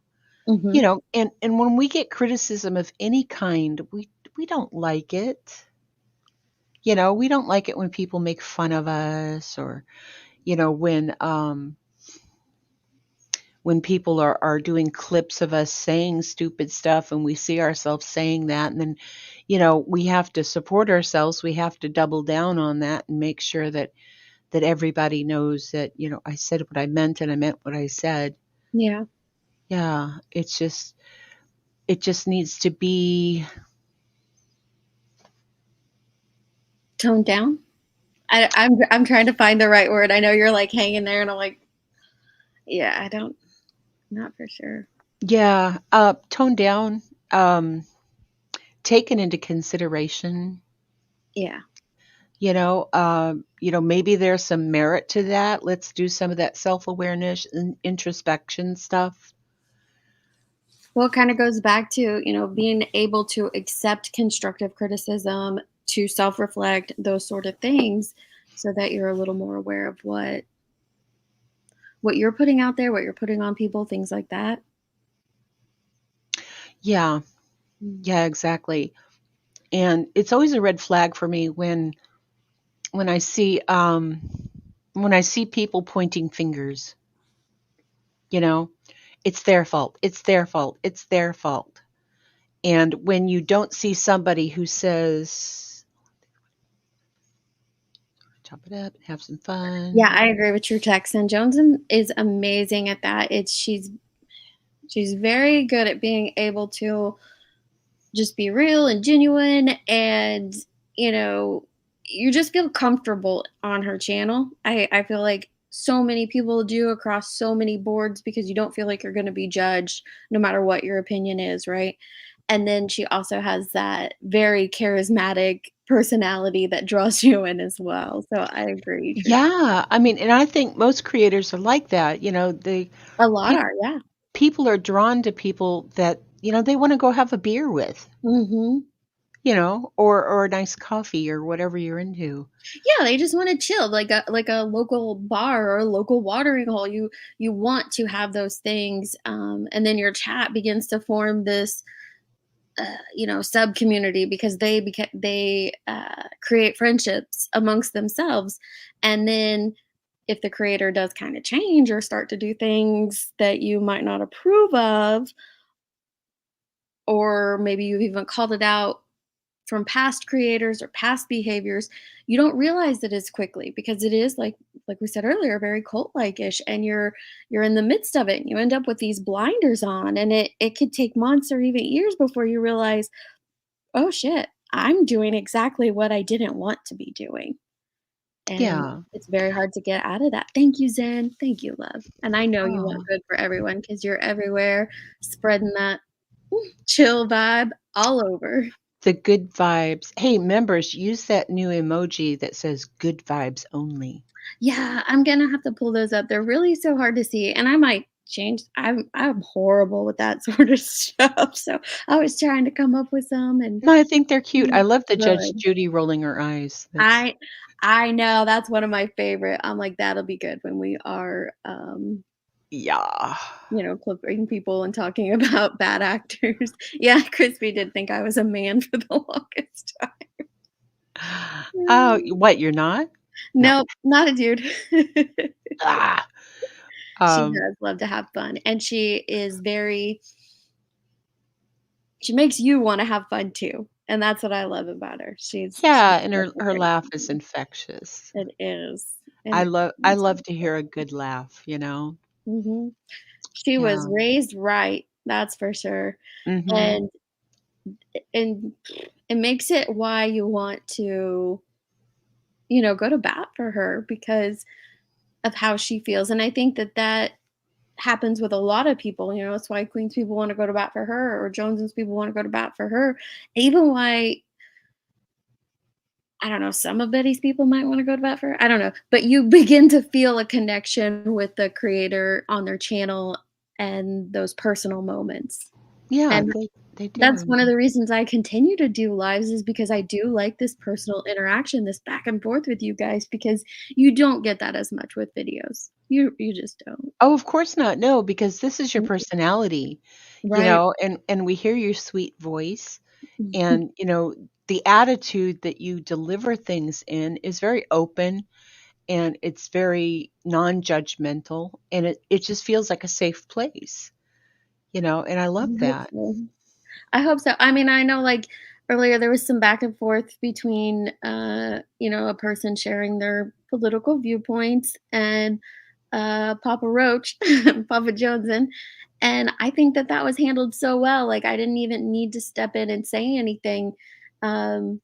Hmm. and when we get criticism of any kind, we don't like it. We don't like it when people make fun of us, or when people are doing clips of us saying stupid stuff and we see ourselves saying that, and then we have to support ourselves. We have to double down on that and make sure that everybody knows that I said what I meant and I meant what I said. Yeah. Yeah, it just needs to be. Toned down. I'm trying to find the right word. I know you're like hanging there, and I'm like, yeah, not for sure. Yeah, toned down, taken into consideration. Yeah. Maybe there's some merit to that. Let's do some of that self-awareness and introspection stuff. Well, it kind of goes back to, being able to accept constructive criticism, to self-reflect, those sort of things, so that you're a little more aware of what you're putting out there, what you're putting on people, things like that. Yeah, Mm. yeah, exactly. And it's always a red flag for me when I see people pointing fingers. It's their fault. It's their fault. It's their fault. And when you don't see somebody who says, chop it up, have some Yeah, fun. I agree with your text. And Jones is amazing at that. She's very good at being able to just be real and genuine, and you know you just feel comfortable on her channel. I feel like so many people do across so many boards, because you don't feel like you're going to be judged no matter what your opinion is, right? And then she also has that very charismatic personality that draws you in as well. So I agree, Yeah, I mean, and I think most creators are like that. a lot Pe- are, yeah. people are drawn to people that they want to go have a beer with, Hmm. or a nice coffee or whatever you're into. Yeah, they just want to chill, like a local bar or a local watering hole. You want to have those things, and then your chat begins to form this, sub community, because they create friendships amongst themselves, and then if the creator does kind of change or start to do things that you might not approve of, or maybe you've even called it out from past creators or past behaviors, you don't realize it as quickly, because it is like we said earlier, very cult like-ish, and you're in the midst of it, and you end up with these blinders on, and it could take months or even years before you realize, oh shit, I'm doing exactly what I didn't want to be doing. And Yeah. it's very hard to get out of that. Thank you, Zen. Thank you, love. And I know you want Oh, good for everyone, because you're everywhere spreading that chill vibe all over. the good vibes. Hey, members, use that new emoji that says good vibes only. Yeah, I'm gonna have to pull those up. They're really so hard to see, and I might change. I'm horrible with that sort of stuff. So I was trying to come up with some, and No, I think they're cute. I love the Judge good. Judy rolling her eyes. That's I I know that's one of my favorite. I'm like, that'll be good when we are, yeah. clipping people and talking about bad actors. Yeah, Crispy did think I was a man for the longest Oh, time. what, you're not? No. Nope, not a dude. Ah. She Um, does love to have fun, and she makes you wanna have fun too, and that's what I love about her. She's yeah, and her very laugh is funny. infectious. It is, I and love I love to hear a good laugh. Mhm. She was Yeah. raised right, that's for sure, Mhm. and and it makes it why you want to, go to bat for her, because of how she feels, and I think that happens with a lot of people. It's why Queen's people wanna go to bat for her, or Jones's people wanna go to bat for her, even why, I don't know, some of Betty's people might wanna go to bat for her, I don't know, but you begin to feel a connection with the creator on their channel and those personal moments, Yeah, and They do. That's one of the reasons I continue to do lives, is because I do like this personal interaction, this back and forth with you guys, because you don't get that as much with videos. You just don't. Oh, of course not. No, because this is your Mm, personality, right. and we hear your sweet voice, and the attitude that you deliver things in is very open, and it's very non-judgmental, and it just feels like a safe place, and I love I hope that. so. I hope so. I mean, I know, like, earlier there was some back and forth between, a person sharing their political viewpoints and Papa Roach, Papa Johnson, and I think that that was handled so well. Like, I didn't even need to step in and say anything, um,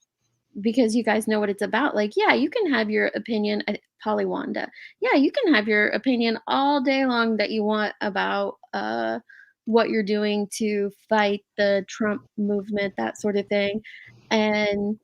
because you guys know what it's about. Like, yeah, you can have your opinion, Polly Wanda. Yeah, you can have your opinion all day long that you want about what you're doing to fight the Trump movement, that sort of thing. And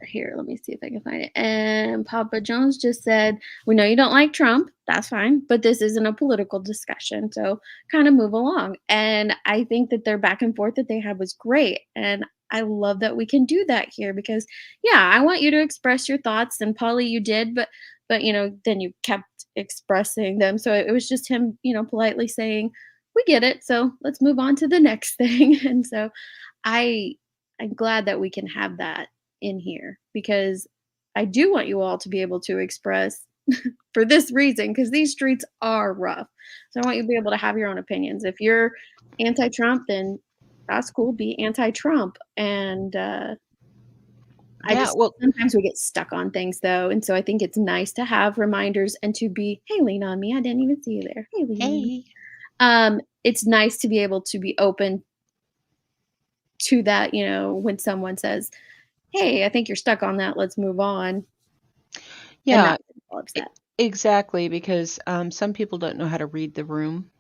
here, let me see if I can find it. And Papa Jones just said, "We know you don't like Trump. That's fine, but this isn't a political discussion. So kind of move along." And I think that their back and forth that they had was great. And I love that we can do that here because, yeah, I want you to express your thoughts. And Polly, you did, but then you kept expressing them. So it was just him, politely saying, "We get it. So let's move on to the next thing." And so I I'm glad that we can have that in here because I do want you all to be able to express for this reason because these streets are rough. So I want you to be able to have your own opinions. If you're anti-Trump, then that's cool. Be anti-Trump. And I Yeah, just well, sometimes we get stuck on things though, and so I think it's nice to have reminders and to be, "Hey, lean on me. I didn't even see you there. Hey, lean on me." hey. It's nice to be able to be open to that. When someone says, "Hey, I think you're stuck on that. Let's move on." And Yeah, that develops that. exactly, because some people don't know how to read the room.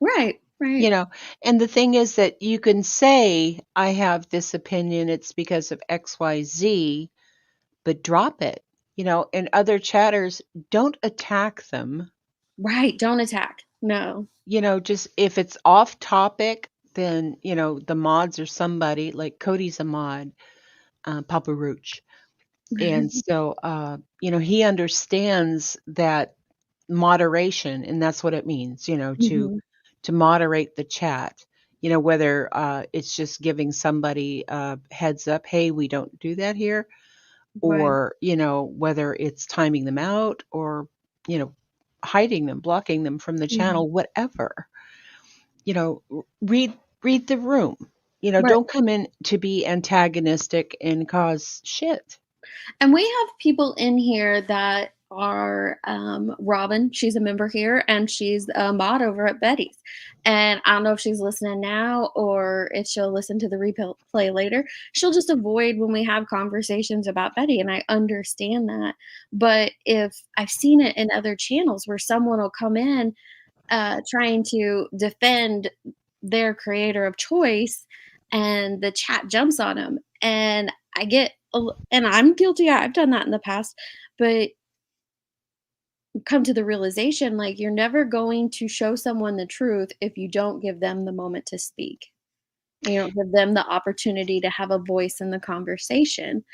Right, You right. know, and the thing is that you can say, I have this opinion, it's because of XYZ, but drop it. And other chatters, don't attack them. Right, don't attack. No. Just if it's off topic, then, the mods or somebody, like Cody's a mod, Papa Roach. And so, he understands that moderation, and that's what it means, Mhm. to moderate the chat, whether it's just giving somebody a heads up, hey, we don't do that here, Right. or whether it's timing them out, or you know hiding them, blocking them from the Mhm. channel, whatever. Read the room. Right. Don't come in to be antagonistic and cause shit. And we have people in here that are Robin, she's a member here and she's a mod over at Betty's. And I don't know if she's listening now or if she'll listen to the replay later. She'll just avoid when we have conversations about Betty, and I understand that. But if I've seen it in other channels where someone will come in trying to defend their creator of choice and the chat jumps on them, and and I'm guilty, I've done that in the past, but come to the realization, like, you're never going to show someone the truth if you don't give them the moment to speak. You don't give them the opportunity to have a voice in the conversation.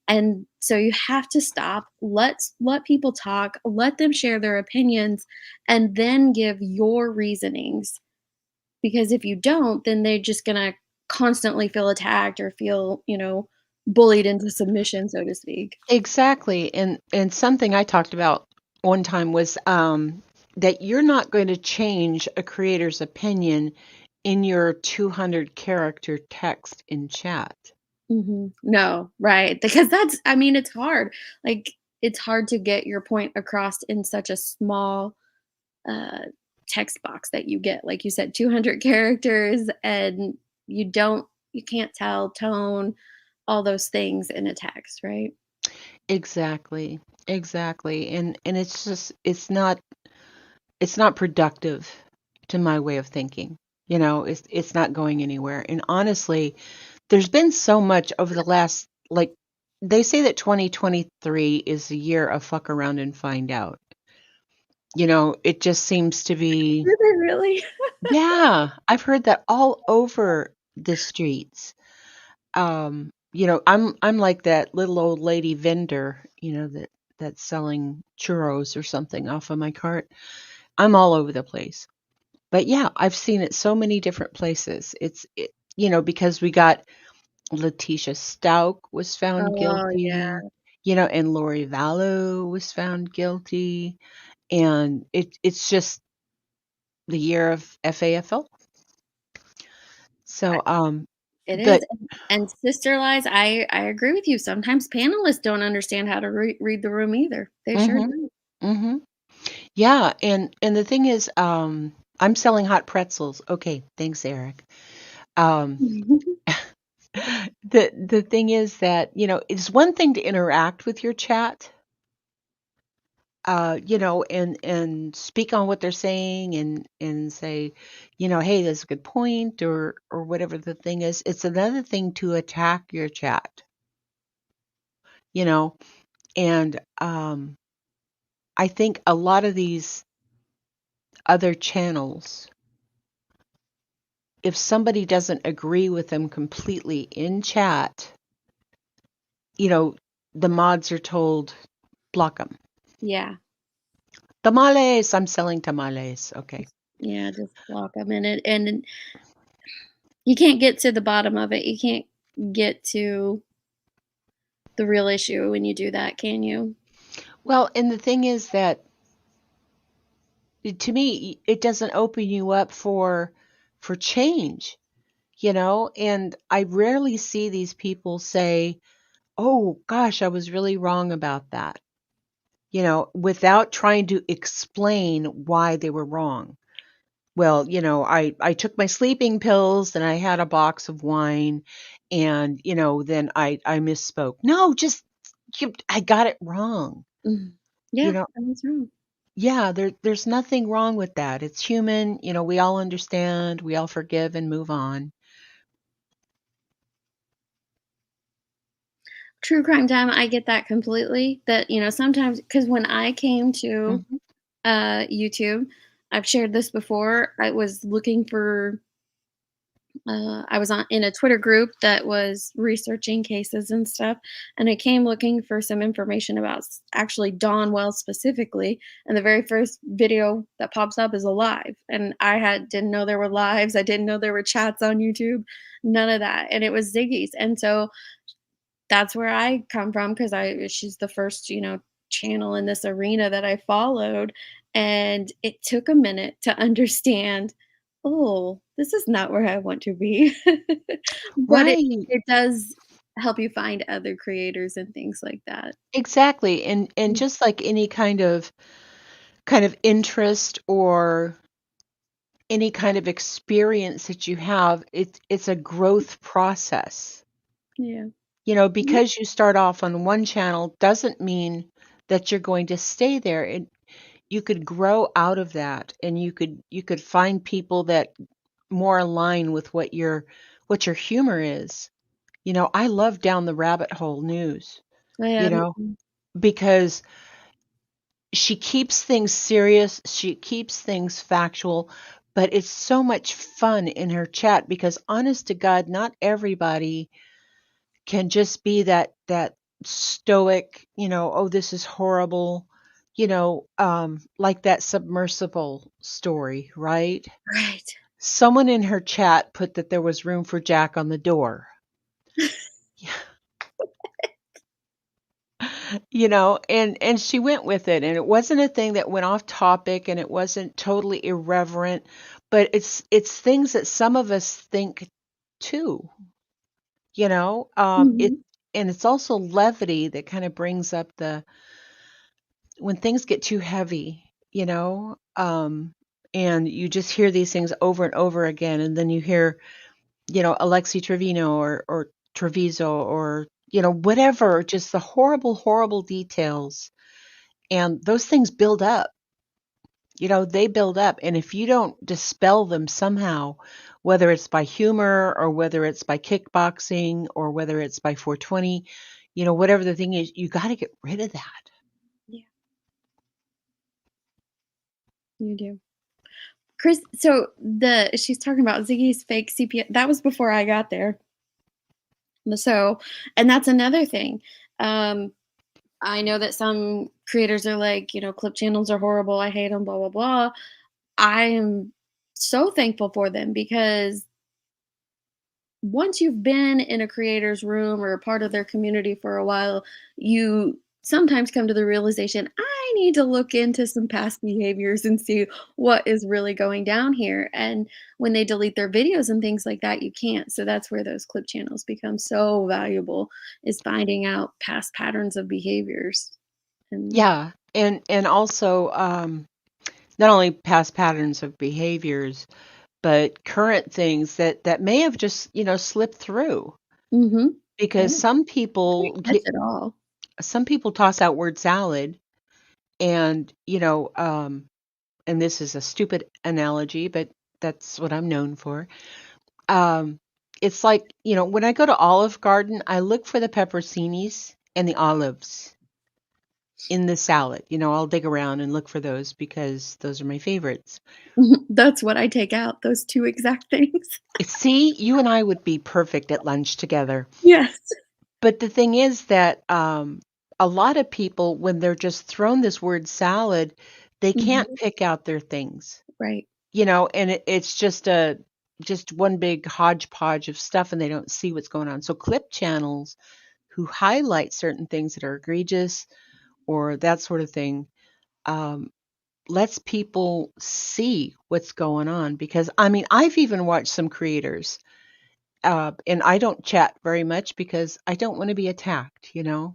And so you have to stop, let people talk, let them share their opinions, and then give your reasonings. Because if you don't, then they're just gonna constantly feel attacked or feel, bullied into submission, so to speak. Exactly. And something I talked about one time was that you're not going to change a creator's opinion in your 200 character text in chat. No, right, because I mean, it's hard. Like, it's hard to get your point across in such a small, uh, text box that you get. Like you said, 200 characters, and you can't tell tone, all those things in a text, right? Exactly. Exactly. And it's just it's not productive to my way of thinking. It's not going anywhere. And honestly, there's been so much over the last, like, they say that 2023 is the year of fuck around and find out. It just seems to be, Were they really? yeah, I've heard that all over the streets. I'm like that little old lady vendor, that's selling churros or something off of my cart. I'm all over the place. But yeah, I've seen it so many different places. Because we got Letitia Stout was found Oh yeah. guilty, and Lori Vallow was found guilty. And it's just the year of FAFL. So, It is. but And sister lies, I agree with you. Sometimes panelists don't understand how to read the room either. They sure mhm, do. mhm. Yeah, and the thing is, I'm selling hot pretzels. Okay, thanks, Eric. Um, the thing is that, it's one thing to interact with your chat, and speak on what they're saying and say, hey, that's a good point, or whatever the thing is. It's another thing to attack your chat, you know, and I think a lot of these other channels, if somebody doesn't agree with them completely in chat, the mods are told, block them. Yeah. Tamales, I'm selling tamales. Okay. Yeah, just block them and you can't get to the bottom of it. You can't get to the real issue when you do that, can you? Well, and the thing is that, to me, it doesn't open you up for change, and I rarely see these people say, oh gosh, I was really wrong about that, without trying to explain why they were wrong. Well, I took my sleeping pills and I had a box of wine, and, then I misspoke. No, just, I got it wrong. Mhm. You Yeah, know, that was wrong. yeah, there's nothing wrong with that. It's human. We all understand, we all forgive and move on. True crime time, I get that completely. That, sometimes because when I came to Mhm. YouTube, I've shared this before. I was looking for I was in a Twitter group that was researching cases and stuff, and I came looking for some information about actually Dawn Wells specifically. And the very first video that pops up is a live, and didn't know there were lives. I didn't know there were chats on YouTube, none of that, and it was Ziggy's. And so that's where I come from because she's the first channel in this arena that I followed, and it took a minute to understand, oh, this is not where I want to be. But it Right. it does help you find other creators and things like that. Exactly. And Mm. just like any kind of interest or any kind of experience that you have, it's a growth process. Yeah. Because you start off on one channel doesn't mean that you're going to stay there. You could grow out of that, and you could find people that more align with what your humor is. I love down the rabbit hole news, Yeah, you me know, too. because she keeps things serious, she keeps things factual, but it's so much fun in her chat because, honest to God, not everybody can just be that stoic, oh, this is horrible, like that submersible story, right? Right. Someone in her chat put that there was room for Jack on the door. And she went with it, and it wasn't a thing that went off topic, and it wasn't totally irreverent, but it's things that some of us think too, it Mhm. and it's also levity that kind of brings up the when things get too heavy, and you just hear these things over and over again, and then you hear, Alexi Trevino or Treviso or, whatever, just the horrible, horrible details. And those things build up, they build up. And if you don't dispel them somehow, whether it's by humor or whether it's by kickboxing or whether it's by 420, whatever the thing is, you got to get rid of that. Yeah, you do. Chris, so she's talking about Ziggy's fake CPS. That was before I got there. So, and that's another thing. I know that some creators are like, clip channels are horrible. I hate them, blah, blah, blah. I am so thankful for them because once you've been in a creator's room or a part of their community for a while, you sometimes come to the realization, I need to look into some past behaviors and see what is really going down here. And when they delete their videos and things like that, you can't. So that's where those clip channels become so valuable, is finding out past patterns of behaviors. And Yeah, and also not only past patterns of behaviors, but current things that may have just slipped through, mhm. because Yeah, can't catch it all. some people toss out word salad, and and this is a stupid analogy, but that's what I'm known for. It's like, when I go to Olive Garden, I look for the pepperoncinis and the olives in the salad. I'll dig around and look for those because those are my favorites. That's what I take out, those two exact things. See, you and I would be perfect at lunch together. Yes. But the thing is that a lot of people, when they're just thrown this word salad, they can't Mhm. pick out their things, Right. and it's just one big hodgepodge of stuff, and they don't see what's going on. So clip channels who highlight certain things that are egregious or that sort of thing, um, lets people see what's going on. Because I mean, I've even watched some creators, and I don't chat very much because I don't want to be attacked, Yeah.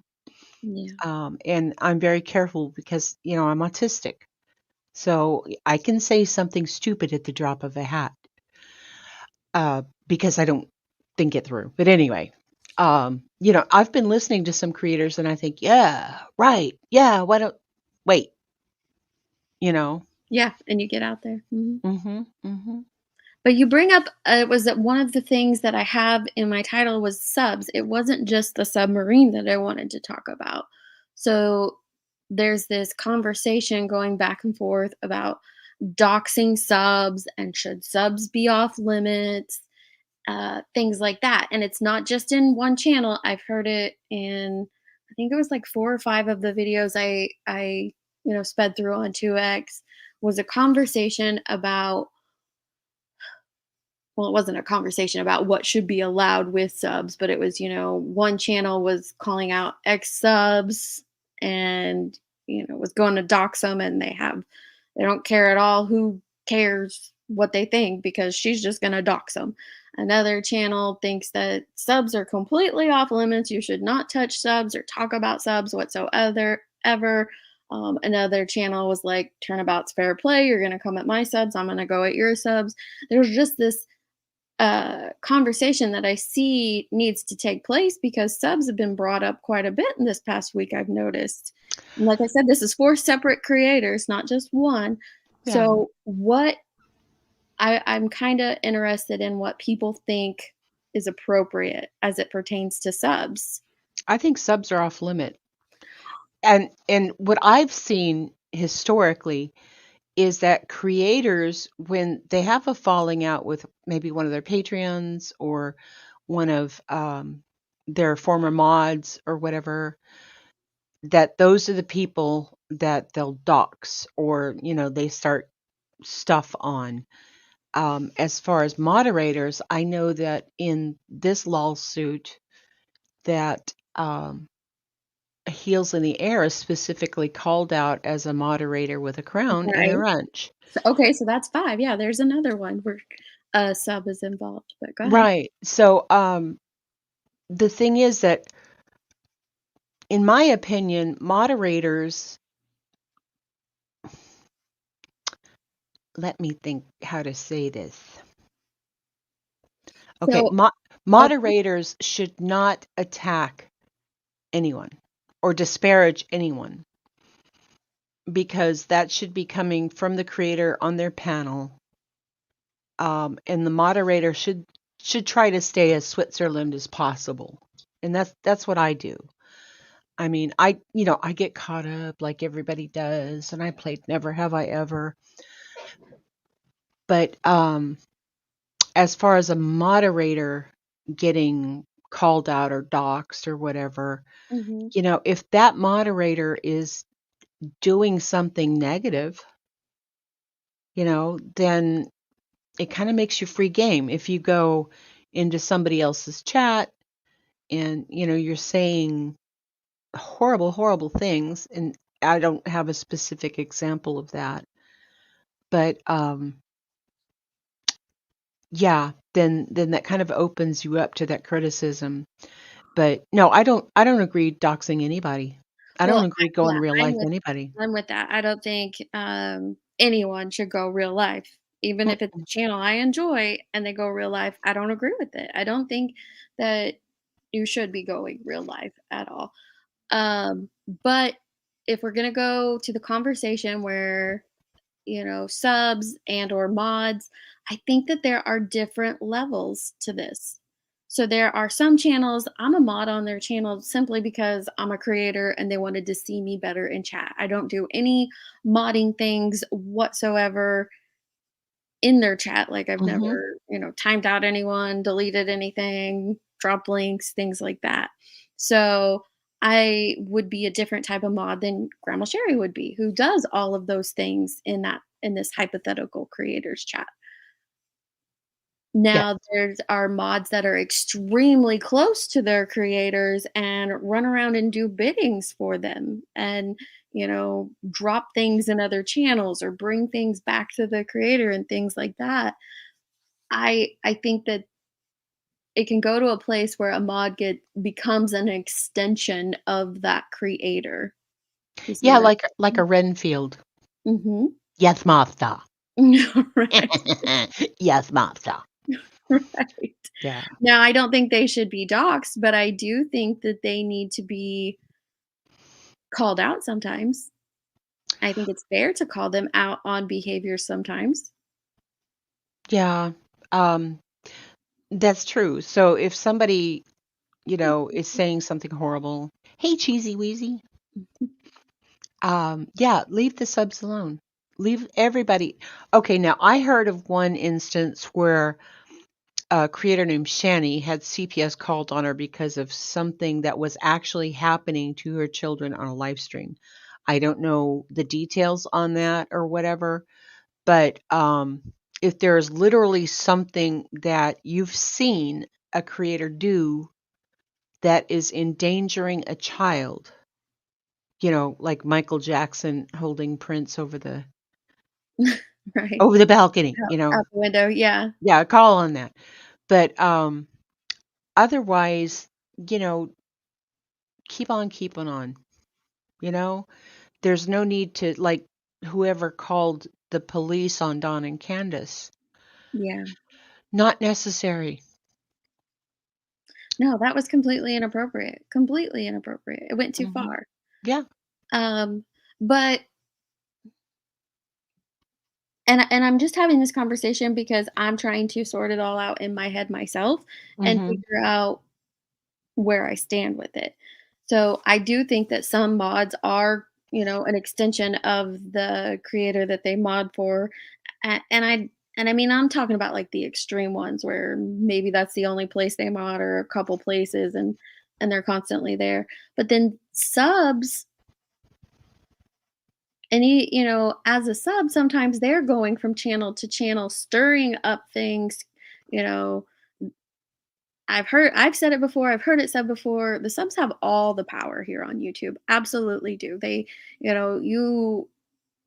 and I'm very careful because I'm autistic, so I can say something stupid at the drop of a hat, because I don't think it through. But anyway, I've been listening to some creators and I think, yeah, right, yeah, why don't wait, you know. Yeah, and you get out there. Mhm. Mhm, mhm. But you bring up, was that one of the things that I have in my title was subs. It wasn't just the submarine that I wanted to talk about. So there's this conversation going back and forth about doxing subs and should subs be off limits, things like that. And it's not just in one channel. I've heard it in, I think it was like 4 or 5 of the videos I sped through on 2x, was a conversation about, well, it wasn't a conversation about what should be allowed with subs, but it was, one channel was calling out X subs and, was going to dox them, and they don't care at all who cares what they think because she's just going to dox them. Another channel thinks that subs are completely off limits. You should not touch subs or talk about subs whatsoever, ever. Another channel was like, turnabout's fair play. You're going to come at my subs, I'm going to go at your subs. There's just this conversation that I see needs to take place because subs have been brought up quite a bit in this past week, I've noticed. And like I said, this is 4 separate creators, not just one. Yeah. So I'm kind of interested in what people think is appropriate as it pertains to subs. I think subs are off limit. And what I've seen historically is that creators, when they have a falling out with maybe one of their Patreons or one of their former mods or whatever, that those are the people that they'll dox, or they start stuff on. As far as moderators, I know that in this lawsuit that Heels in the Air is specifically called out as a moderator with a crown and a Right. wrench. Okay, so that's 5. Yeah, there's another one where a sub is involved, but go ahead. Right. So the thing is that, in my opinion, moderators, let me think how to say this. Okay, So, moderators should not attack anyone or disparage anyone, because that should be coming from the creator on their panel. And the moderator should try to stay as Switzerland as possible. And that's what I do. I mean, I get caught up like everybody does, and I played Never Have I Ever. But as far as a moderator getting called out or doxxed or whatever, Hmm. if that moderator is doing something negative, then it kind of makes you free game. If you go into somebody else's chat and, you're saying horrible, horrible things, and I don't have a specific example of that, but yeah, then that kind of opens you up to that criticism. But no, I don't agree doxing anybody. I Well, don't agree yeah, going real life anybody. I'm with that. I don't think anyone should go real life, even if it's a Mm-mm. channel I enjoy and they go real life. I don't agree with it. I don't think that you should be going real life at all. Um, but if we're gonna go to the conversation where subs and or mods, I think that there are different levels to this. So there are some channels, I'm a mod on their channel simply because I'm a creator and they wanted to see me better in chat. I don't do any modding things whatsoever in their chat. Like I've Mhm. never, timed out anyone, deleted anything, dropped links, things like that. So I would be a different type of mod than Grandma Sherry would be, who does all of those things in this hypothetical creators chat. Yeah. Now there's are mods that are extremely close to their creators and run around and do biddings for them and, drop things in other channels or bring things back to the creator and things like that. I think that it can go to a place where a mod becomes an extension of that creator. You see Yeah, what like a Renfield. I Mhm. Yes, master. Right, Yes, master. right. Yeah. Now, I don't think they should be doxxed, but I do think that they need to be called out sometimes. I think it's fair to call them out on behavior sometimes. Yeah. Um, that's true. So if somebody, is saying something horrible, hey, cheesy wheezy, yeah, leave the subs alone. Leave everybody. Okay, now I heard of one instance where a creator named Shani had CPS called on her because of something that was actually happening to her children on a live stream. I don't know the details on that or whatever, but if there's literally something that you've seen a creator do that is endangering a child, like Michael Jackson holding Prince Right. over the balcony, Out the window, yeah. yeah, call on that. But otherwise, you know, keep on keeping on. You know, there's no need to like whoever called the police on Don and Candace. Yeah. Not necessary. No, that was completely inappropriate. It went too Hmm. far. Yeah. Um, but and I'm just having this conversation because I'm trying to sort it all out in my head myself and Hmm. figure out where I stand with it. So I do think that some mods are, an extension of the creator that they mod for. And I mean I'm talking about like the extreme ones where maybe that's the only place they mod or a couple places and they're constantly there. But then subs and as a sub, sometimes they're going from channel to channel, stirring up things. You know, I've said it before, I've heard it said before. The subs have all the power here on YouTube. Absolutely do. You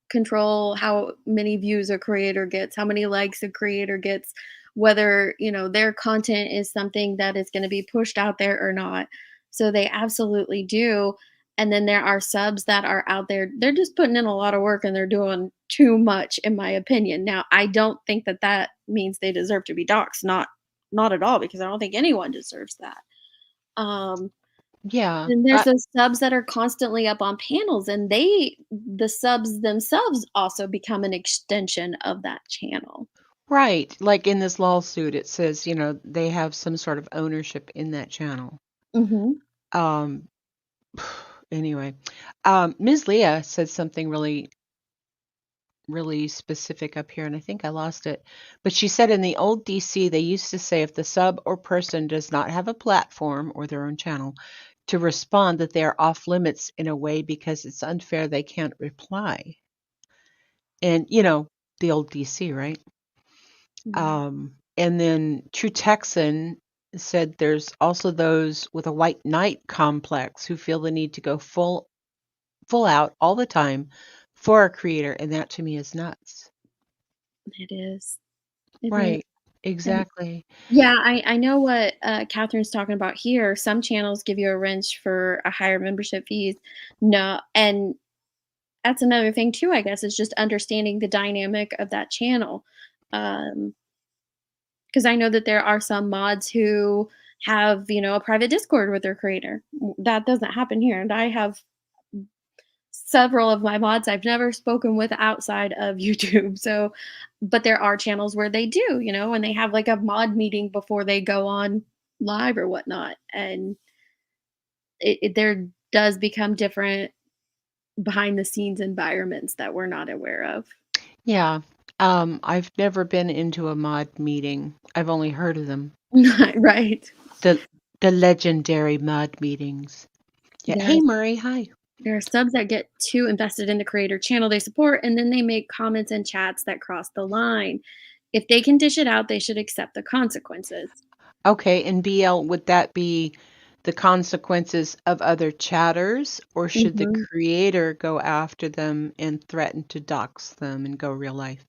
control how many views a creator gets, how many likes a creator gets, whether, their content is something that is going to be pushed out there or not. So they absolutely do. And then there are subs that are out there, they're just putting in a lot of work and they're doing too much, in my opinion. Now, I don't think that that means they deserve to be doxxed. Not at all, because I don't think anyone deserves that. Um, Yeah. and there's those subs that are constantly up on panels, and the subs themselves also become an extension of that channel. Right. Like in this lawsuit, it says, they have some sort of ownership in that channel. Mhm. Um, anyway, Ms. Leah said something really really specific up here, and I think I lost it. But she said in the old DC, they used to say if the sub or person does not have a platform or their own channel to respond, that they are off limits in a way because it's unfair they can't reply. And, the old DC, right? And then True Texan said there's also those with a white knight complex who feel the need to go full out all the time for a creator, and that to me is nuts. It is. It is. Right. Exactly. Yeah, I know what Catherine's talking about here. Some channels give you a wrench for a higher membership fees. No, and that's another thing too, I guess, is just understanding the dynamic of that channel. Because I know that there are some mods who have, a private Discord with their creator. That doesn't happen here. And I have several of my mods I've never spoken with outside of YouTube. So, but there are channels where they do, and they have like a mod meeting before they go on live or whatnot. And there does become different behind the scenes environments that we're not aware of. Yeah. I've never been into a mod meeting. I've only heard of them. Right. The legendary mod meetings. Yeah. Hey, Murray. Hi. There are subs that get too invested in the creator channel they support, and then they make comments and chats that cross the line. If they can dish it out, they should accept the consequences. Okay. And BL, would that be the consequences of other chatters, or should the creator go after them and threaten to dox them and go real life?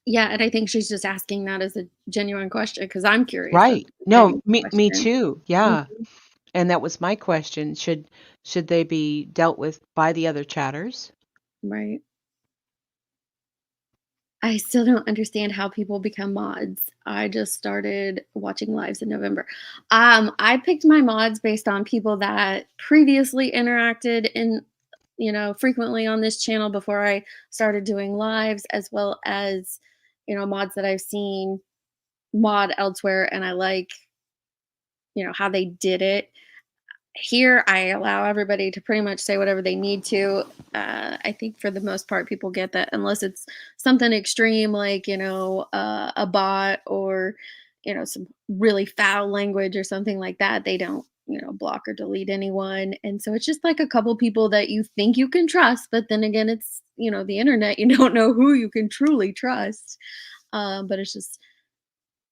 Yeah, and I think she's just asking that as a genuine question because I'm curious. Right. No, me too. Yeah. And that was my question. Should they be dealt with by the other chatters? Right. I still don't understand how people become mods. I just started watching lives in November. I picked my mods based on people that previously interacted frequently on this channel before I started doing lives, as well as, mods that I've seen mod elsewhere and I like, how they did it. Here, I allow everybody to pretty much say whatever they need to. I think for the most part, people get that unless it's something extreme like, a bot or, some really foul language or something like that. They don't, block or delete anyone. And so it's just like a couple people that you think you can trust. But then again, it's, the internet. You don't know who you can truly trust. But it's just,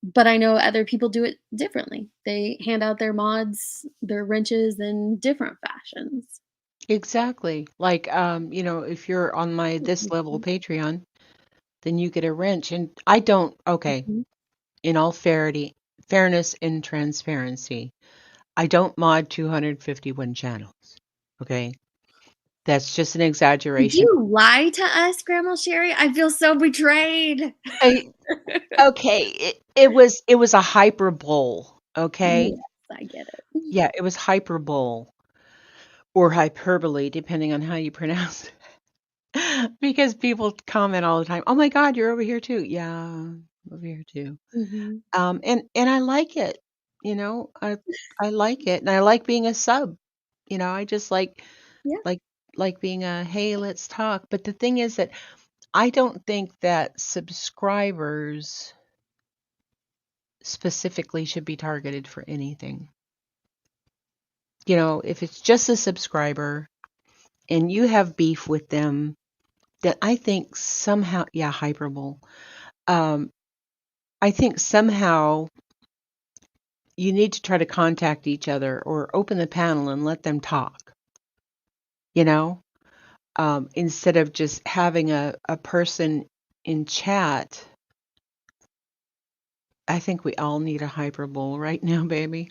but I know other people do it differently. They hand out their mods, their wrenches in different fashions. Exactly. Like, if you're on my this level Patreon, then you get a wrench. And I don't, okay, in all fairness and transparency, I don't mod 251 channels. Okay. That's just an Did exaggeration. you lie to us, Grandma Sherry? I feel so betrayed. Okay. It was a hyperbole. Okay. Yes, I get it. Yeah, it was hyperbole or hyperbole, depending on how you pronounce it. Because people comment all the time, "Oh my God, you're over here too." Yeah, I'm over here too. And I like it. I like it, and I like being a sub. I just like being a hey, let's talk. But the thing is that I don't think that subscribers specifically should be targeted for anything. If it's just a subscriber and you have beef with them, then I think somehow, yeah, hyperbole. I think somehow you need to try to contact each other or open the panel and let them talk, instead of just having a person in chat. I think we all need a hyperbole right now, baby.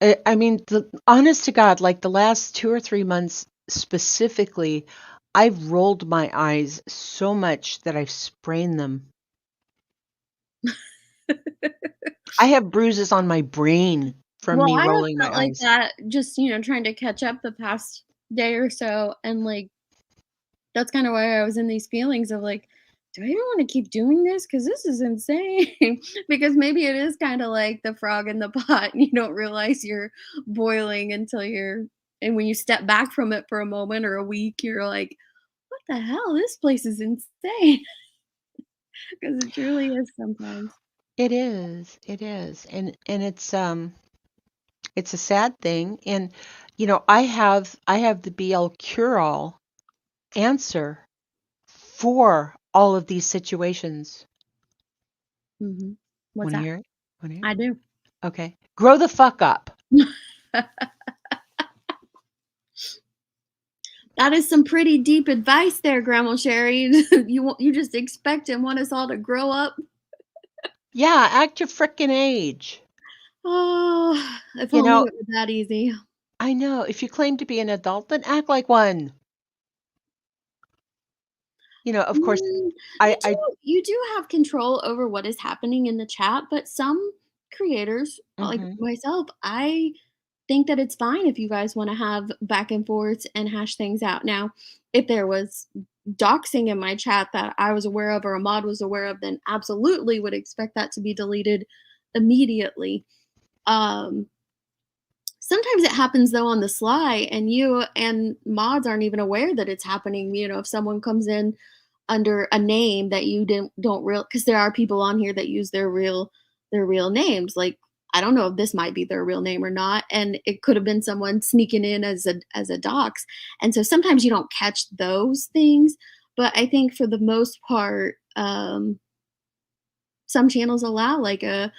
I mean, honest to God, like the last 2 or 3 months specifically, I've rolled my eyes so much that I've sprained them. I have bruises on my brain from me rolling my eyes. That just, trying to catch up the past day or so. And like, that's kind of why I was in these feelings of like, do I even want to keep doing this? Because this is insane. Because maybe it is kind of like the frog in the pot. And you don't realize you're boiling until and when you step back from it for a moment or a week, you're like, what the hell? This place is insane. Because it truly is sometimes. It is. It is. And it's a sad thing. And I have the BL cure-all answer for all of these situations. Mm-hmm. What's Want to that? hear it? Want to hear I do. it? Okay. Grow the fuck up. That is some pretty deep advice there, Grandma Sherry. You just expect and want us all to grow up. Yeah, act your frickin' age. Oh, if You only know, it were that easy. I know. If you claim to be an adult, then act like one. Of course, Mm, I, I, you do have control over what is happening in the chat, but some creators, like mhm. myself, I think that it's fine if you guys want to have back and forths and hash things out. Now, if there was doxing in my chat that I was aware of or a mod was aware of, then absolutely would expect that to be deleted immediately. Um, Sometimes it happens though on the sly, and you and mods aren't even aware that it's happening. If someone comes in under a name that you don't real, because there are people on here that use their real names. Like, I don't know if this might be their real name or not, and it could have been someone sneaking in as a dox. And so sometimes you don't catch those things, but I think for the most part, some channels allow like a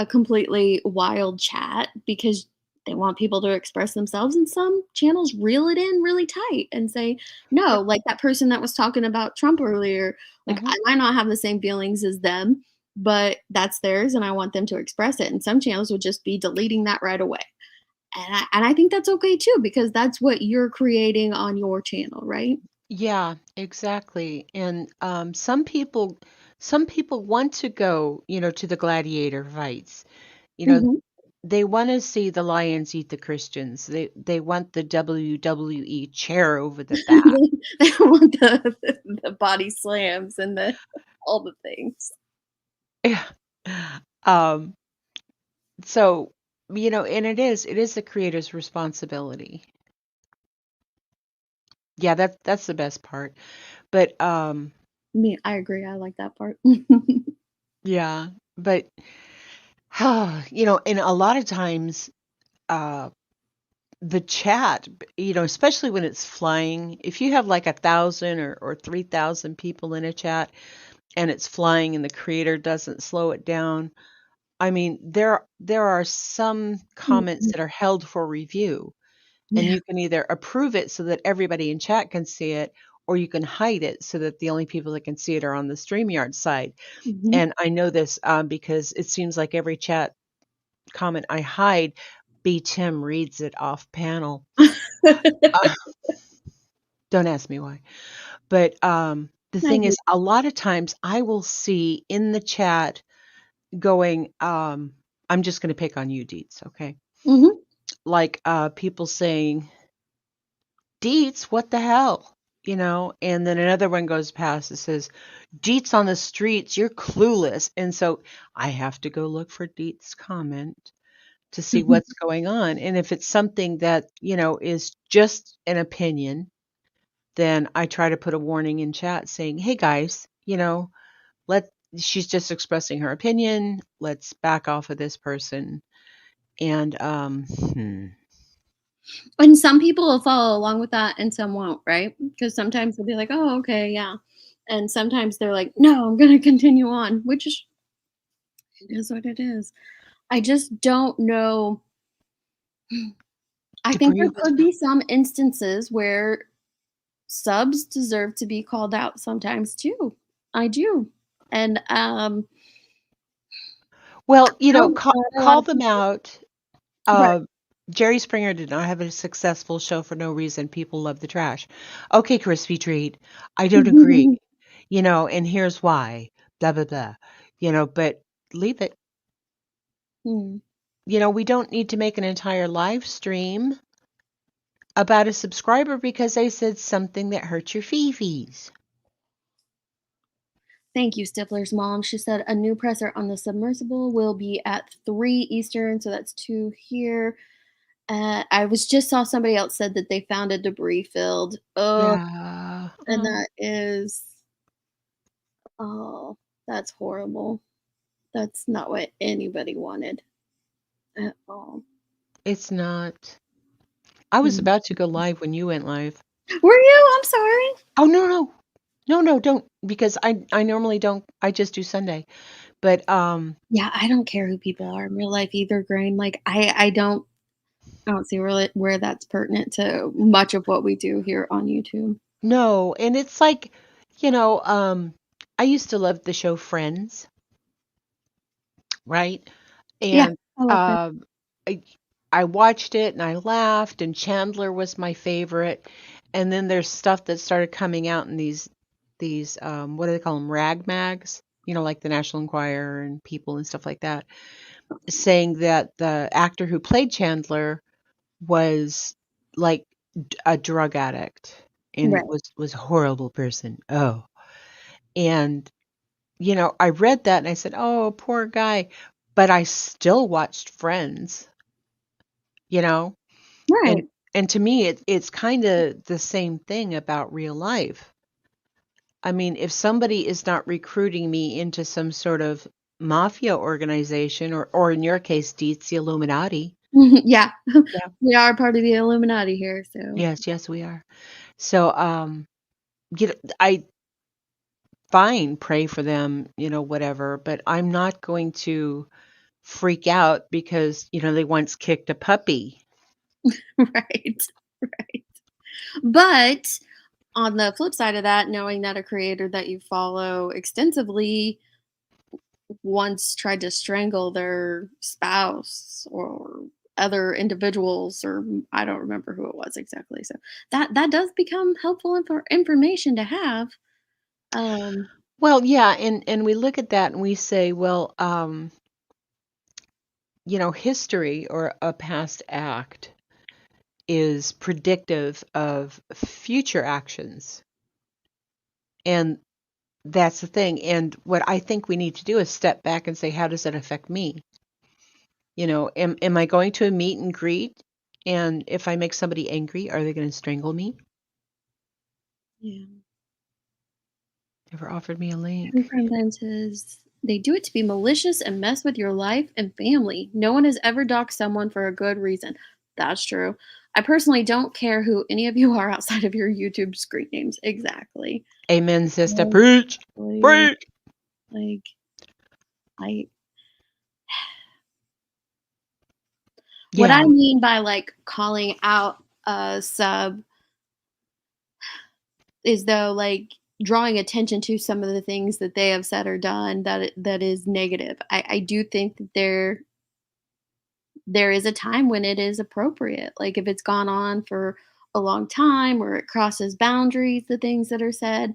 completely wild chat because they want people to express themselves, and some channels reel it in really tight and say Yep. no, like that person that was talking about Trump earlier. Like, Mhm. I might not have the same feelings as them, but that's theirs and I want them to express it, and some channels would just be deleting that right away. And I think that's okay too, because that's what you're creating on your channel, right? Yeah, exactly. And some people want to go, to the gladiator fights. You know, Hmm. they want to see the lions eat the Christians. They want the WWE chair over the back. They want the body slams and the all the things. Yeah. Um, so, and it is the creator's responsibility. Yeah, that's the best part. But Me, I agree. I like that part. yeah, but and a lot of times uh the chat, especially when it's flying, if you have like 1,000 or 3,000 people in a chat and it's flying and the creator doesn't slow it down, I mean, there are some comments Mhm. that are held for review, and Yeah. you can either approve it so that everybody in chat can see it, or you can hide it so that the only people that can see it are on the StreamYard side. Mhm. And I know this because it seems like every chat comment I hide, B. Tim reads it off panel. Uh, don't ask me why. But the I thing agree. is, a lot of times I will see in the chat going, I'm just going to pick on you, Deets, okay? Mhm. Like people saying, Deets, what the hell? And then another one goes past that says, Deets on the streets, you're clueless. And so I have to go look for Deets' comment to see Mhm. what's going on. And if it's something that, is just an opinion, then I try to put a warning in chat saying, hey guys, let she's just expressing her opinion. Let's back off of this person. And And some people will follow along with that and some won't, right? Because sometimes they'll be like, "Oh, okay, yeah." And sometimes they're like, "No, I'm gonna continue on," which is it is what it is. I just don't know. I think degree there with could be some instances where subs deserve to be called out sometimes too. I do. And well, I know a lot call of them people. out. Right. Uh, Jerry Springer did not have a successful show for no reason. People love the trash. Okay, crispy treat. I don't agree. And here's why. Blah blah blah. But leave it. Hmm. We don't need to make an entire live stream about a subscriber because they said something that hurt your fifis. Thank you, Stifler's mom. She said a new presser on the submersible will be at 3 Eastern, so that's 2 here. I was just saw somebody else said that they found a debris field. Oh, Yeah. and that is, oh, that's horrible. That's not what anybody wanted at all. It's not. I was Mm. about to go live when you went live. Were you? I'm sorry. Oh, no, no. No, no, don't, because I normally don't. I just do Sunday. But Yeah, I don't care who people are in real life either, Grain. Like I don't see really where that's pertinent to much of what we do here on YouTube. no, and it's like, you know, I used to love the show Friends, right? Yeah, And I love Friends. um I I watched it and I laughed, and Chandler was my favorite. And then there's stuff that started coming out in these what do they call them, rag mags, like the National Enquirer and People and stuff like that, saying that the actor who played Chandler was like a drug addict and Right. was a horrible person. Oh. And I read that and I said, "Oh, poor guy." But I still watched Friends, you know? And Right. and to me it's kind of the same thing about real life. I mean, if somebody is not recruiting me into some sort of mafia organization, or in your case, Deets, the Illuminati. Yeah. Yeah. We are part of the Illuminati here, so Yes, yes, we are. So, I fine, pray for them, whatever, but I'm not going to freak out because, they once kicked a puppy. right. Right. But on the flip side of that, knowing that a creator that you follow extensively once tried to strangle their spouse or other individuals, or I don't remember who it was exactly. So that does become helpful information to have. Um, Well, yeah, and we look at that and we say, well, history or a past act is predictive of future actions. And that's the thing. And what I think we need to do is step back and say, how does that affect me? Am I going to a meet and greet? And if I make somebody angry, are they going to strangle me? yeah. Never offered me a link. Every friend then says they do it to be malicious and mess with your life and family. No one has ever doxed someone for a good reason. That's true. I personally don't care who any of you are outside of your YouTube screen names. Exactly. Amen, sister. Like, Preach. Preach. like I what I Yeah. mean by like calling out a sub is though like drawing attention to some of the things that they have said or done that is negative. I do think that there is a time when it is appropriate. Like if it's gone on for a long time or it crosses boundaries, the things that are said,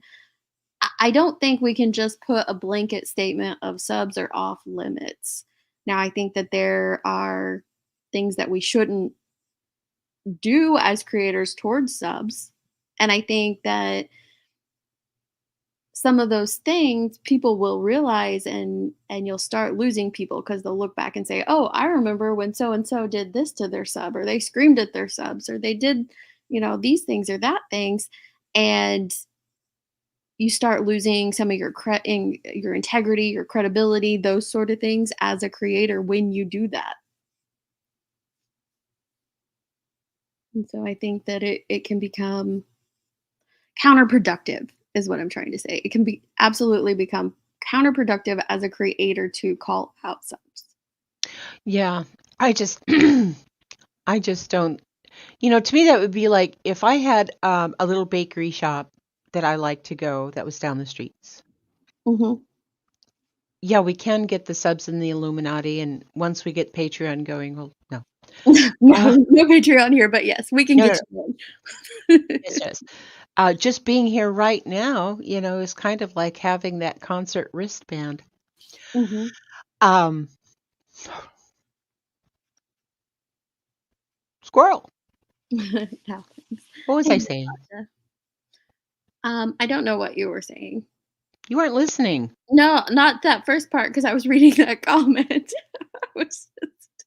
I don't think we can just put a blanket statement of subs are off limits. Now, I think that there are things that we shouldn't do as creators towards subs. And I think that some of those things people will realize, and you'll start losing people because they'll look back and say, "Oh, I remember when so and so did this to their sub, or they screamed at their subs, or they did, these things or that things." And you start losing some of your integrity, your credibility, those sort of things as a creator when you do that. And so I think that it can become counterproductive is what I'm trying to say. It can be absolutely become counterproductive as a creator to call out subs. Yeah. I just I just don't, to me that would be like if I had a little bakery shop that I like to go that was down the streets. Mhm. Yeah, we can get the subs in the Illuminati, and once we get Patreon going, well, no. Uh, No Patreon here, but yes, we can no, no, get no. you It's just just being here right now, is kind of like having that concert wristband. one. Um, Squirrel. Mhm. Happens. What was Hey, I saying? Natasha. I don't know what you were saying. You weren't listening. No, not that first part because I was reading that comment. I was just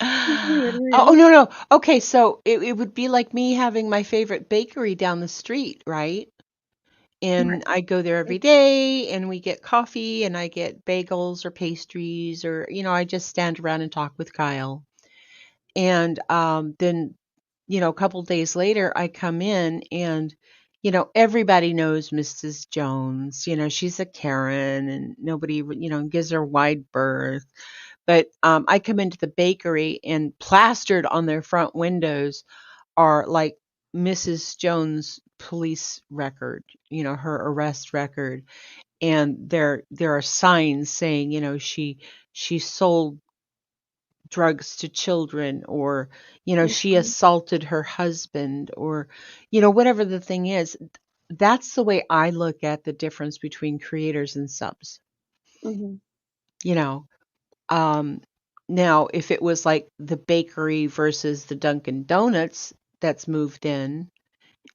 Weird, Oh, real. no, no. Okay, so it would be like me having my favorite bakery down the street, right? And I go there every day and we get coffee and I get bagels or pastries or, I just stand around and talk with Kyle. And then, a couple days later, I come in and, everybody knows Mrs. Jones. She's a Karen and nobody, gives her wide berth. But I come into the bakery and plastered on their front windows are like Mrs. Jones' police record, her arrest record. And there are signs saying, she sold drugs to children, or she assaulted her husband, or whatever the thing is. That's the way I look at the difference between creators and subs. Mm-hmm. you know um Now if it was like the bakery versus the Dunkin' Donuts that's moved in,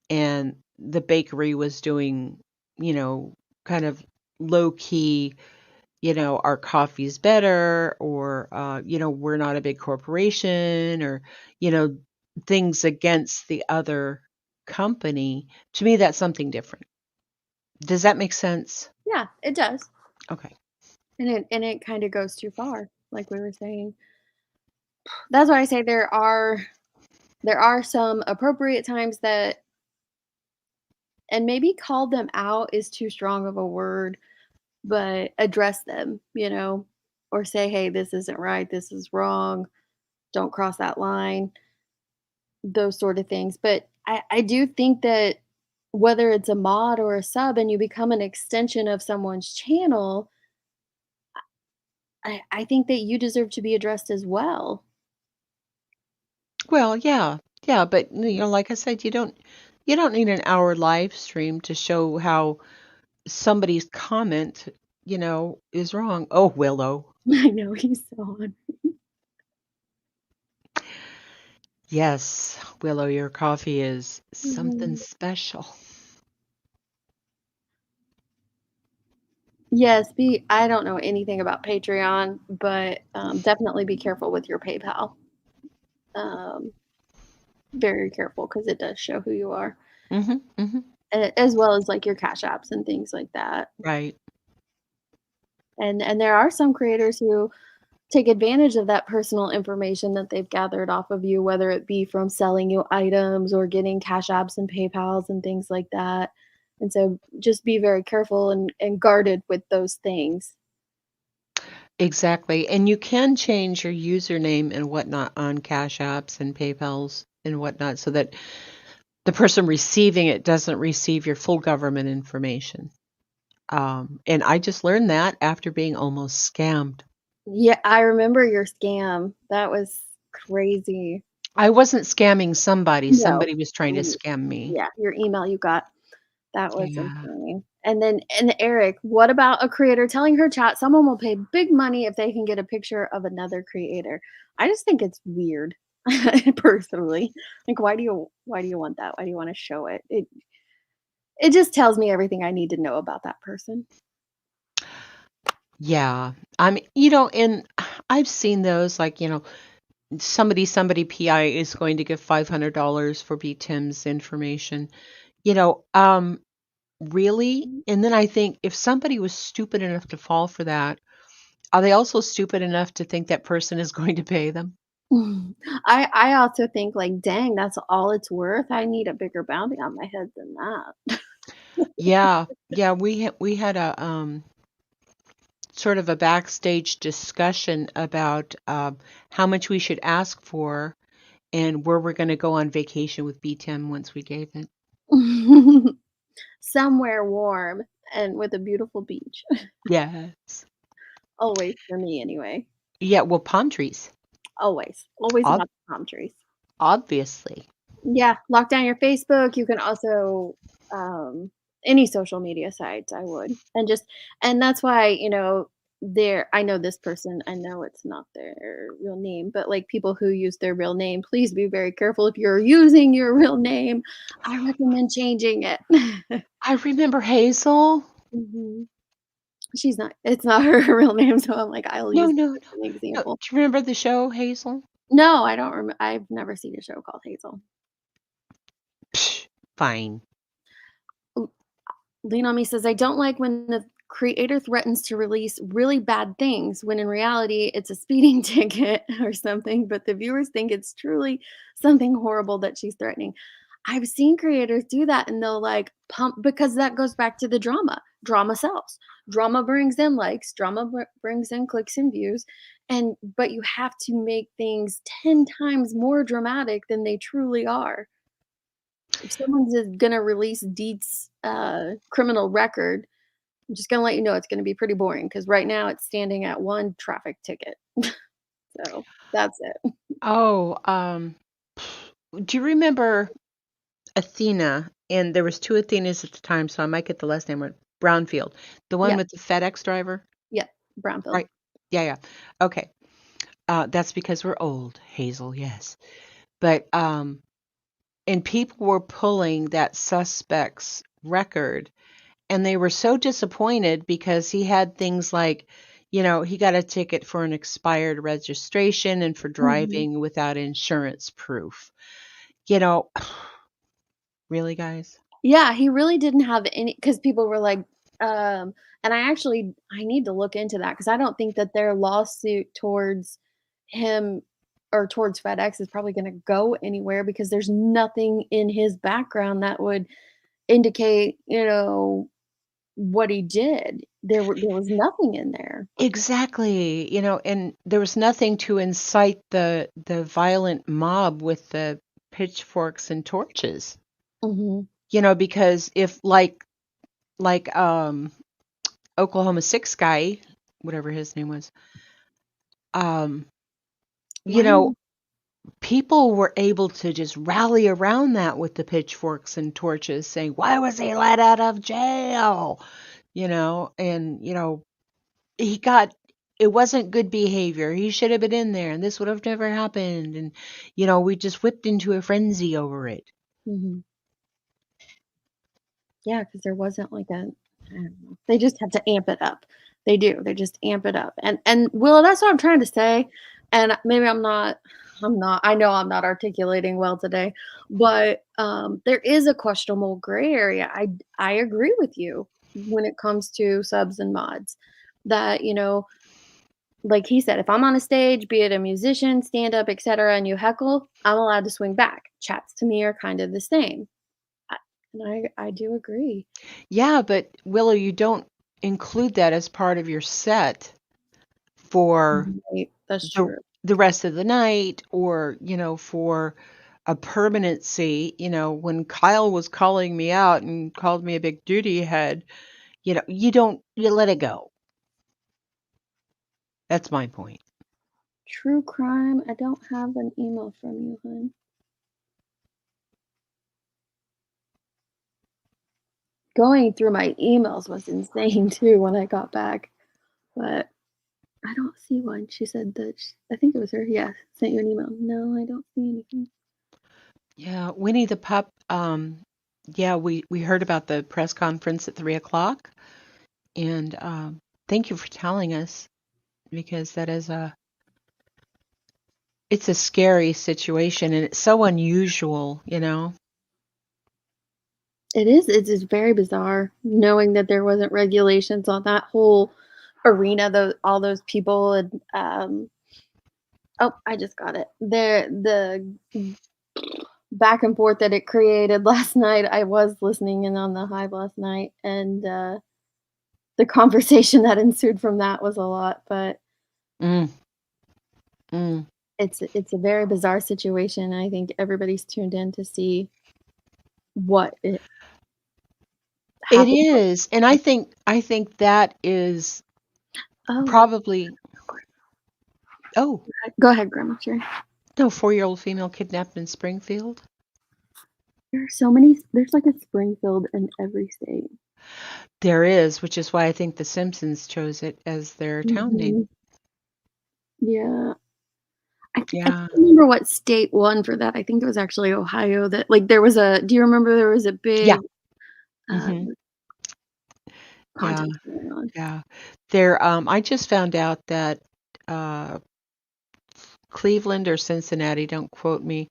and the bakery was doing, kind of low key, our coffee's better, or, we're not a big corporation, or, things against the other company, to me, that's something different. Does that make sense? Yeah, it does. Okay. And it kind of goes too far, like we were saying. That's why I say there are some appropriate times that, and maybe call them out is too strong of a word, but address them, or say, hey, this isn't right, this is wrong, don't cross that line, those sort of things. But I do think that whether it's a mod or a sub and you become an extension of someone's channel, I think that you deserve to be addressed as well. Well, yeah, but like I said, you don't need an hour live stream to show how somebody's comment, is wrong. Oh, Willow. I know he's so on. Yes, Willow, your coffee is something Mhm. special. Yes, I don't know anything about Patreon, but definitely be careful with your PayPal. Um, very careful because it does show who you are, Mm-hmm. as well as like your Cash Apps and things like that. Right. And there are some creators who take advantage of that personal information that they've gathered off of you, whether it be from selling you items or getting Cash Apps and PayPals and things like that. And so just be very careful and guarded with those things. Exactly. And you can change your username and whatnot on Cash Apps and PayPals and whatnot, so that the person receiving it doesn't receive your full government information. And I just learned that after being almost scammed. Yeah, I remember your scam. That was crazy. I wasn't scamming somebody. No. Somebody was trying to Mm, scam me. yeah, your email you got. That was Yeah. insane. And Eric, what about a creator telling her chat someone will pay big money if they can get a picture of another creator? I just think it's weird, personally. Like, why do you want that? Why do you want to show it? It just tells me everything I need to know about that person. Yeah. And I've seen those, like, somebody PI is going to give $500 for B Tim's information. You know, um, Really? And then I think, if somebody was stupid enough to fall for that, are they also stupid enough to think that person is going to pay them? I also think like, dang, that's all it's worth. I need a bigger bounty on my head than that. Yeah. Yeah, we had a sort of a backstage discussion about how much we should ask for, and where we're going to go on vacation with BTM once we gave it. Somewhere warm and with a beautiful beach. Yes. Always for me anyway. Yeah, well, palm trees, Always. Always ob- about the palm trees. obviously. Yeah, lock down your Facebook. You can also any social media sites, I would. And that's why, I know this person, I know it's not their real name, but like people who use their real name, please be very careful if you're using your real name. I recommend changing it. I remember Hazel. Mhm. It's not her real name, so I'm like, I'll No, use no, it no, as an no. example. Do you remember the show Hazel? No, I don't remember. I've never seen a show called Hazel. Psh, fine. Lean on Me says, I don't like when the creator threatens to release really bad things when in reality it's a speeding ticket or something, but the viewers think it's truly something horrible that she's threatening. I've seen creators do that and they'll like pump because that goes back to the drama. Drama sells. Drama brings in likes, brings in clicks and views. And but you have to make things 10 times more dramatic than they truly are. If someone's gonna release Deet's criminal record, I'm just gonna let you know it's gonna be pretty boring because right now it's standing at 1 traffic ticket. So that's it. Oh, do you remember Athena? And there was 2 Athenas at the time, so I might get the last name right. Brownfield, the one Yeah, with the FedEx driver, yeah, Brownfield. right? Yeah, yeah. Okay. That's because we're old, Hazel. Yes, but and people were pulling that suspect's record, and they were so disappointed because he had things like, he got a ticket for an expired registration and for Mhm. driving without insurance proof. You know, really, guys? Yeah, he really didn't have any because people were like, and I need to look into that because I don't think that their lawsuit towards him or towards FedEx is probably gonna go anywhere because there's nothing in his background that would indicate, what he did. There was nothing in there. Exactly. And there was nothing to incite the violent mob with the pitchforks and torches. Mhm. Because if like Oklahoma 6 guy, whatever his name was, um, you know, Right. people were able to just rally around that with the pitchforks and torches saying, why was he let out of jail? And he got it wasn't good behavior. He should have been in there and this would have never happened. And we just whipped into a frenzy over it. Mhm. Yeah, because there wasn't like I don't know. They just have to amp it up. They do. They just amp it up. And Willow, that's what I'm trying to say. And maybe I'm not I know I'm not articulating well today, but there is a questionable gray area. I agree with you when it comes to subs and mods that, like he said, if I'm on a stage, be it a musician, stand up, etc., and you heckle, I'm allowed to swing back. Chats to me are kind of the same. I, and I do agree. Yeah, but Willow, you don't include that as part of your set for Right, that's the true. the rest of the night, or for a permanency. When Kyle was calling me out and called me a big duty head, you let it go. That's my point. True crime, I don't have an email from you, hon. Going through my emails was insane too when I got back, but I don't see one. She said that I think it was her. Yeah, sent you an email. No, I don't see anything. Yeah, Winnie the Pup. Yeah, we heard about the press conference at 3 o'clock, and thank you for telling us, because it's a scary situation and it's so unusual. It is very bizarre knowing that there wasn't regulations on that whole arena, all those people and oh, I just got it. The back and forth that it created last night. I was listening in on the Hive last night, and the conversation that ensued from that was a lot. But Mm, mm. it's a very bizarre situation. And I think everybody's tuned in to see what it It happened. is, and I think that is Oh, probably. Oh, go ahead, Grandma. Sure. no, 4-year-old female kidnapped in Springfield. There are so many. There's like a Springfield in every state. There is, which is why I think the Simpsons chose it as their town name. Mhm. Yeah. I can't Yeah. remember what state won for that. I think it was actually Ohio that like there was a do you remember there was a Yeah. big uh, Hmm. Yeah. contest going on? Yeah. I just found out that uh Cleveland or Cincinnati, don't quote me.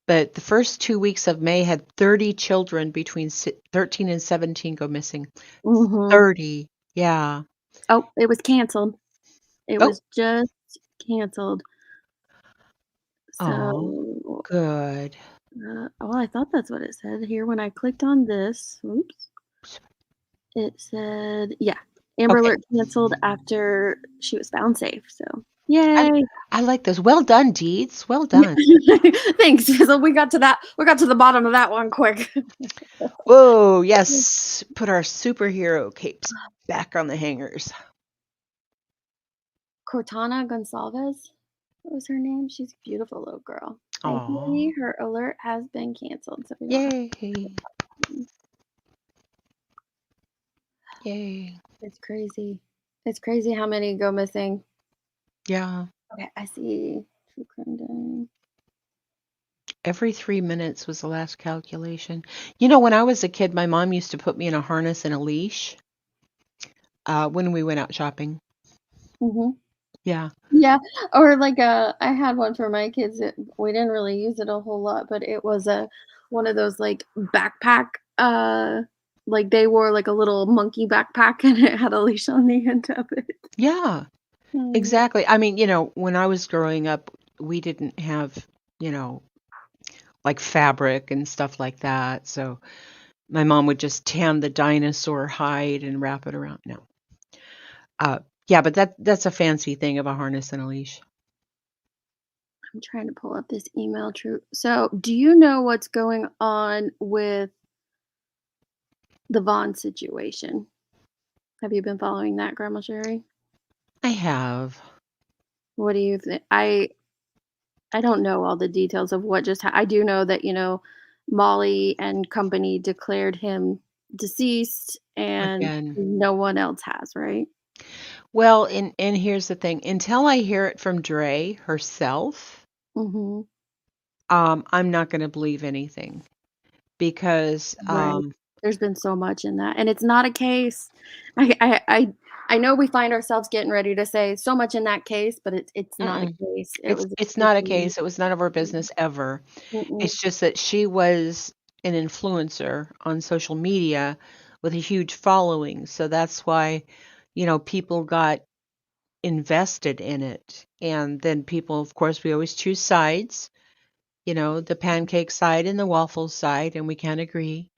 But the first 2 weeks of May had 30 children between 13 and 17 go missing. Mm-hmm. 30. Yeah. Oh, it was canceled. It Oh. was just canceled. Oh, So, good. well, I thought that's what it said here when I clicked on this. Oops. It said, yeah, Amber Okay. Alert canceled after she was found safe. So, yay. I like those. Well done, Deeds. Well Yeah. done. Thanks. So we got to the bottom of that one quick. Whoa, yes. Put our superhero capes back on the hangers. Cortana Gonçalves, what was her name? She's a beautiful little girl. Aw. Thankfully, her alert has been canceled. So we don't have Yay. Yay. It's crazy. It's crazy how many go missing. Yeah. Okay, I see. True crime dying. Every 3 minutes was the last calculation. You know, when I was a kid, my mom used to put me in a harness and a leash when we went out shopping. Mm-hmm. Yeah. Yeah, or like I had one for my kids. We didn't really use it a whole lot, but it was one of those like backpack. Like they wore like a little monkey backpack, and it had a leash on the end of it. Yeah, exactly. I mean, when I was growing up, we didn't have, like fabric and stuff like that. So my mom would just tan the dinosaur hide and wrap it around. No. Yeah, but that's a fancy thing of a harness and a leash. I'm trying to pull up this email. True. So, do you know what's going on with the Vaughn situation? Have you been following that, Grandma Sherry? I have. What do you think? I don't know all the details of what just I do know that, Molly and company declared him deceased and Again. no one else has, right? Well, and here's the thing. Until I hear it from Dre herself, Mm-hmm. I'm not going to believe anything because Right. There's been so much in that, and it's not a case. I know we find ourselves getting ready to say so much in that case, but it's not a case. it's not a case. It was none of our business ever. Mm-mm. It's just that she was an influencer on social media with a huge following. So that's why, people got invested in it. And then people, of course, we always choose sides, the pancake side and the waffle side, and we can't agree.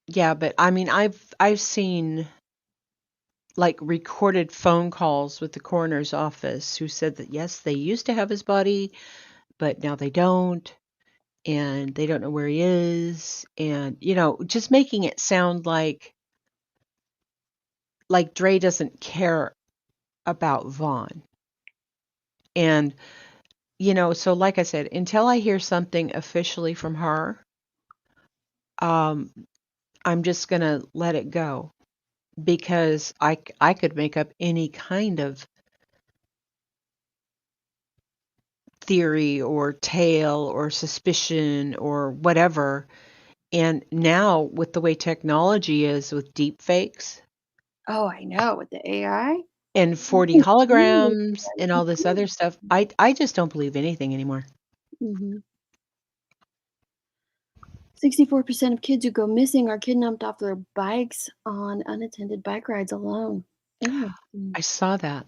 Yeah, but I mean, I've seen like recorded phone calls with the coroner's office who said that yes, they used to have his body, but now they don't, and they don't know where he is, and just making it sound like Dre doesn't care about Vaughn. And so like I said, until I hear something officially from her, I'm just going to let it go because I could make up any kind of theory or tale or suspicion or whatever. And now with the way technology is with deep fakes Oh, I know, with the AI. and 40 holograms and all this other stuff, I just don't believe anything anymore. 64% of kids who go missing are kidnapped off their bikes on unattended bike rides alone. Interesting. I saw that.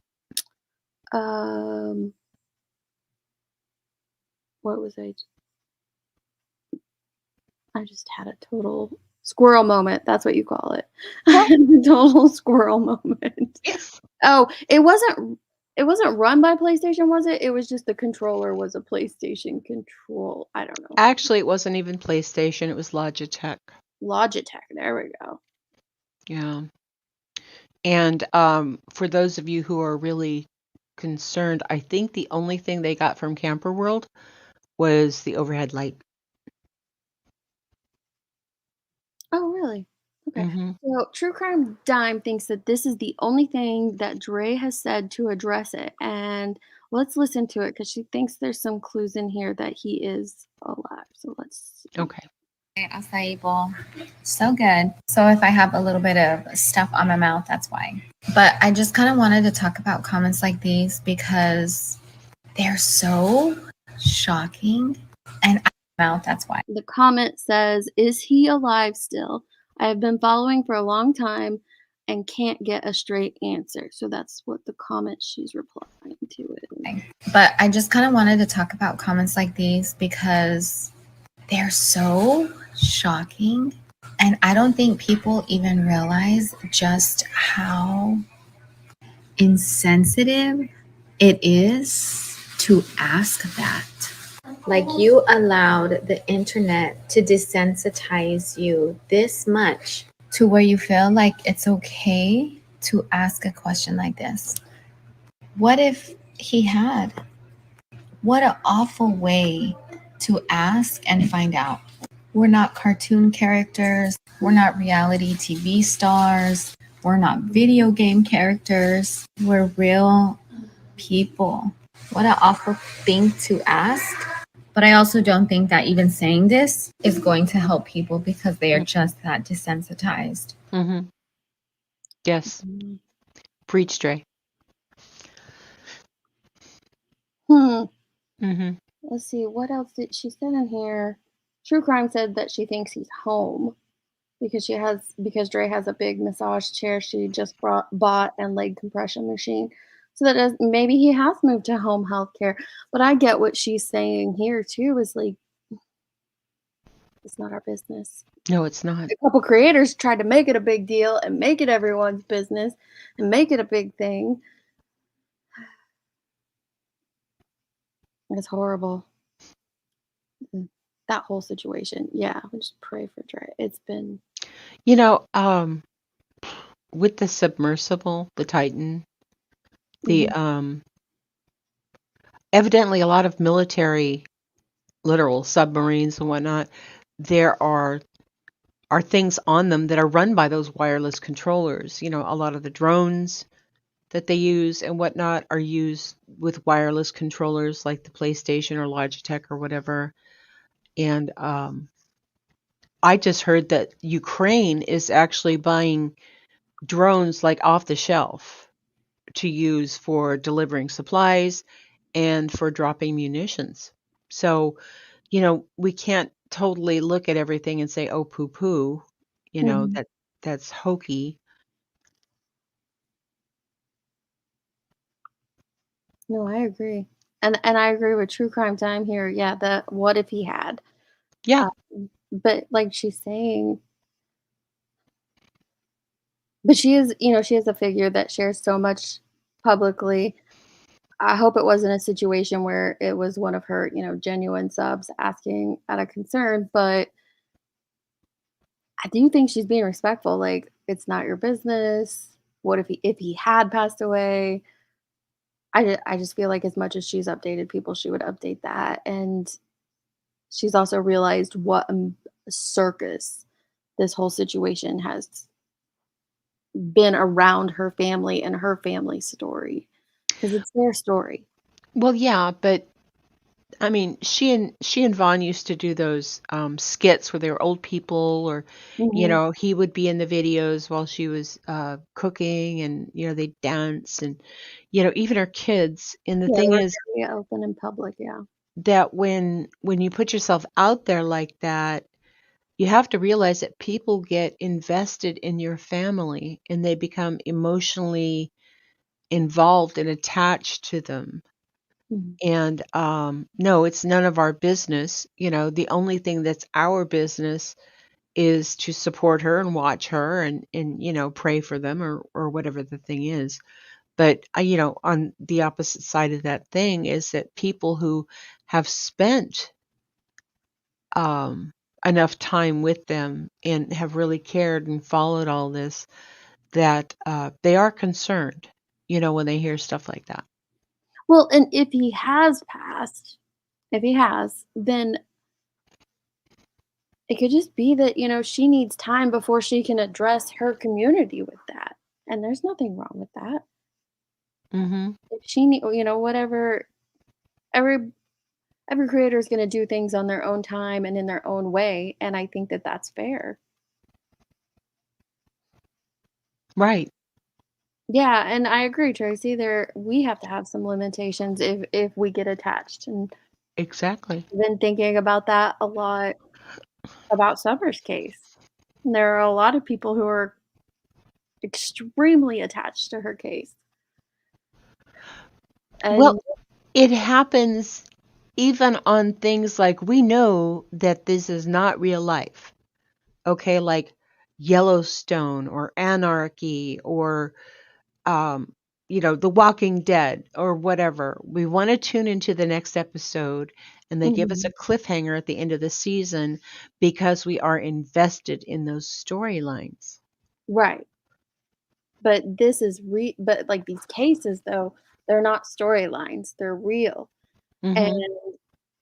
What was I just had a total squirrel moment. That's what you call it. Total squirrel moment. Yes. Oh, it wasn't run by PlayStation, was it? It was just the controller was a PlayStation control. I don't know. Actually, it wasn't even PlayStation. It was Logitech. Logitech. There we go. Yeah. And for those of you who are really concerned, I think the only thing they got from Camper World was the overhead light. Oh, really? Okay. Mm-hmm. So True Crime Dime thinks that this is the only thing that Dre has said to address it. And let's listen to it because she thinks there's some clues in here that he is alive. So let's see. Okay. Acai bowl. So good. So if I have a little bit of stuff on my mouth, that's why. But I just kind of wanted to talk about comments like these because they're so shocking. And mouth, that's why. The comment says, "Is he alive still? I have been following for a long time and can't get a straight answer." So that's what the comment she's replying to is. But I just kind of wanted to talk about comments like these because they're so shocking. And I don't think people even realize just how insensitive it is to ask that. Like, you allowed the internet to desensitize you this much to where you feel like it's okay to ask a question like this. What if he had? What an awful way to ask and find out. We're not cartoon characters. We're not reality TV stars. We're not video game characters. We're real people. What an awful thing to ask. But I also don't think that even saying this is going to help people because they are just that desensitized. Mm-hmm. Yes. Preach, Dre. Mm-hmm. Let's see, what else did she said in here? True Crime said that she thinks he's home because Dre has a big massage chair she just bought and leg compression machine. So that maybe he has moved to home health care. But I get what she's saying here too, is like, it's not our business. No, it's not. A couple creators tried to make it a big deal and make it everyone's business and make it a big thing. It's horrible. That whole situation. Yeah, we just pray for Dre. It's been, With the submersible, the Titan, the evidently a lot of military, literal submarines and whatnot, there are things on them that are run by those wireless controllers. A lot of the drones that they use and whatnot are used with wireless controllers like the PlayStation or Logitech or whatever. And I just heard that Ukraine is actually buying drones like off the shelf to use for delivering supplies and for dropping munitions. So, we can't totally look at everything and say, oh, poo poo, that's hokey. no, I agree. And I agree with True Crime Time here. Yeah, the what if he had? Yeah. But like she's saying, but she is a figure that shares so much publicly. I hope it wasn't a situation where it was one of her, genuine subs asking out of concern, but I do think she's being respectful. Like, it's not your business. What if he had passed away? I just feel like as much as she's updated people, she would update that. And she's also realized what a circus this whole situation has been around her family and her family's story, because it's their story. Well, yeah, but I mean, she and Vaughn used to do those skits where they were old people, or he would be in the videos while she was cooking, and they dance, and even her kids. And the thing is, very open in public. Yeah. that when you put yourself out there like that, you have to realize that people get invested in your family and they become emotionally involved and attached to them. And no, it's none of our business. The only thing that's our business is to support her and watch her and pray for them, or whatever the thing is. But on the opposite side of that thing is that people who have spent enough time with them and have really cared and followed all this, that they are concerned, when they hear stuff like that. Well, and if he has passed, then it could just be that, she needs time before she can address her community with that. And there's nothing wrong with that. Mm-hmm. If she need, whatever, every creator is going to do things on their own time and in their own way, and I think that that's fair. Right. Yeah, and I agree, Tracy. We have to have some limitations if we get attached. And Exactly. I've been thinking about that a lot about Summer's case. And there are a lot of people who are extremely attached to her case. Well, And it happens even on things like we know that this is not real life. Okay, like Yellowstone or Anarchy or The Walking Dead or whatever. We want to tune into the next episode and they give us a cliffhanger at the end of the season because we are invested in those storylines. right. But this is but like these cases though, they're not storylines, they're real. And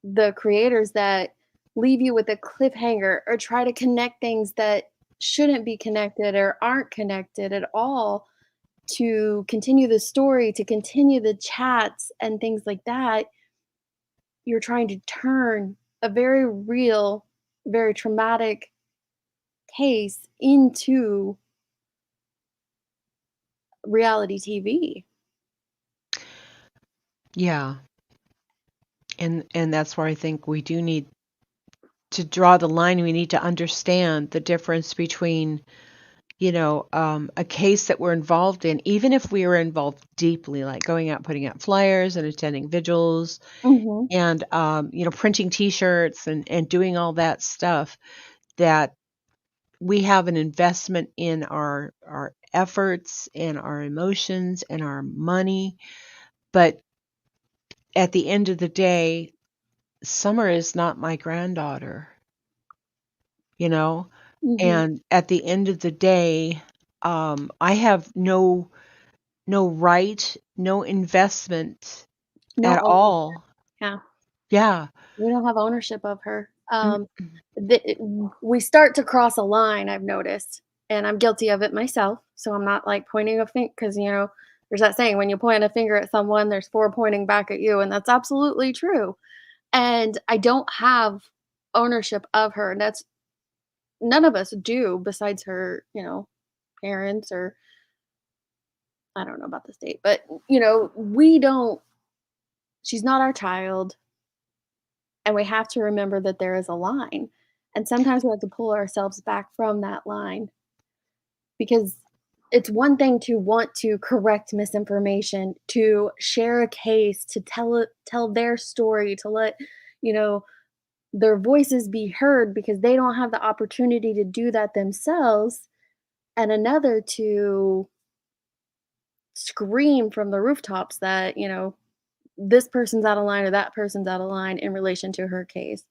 the creators that leave you with a cliffhanger or try to connect things that shouldn't be connected or aren't connected at all to continue the story, to continue the chats and things like that, you're trying to turn a very real, very traumatic case into reality TV. Yeah. And that's where I think we do need to draw the line. We need to understand the difference between, a case that we're involved in, even if we were involved deeply, like going out, putting out flyers and attending vigils Mm-hmm. and, printing T-shirts and doing all that stuff, that we have an investment in our efforts and our emotions and our money. But at the end of the day, Summer is not my granddaughter, Mm-hmm. and at the end of the day, I have no right, no investment No at ownership. all. Yeah. Yeah. We don't have ownership of her. Mm. We start to cross a line, I've noticed, and I'm guilty of it myself. So I'm not like pointing a finger because, there's that saying when you point a finger at someone, there's four pointing back at you. And that's absolutely true. And I don't have ownership of her. And that's none of us do besides her, parents or I don't know about the state, but, we don't, she's not our child. And we have to remember that there is a line. And sometimes we have to pull ourselves back from that line because it's one thing to want to correct misinformation, to share a case, to tell their story, to let, you know, their voices be heard because they don't have the opportunity to do that themselves, and another to scream from the rooftops that, this person's out of line or that person's out of line in relation to her case.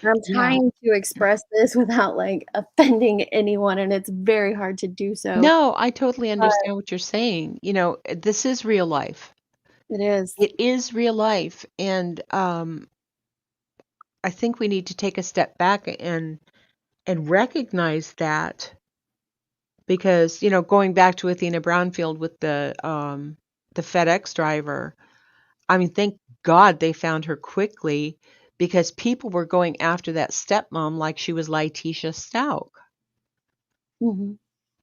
And I'm Yeah. trying to express this without, like, offending anyone, and it's very hard to do so. No, I totally But understand what you're saying. This is real life. it is. It is real life, and I think we need to take a step back and recognize that because, going back to Athena Brownfield with the FedEx driver, I mean, thank God they found her quickly because people were going after that stepmom like she was Letitia Stout. Mhm.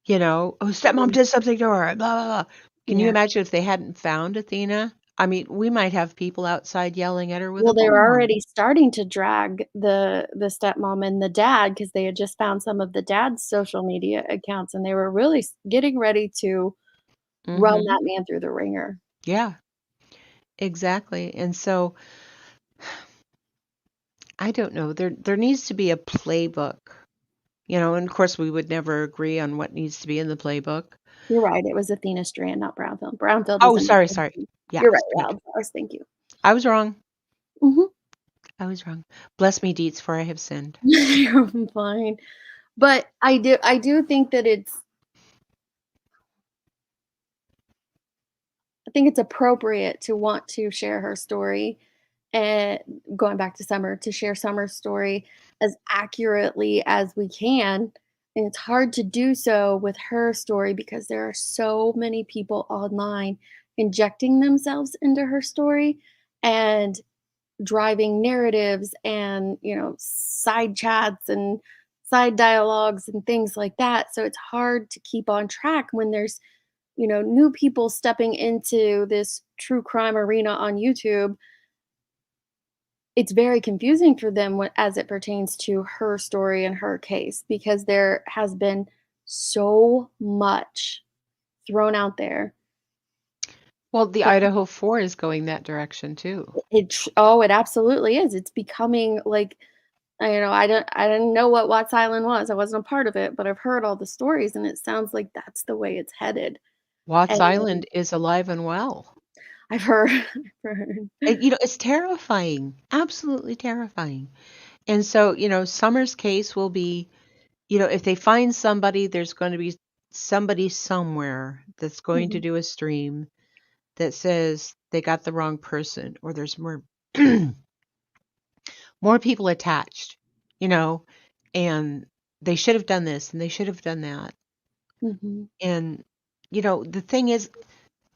Oh, stepmom did something to her, blah, blah, blah. Can you Yeah. imagine if they hadn't found Athena? I mean, we might have people outside yelling at her with Well, a they were bullhorn. already starting to drag the stepmom and the dad because they had just found some of the dad's social media accounts, and they were really getting ready to run Mhm. that man through the ringer. Yeah, exactly. And so I don't know. There needs to be a playbook. And of course we would never agree on what needs to be in the playbook. You're right, it was Athena Strand, not Brownfield. Brownfield Oh, was sorry, sorry. another. Yeah, You're right, sorry. Wildflowers, thank you. I was wrong. Mhm. I was wrong. Bless me, Deets, for I have sinned. You're fine. But I do think that I think it's appropriate to want to share her story, and going back to Summer, to share Summer's story as accurately as we can. And it's hard to do so with her story because there are so many people online injecting themselves into her story. And driving narratives and, side chats and side dialogues and things like that. So it's hard to keep on track when there's, new people stepping into this true crime arena on YouTube. It's very confusing for them as it pertains to her story and her case, because there has been so much thrown out there. Well, the Idaho 4 is going that direction too. It absolutely is. It's becoming like, I didn't know what Watts Island was. I wasn't a part of it, but I've heard all the stories, and it sounds like that's the way it's headed. Watts And Island is alive and well. I've heard. I've heard. It's terrifying, absolutely terrifying. And so, Summer's case will be, if they find somebody, there's going to be somebody somewhere that's going to Mhm. do a stream that says they got the wrong person, or there's more more people attached, and they should have done this and they should have done that. Mhm. And the thing is,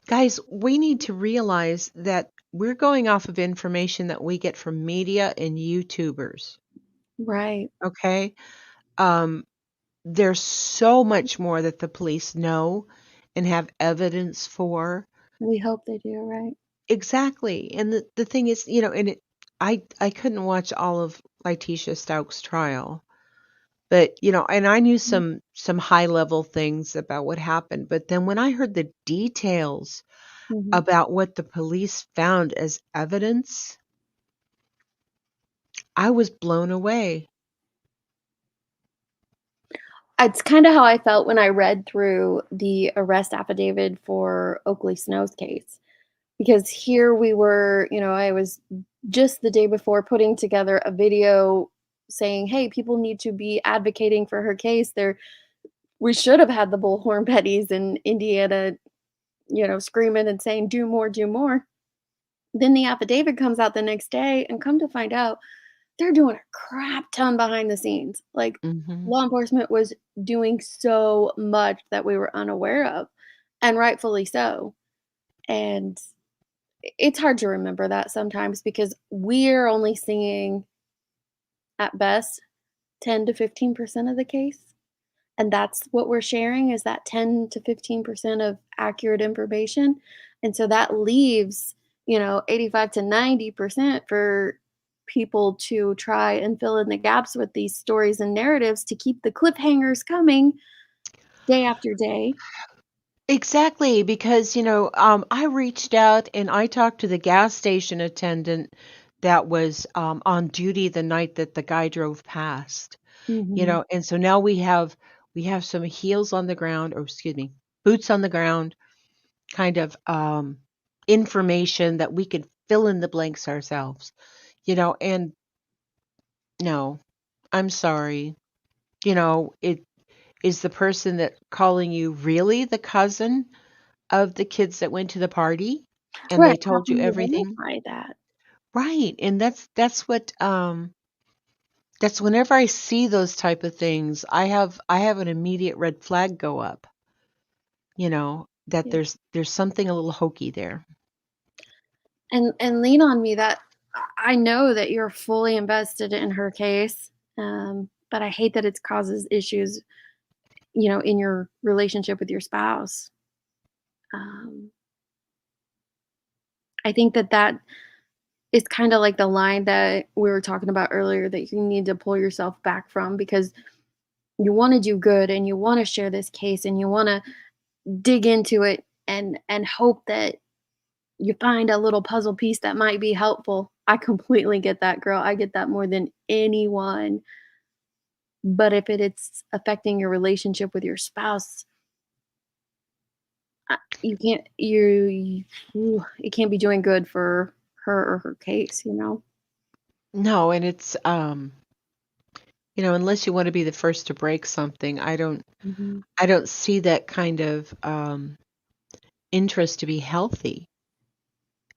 guys, we need to realize that we're going off of information that we get from media and YouTubers. Right. Okay? There's so much more that the police know and have evidence for. We hope they do, right? Exactly. And the thing is, I couldn't watch all of Letitia Stauch's trial, but and I knew Mhm. some high level things about what happened. But then when I heard the details Mhm. about what the police found as evidence, I was blown away. It's kinda how I felt when I read through the arrest affidavit for Oakley Snow's case, because here we were, I was just the day before putting together a video saying, "Hey, people need to be advocating for her case. We should have had the bullhorn Bettys in Indiana, screaming and saying, 'Do more, do more.'" Then the affidavit comes out the next day, and come to find out, they're doing a crap ton behind the scenes. Like, Hmm. law enforcement was doing so much that we were unaware of, and rightfully so. And it's hard to remember that sometimes, because we're only seeing, at best, 10 to 15% of the case. And that's what we're sharing, is that 10 to 15% of accurate information. And so that leaves, 85 to 90% for people to try and fill in the gaps with these stories and narratives to keep the cliffhangers coming day after day. Exactly, because I reached out and I talked to the gas station attendant that was on duty the night that the guy drove past. Mhm. And so now we have some heels on the ground, or excuse me, boots on the ground, kind of information that we could fill in the blanks ourselves. And no, I'm sorry. It is the person that calling you really the cousin of the kids that went to the party and Right, they how told you can you everything? verify that? Right. And that's what that's whenever I see those type of things, I have an immediate red flag go up, that Yeah. there's something a little hokey there. And lean on me, that I know that you're fully invested in her case, but I hate that it causes issues, in your relationship with your spouse. Um, I think that is kind of like the line that we were talking about earlier, that you need to pull yourself back from, because you want to do good and you want to share this case and you want to dig into it and hope that you find a little puzzle piece that might be helpful. I completely get that, girl. I get that more than anyone. But if it's affecting your relationship with your spouse, you can't it can't be doing good for her or her case. No, and it's unless you want to be the first to break something, I don't Mhm. I don't see that kind of interest to be healthy.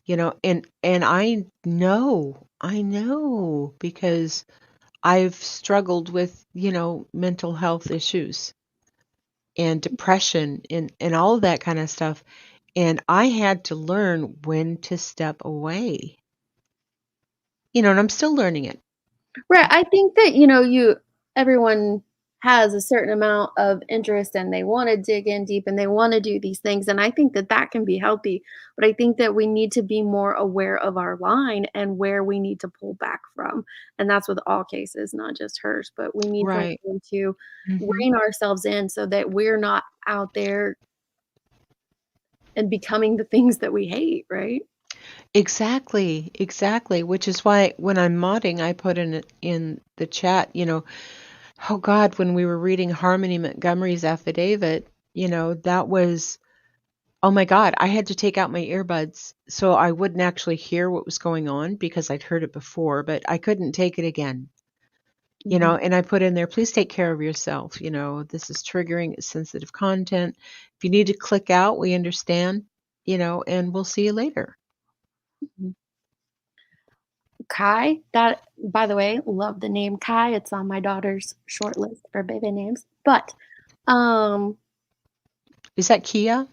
And I know because I've struggled with, mental health issues and depression and all of that kind of stuff. And I had to learn when to step away. and I'm still learning it. Right. I think that, everyone has a certain amount of interest and they want to dig in deep and they want to do these things. And I think that that can be healthy. But I think that we need to be more aware of our line and where we need to pull back from. And that's with all cases, not just hers, but we need to Right. learn to Mhm. rein ourselves in so that we're not out there and becoming the things that we hate, right? Exactly, exactly, which is why when I'm modding, I put in the chat, oh God, when we were reading Harmony Montgomery's affidavit, that was, oh my God, I had to take out my earbuds so I wouldn't actually hear what was going on because I'd heard it before, but I couldn't take it again. Mhm. And I put in there, please take care of yourself. This is triggering sensitive content. If you need to click out, we understand, and we'll see you later. Mhm. Kai, that by the way, love the name Kai. It's on my daughter's short list for baby names. But um Is that Kia?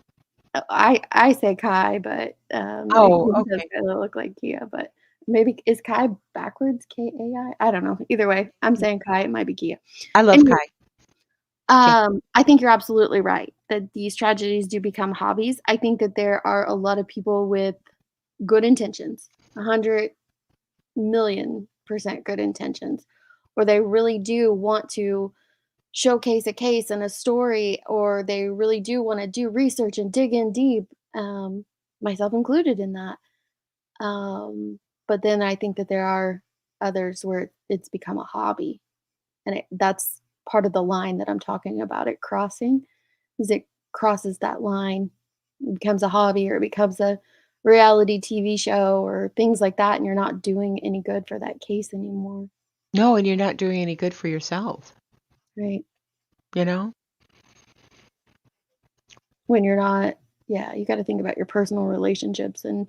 I say Kai, but it Oh, does okay. kind of look like Kia, but maybe is Kai backwards Kai? I don't know. Either way, I'm saying Kai, it might be Kia. I love Anyway, Kai. Okay. I think you're absolutely right that these tragedies do become hobbies. I think that there are a lot of people with good intentions, 100,000,000% good intentions, or they really do want to showcase a case and a story, or they really do want to do research and dig in deep, myself included in that. But then I think that there are others where it's become a hobby, and that's part of the line that I'm talking about. It crossing is it crosses that line, it becomes a hobby or it becomes a reality TV show or things like that, and you're not doing any good for that case anymore, No, and you're not doing any good for yourself, right? you know? When you're not, yeah, you got to think about your personal relationships and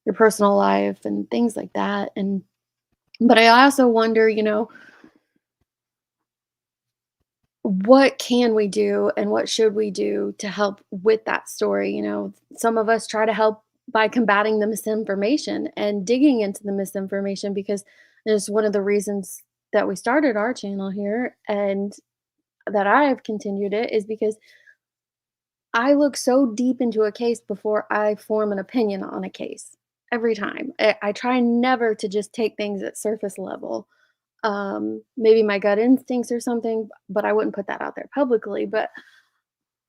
your personal life and things like that. And but I also wonder, what can we do and what should we do to help with that story? Some of us try to help by combating the misinformation and digging into the misinformation, because there's one of the reasons that we started our channel here and that I have continued it is because I look so deep into a case before I form an opinion on a case. Every time. I try never to just take things at surface level. Maybe my gut instincts or something, but I wouldn't put that out there publicly.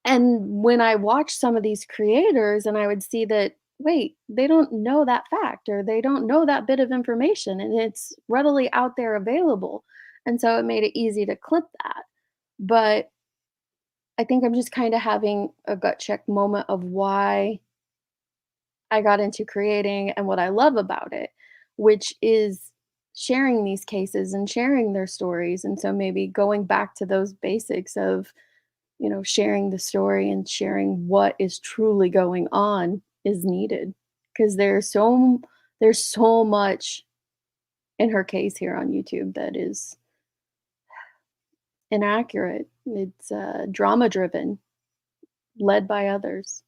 And when I watch some of these creators and I would see that, wait, they don't know that fact or they don't know that bit of information and it's readily out there available. And so it made it easy to clip that. But I think I'm just kind of having a gut check moment of why I got into creating and what I love about it, which is sharing these cases and sharing their stories. And so maybe going back to those basics of, sharing the story and sharing what is truly going on is needed, because there's so much in her case here on YouTube that is inaccurate. It's drama driven, led by others.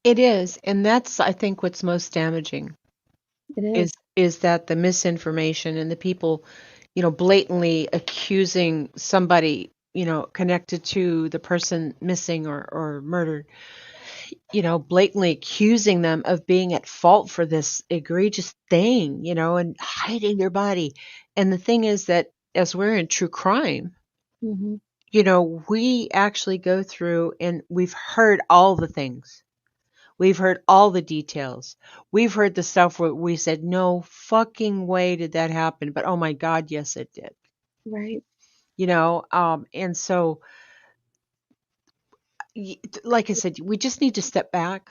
It is, and that's I think what's most damaging It is. is that the misinformation and the people, blatantly accusing somebody, connected to the person missing or murdered, blatantly accusing them of being at fault for this egregious thing, and hiding their body. And the thing is that as we're in true crime, Hmm. we actually go through and we've heard all the things. We've heard all the details. We've heard the stuff where we said, no fucking way did that happen. But oh my God, yes, it did. Right. And so, like I said, we just need to step back.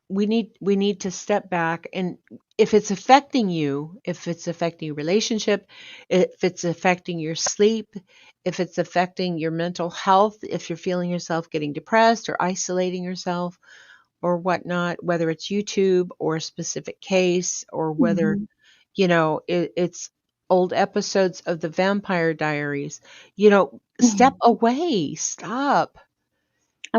We need to step back, and if it's affecting you, if it's affecting your relationship, if it's affecting your sleep, if it's affecting your mental health, if you're feeling yourself getting depressed or isolating yourself or whatnot, whether it's YouTube or a specific case or whether, Hmm. it's old episodes of the Vampire Diaries, step away, stop,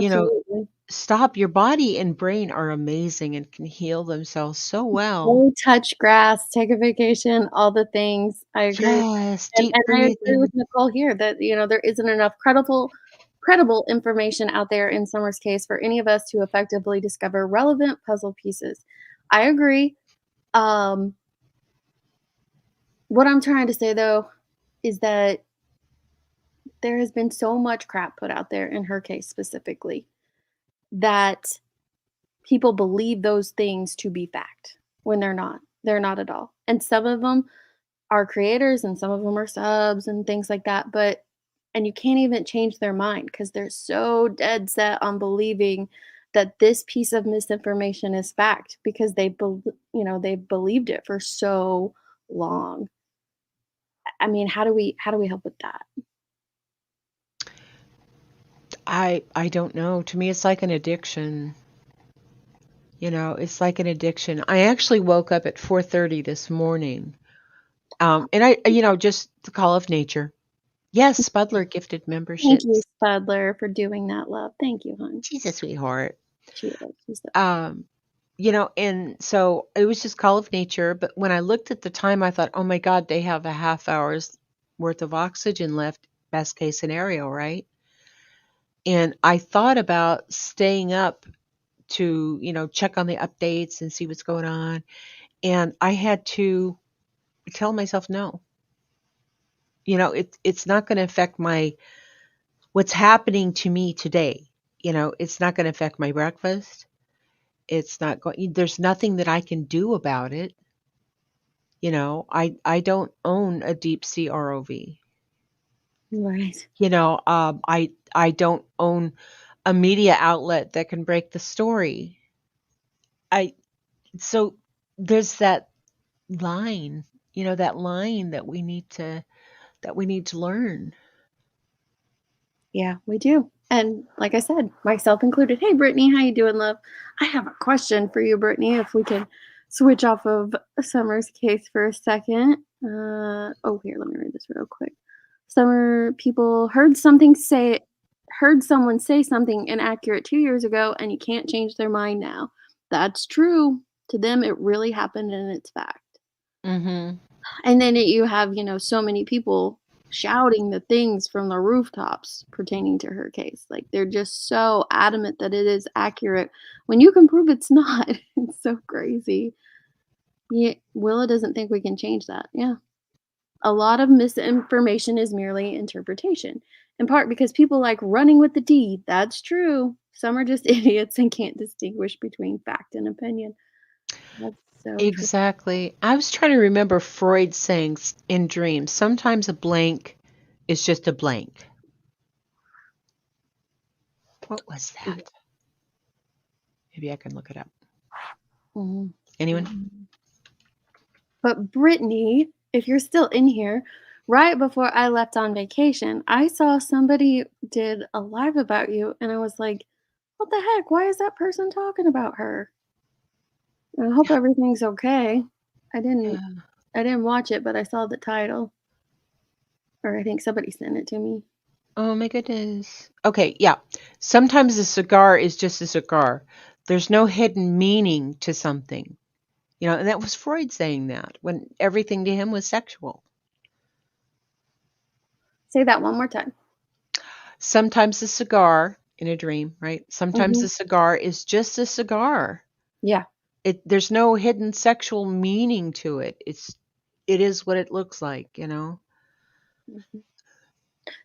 you know, Absolutely. stop. Your body and brain are amazing and can heal themselves so well. Go touch grass, take a vacation, all the things. I agree. Yes, And deep I agree with breathing. Nicole here that, there isn't enough credible information out there in Summer's case for any of us to effectively discover relevant puzzle pieces. I agree. Um, what I'm trying to say, though, is that there has been so much crap put out there in her case specifically that people believe those things to be fact when they're not. They're not at all. And some of them are creators and some of them are subs and things like that, and you can't even change their mind because they're so dead set on believing that this piece of misinformation is fact because they believed it for so long. I mean, how do we help with that? I don't know. To me, it's like an addiction. It's like an addiction. I actually woke up at 4:30 this morning. And just the call of nature. Yes, Spudler gifted Thank you, memberships. Spudler, for doing that, love. Thank you, hon. She's a sweetheart. She is. She's the Um, and so it was just call of nature. But when I looked at the time, I thought, oh my God, they have a half hour's worth of oxygen left, best case scenario, right? And I thought about staying up to, check on the updates and see what's going on. And I had to tell myself no. It's not going to affect what's happening to me today. It's not going to affect my breakfast. It's not going, there's nothing that I can do about it. I don't own a deep sea ROV. right. I don't own a media outlet that can break the story. So there's that line, that line that we need to learn. Yeah, we do. And like I said, myself included. Hey, Brittany, how you doing, love? I have a question for you, Brittany. If we can switch off of Summer's case for a second. Here, let me read this real quick. Summer people heard someone say something inaccurate 2 years ago, and you can't change their mind now. That's true. To them, it really happened, and it's fact. Mm-hmm. And then you have, so many people shouting the things from the rooftops pertaining to her case. Like they're just so adamant that it is accurate when you can prove it's not. It's so crazy. Yeah, Willa doesn't think we can change that. Yeah. A lot of misinformation is merely interpretation, in part because people like running with the D. That's true. Some are just idiots and can't distinguish between fact and opinion. That's so true. Exactly. I was trying to remember Freud saying in dreams, sometimes a blank is just a blank. What was that? Maybe I can look it up. Mhm. Anyone? But Brittany, if you're still in here, right before I left on vacation, I saw somebody did a live about you, and I was like, what the heck? Why is that person talking about her? And I hope everything's okay. I didn't Yeah. I didn't watch it, but I saw the title. Or I think somebody sent it to me. Oh my goodness. Okay, yeah. Sometimes a cigar is just a cigar. There's no hidden meaning to something. And that was Freud saying that when everything to him was sexual. Say that one more time. Sometimes a cigar in a dream, right? Sometimes Mhm. a cigar is just a cigar. Yeah. There's no hidden sexual meaning to it. It is what it looks like. Mhm.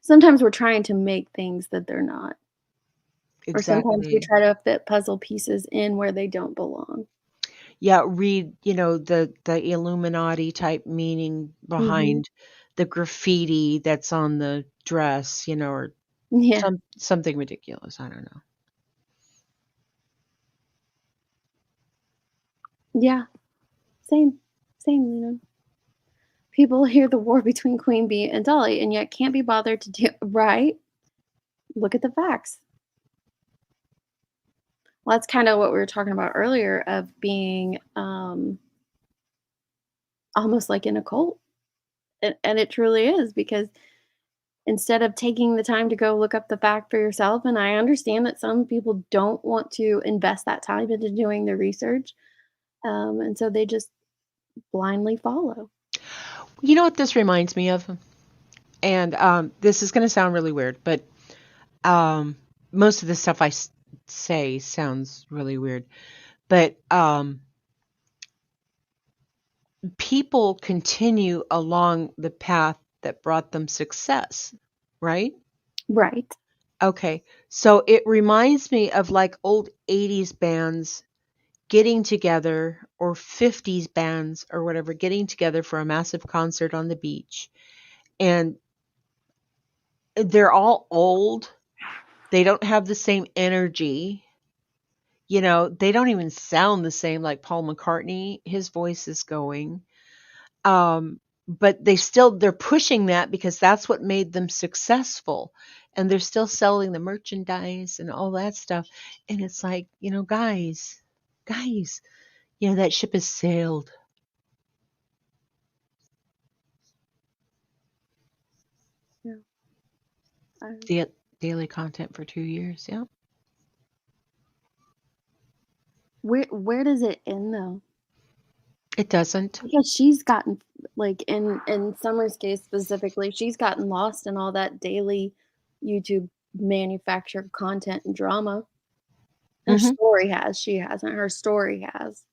Sometimes we're trying to make things that they're not. Or sometimes we Exactly. try to fit puzzle pieces in where they don't belong. Yeah, read, the Illuminati type meaning Mhm. behind the graffiti that's on the dress, or Yeah. something ridiculous. I don't know. Yeah. Same. Same, Lena. People hear the war between Queen Bee and Dolly and yet can't be bothered to do right. Look at the facts. Well, that's kind of what we were talking about earlier of being almost like in a cult. And it truly is because instead of taking the time to go look up the fact for yourself. And I understand that some people don't want to invest that time into doing the research. And so they just blindly follow. You know what this reminds me of? And this is going to sound really weird, but most of the stuff I say sounds really weird. But people continue along the path that brought them success, right? Right. Okay. So it reminds me of like old 80s bands getting together, or 50s bands or whatever, getting together for a massive concert on the beach. And they're all old. They don't have the same energy. You know, they don't even sound the same like Paul McCartney. His voice is going. But they're pushing that because that's what made them successful. And they're still selling the merchandise and all that stuff. And it's like, guys, that ship has sailed. Yeah. Daily content for 2 years. Yeah. Where does it end though? It doesn't. Because she's gotten, like, in Summer's case specifically, she's gotten lost in all that daily YouTube manufactured content and drama. Her story has. She hasn't. Her story has.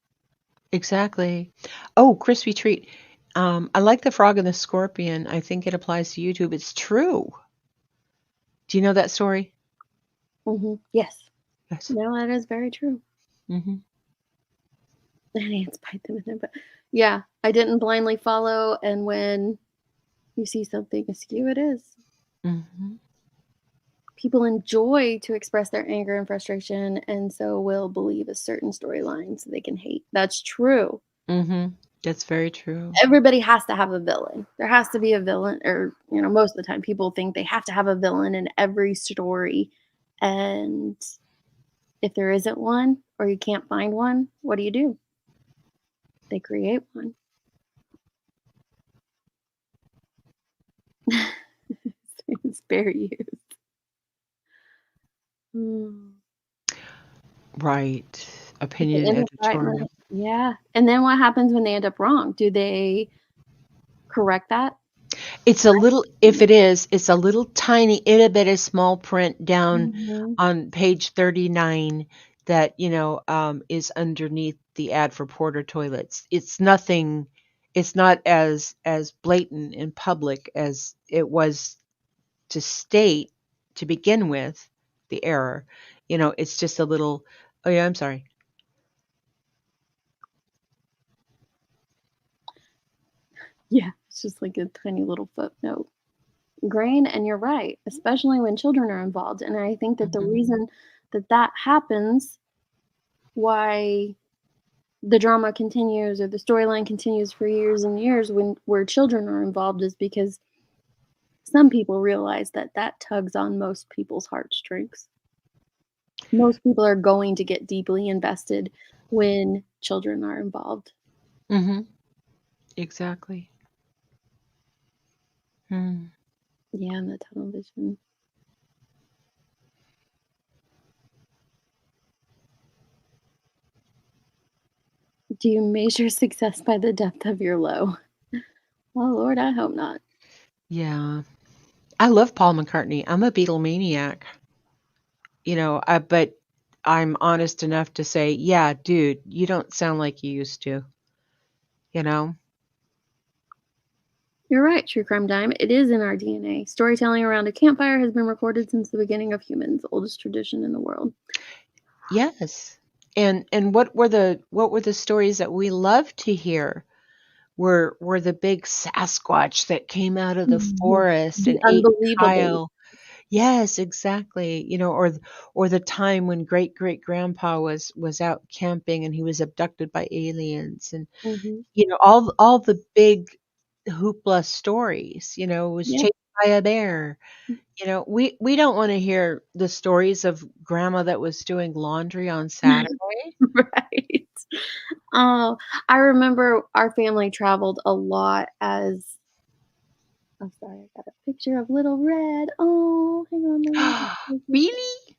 Exactly. Oh, crispy treat. I like the frog and the scorpion. I think it applies to YouTube. It's true. Do you know that story? Yes. Yes. No, that is very true. Mm-hmm. And ants bite them in there, but yeah, I didn't blindly follow. And when you see something askew, it is. Mm-hmm. People enjoy to express their anger and frustration, and so will believe a certain storyline so they can hate. That's true. Mm-hmm. That's very true. Everybody has to have a villain. There has to be a villain, or most of the time people think they have to have a villain in every story. And if there isn't one, or you can't find one, what do? They create one. It's fair use. Right. Opinion editorial. Yeah. And then what happens when they end up wrong? Do they correct that? It's a little, if it is, it's a little tiny, itty bitty small print down on page 39 that, is underneath the ad for Porter toilets. It's nothing, it's not as blatant in public as it was to state to begin with the error. It's just a little, oh yeah, I'm sorry. Yeah, it's just like a tiny little footnote. Grain, and you're right, especially when children are involved. And I think that the reason that happens, why the drama continues or the storyline continues for years and years where children are involved, is because some people realize that tugs on most people's heartstrings. Most people are going to get deeply invested when children are involved. Exactly. Yeah, and the television. Do you measure success by the depth of your low? Oh, Lord, I hope not. Yeah. I love Paul McCartney. I'm a Beatlemaniac. But I'm honest enough to say, yeah, dude, you don't sound like you used to. You're right, True Crime Dime. It is in our DNA. Storytelling around a campfire has been recorded since the beginning of humans, the oldest tradition in the world. Yes. And what were the stories that we love to hear? Were the big Sasquatch that came out of the forest and ate Kyle. Yes, exactly. Or the time when great grandpa was out camping and he was abducted by aliens, and all the big hoopla stories. Was chased by a bear. We don't want to hear the stories of grandma that was doing laundry on Saturday. Right. Oh, I remember our family traveled a lot as Oh, sorry, I got a picture of little Red. Oh, hang on, let me Really?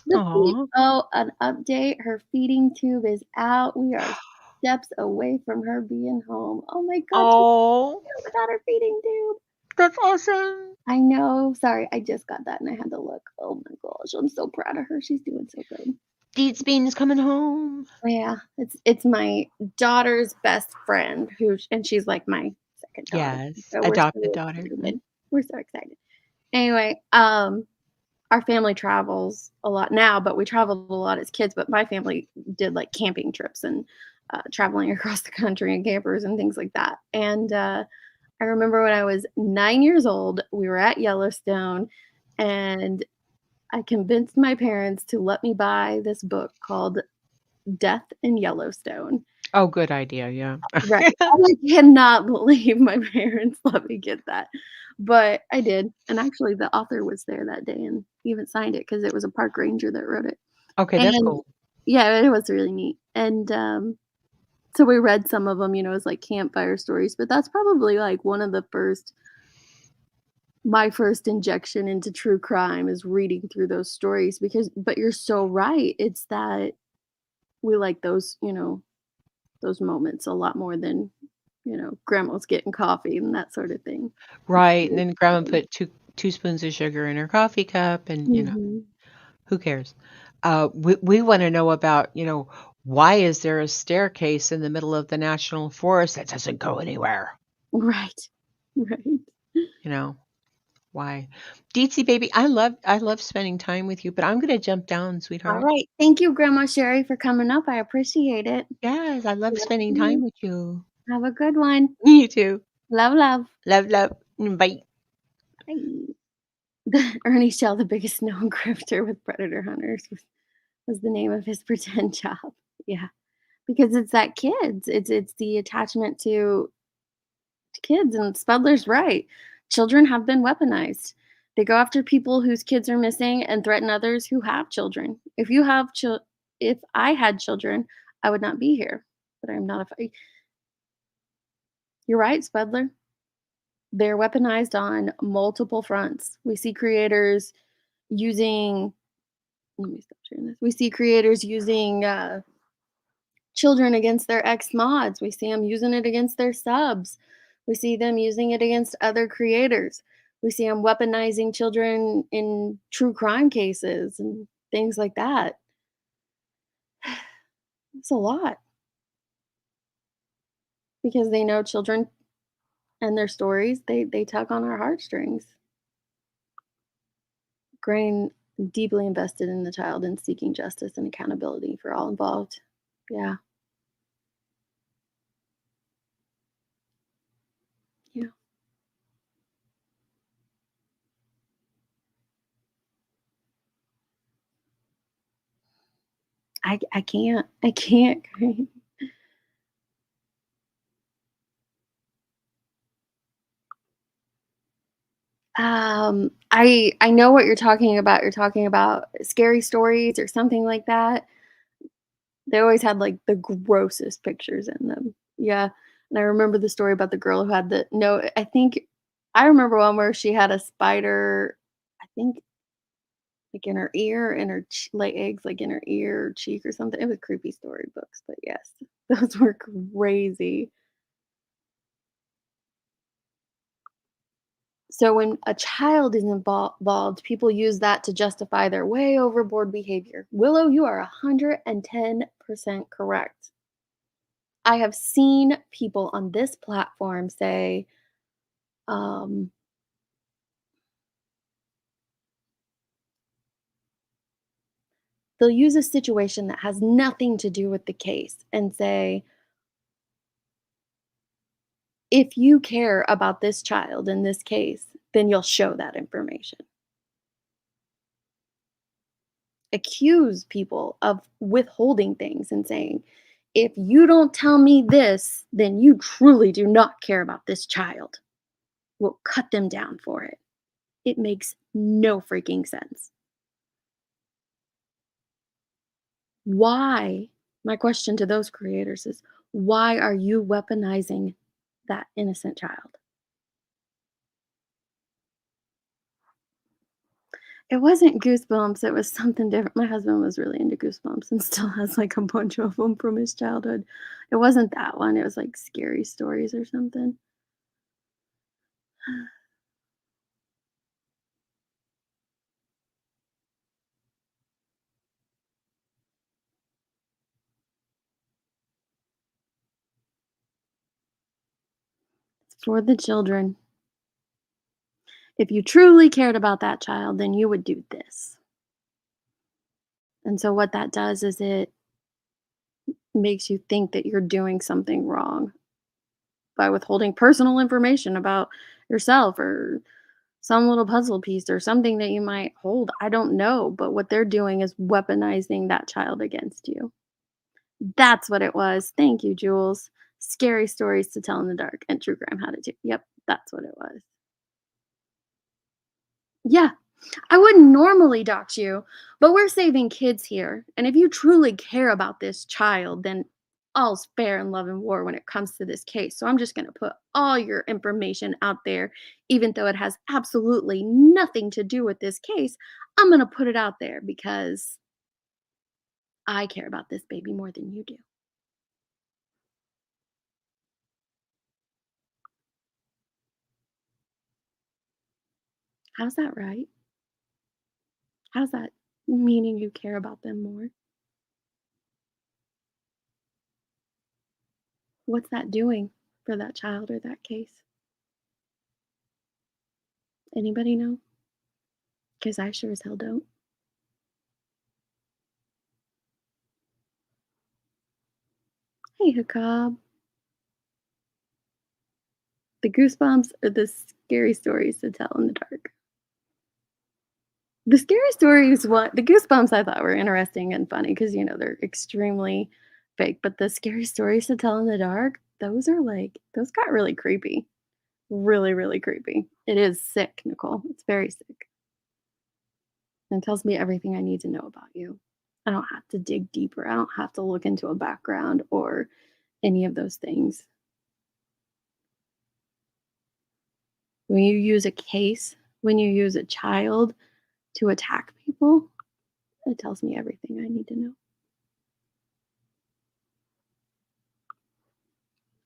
the feed. Aw. Oh, an update. Her feeding tube is out. We are steps away from her being home. Oh my God, she's Oh, here without her feeding tube. that's awesome. I know. Sorry, I just got that and I had to look. Oh my gosh, I'm so proud of her. She's doing so good. Deets Bean's coming home. Yeah, it's my daughter's best friend and she's like my second daughter. Yes, So we're adopted so daughter. excited. We're so excited. Anyway, our family travels a lot now, but we traveled a lot as kids. But my family did like camping trips and traveling across the country in campers and things like that. And I remember when I was 9 years old, we were at Yellowstone, and I convinced my parents to let me buy this book called Death in Yellowstone. Oh, good idea, yeah. Right. I cannot believe my parents let me get that. But I did. And actually, the author was there that day and even signed it because it was a park ranger that wrote it. Okay, that's And cool. yeah, it was really neat. And so we read some of them, as like campfire stories. But that's probably like one of the my first injection into true crime is reading through those stories but you're so right. It's that we like those moments a lot more than, grandma's getting coffee and that sort of thing. Right, and then grandma put two spoons of sugar in her coffee cup and, Mhm. who cares? We wanna know about, why is there a staircase in the middle of the national forest that doesn't go anywhere? Right. Right. You know? Why? Deetsy baby, I love spending time with you, but I'm gonna jump down, All sweetheart. right. Thank you, Grandma Sherry, for coming up. I appreciate it. Yes, I love Yes, spending time ma'am. with you. Have a good one. You too. Love, love. Love, love. Bye. Bye. Ernie Shell, the biggest known grifter with predator hunters, was the name of his pretend job. Yeah, because it's that kids. It's the attachment to kids, and Spudler's right. Children have been weaponized. They go after people whose kids are missing and threaten others who have children. If I had children, I would not be here. But I'm not. You're right, Spudler. They're weaponized on multiple fronts. We see creators using. Let me stop sharing this. We see creators using children against their ex mods. We see them using it against their subs. We see them using it against other creators. We see them weaponizing children in true crime cases and things like that. It's a lot because they know children and their stories, they tug on our heartstrings. Grain deeply invested in the child and seeking justice and accountability for all involved. Yeah. Yeah. I can't. I can't. Grain. I know what you're talking about. You're talking about scary stories or something like that. They always had like the grossest pictures in them. Yeah. And I remember the story about the girl who had the no, I think I remember one where she had a spider, I think like in her ear and lay eggs like in her ear or cheek or something. It was creepy storybooks, but yes, those were crazy. So when a child is involved, people use that to justify their way overboard behavior. Willow, you are 110% correct. I have seen people on this platform say, um, they'll use a situation that has nothing to do with the case and say, if you care about this child in this case, then you'll show that information. Accuse people of withholding things and saying, if you don't tell me this, then you truly do not care about this child. We'll cut them down for it. It makes no freaking sense. Why? My question to those creators is, why are you weaponizing that innocent child? It wasn't Goosebumps, it was something different. My husband was really into Goosebumps and still has, like, a bunch of them from his childhood. It wasn't that one, it was, like, Scary Stories or something. It's for the children. If you truly cared about that child, then you would do this. And so what that does is it makes you think that you're doing something wrong by withholding personal information about yourself or some little puzzle piece or something that you might hold. I don't know, but what they're doing is weaponizing that child against you. That's what it was. Thank you, Jules. Scary stories to tell in the dark and true crime how to do. Yep, that's what it was. Yeah, I wouldn't normally dox you, but we're saving kids here. And if you truly care about this child, then all's fair in love and war when it comes to this case. So I'm just going to put all your information out there, even though it has absolutely nothing to do with this case. I'm going to put it out there because I care about this baby more than you do. How's that right? How's that meaning you care about them more? What's that doing for that child or that case? Anybody know? Because I sure as hell don't. Hey, Hakab. The goosebumps or the scary stories to tell in the dark? The scary stories, what the goosebumps I thought were interesting and funny because they're extremely fake. But the scary stories to tell in the dark, those got really creepy. Really, really creepy. It is sick, Nicole. It's very sick. And tells me everything I need to know about you. I don't have to dig deeper. I don't have to look into a background or any of those things. When you use a case, when you use a child to attack people, it tells me everything I need to know.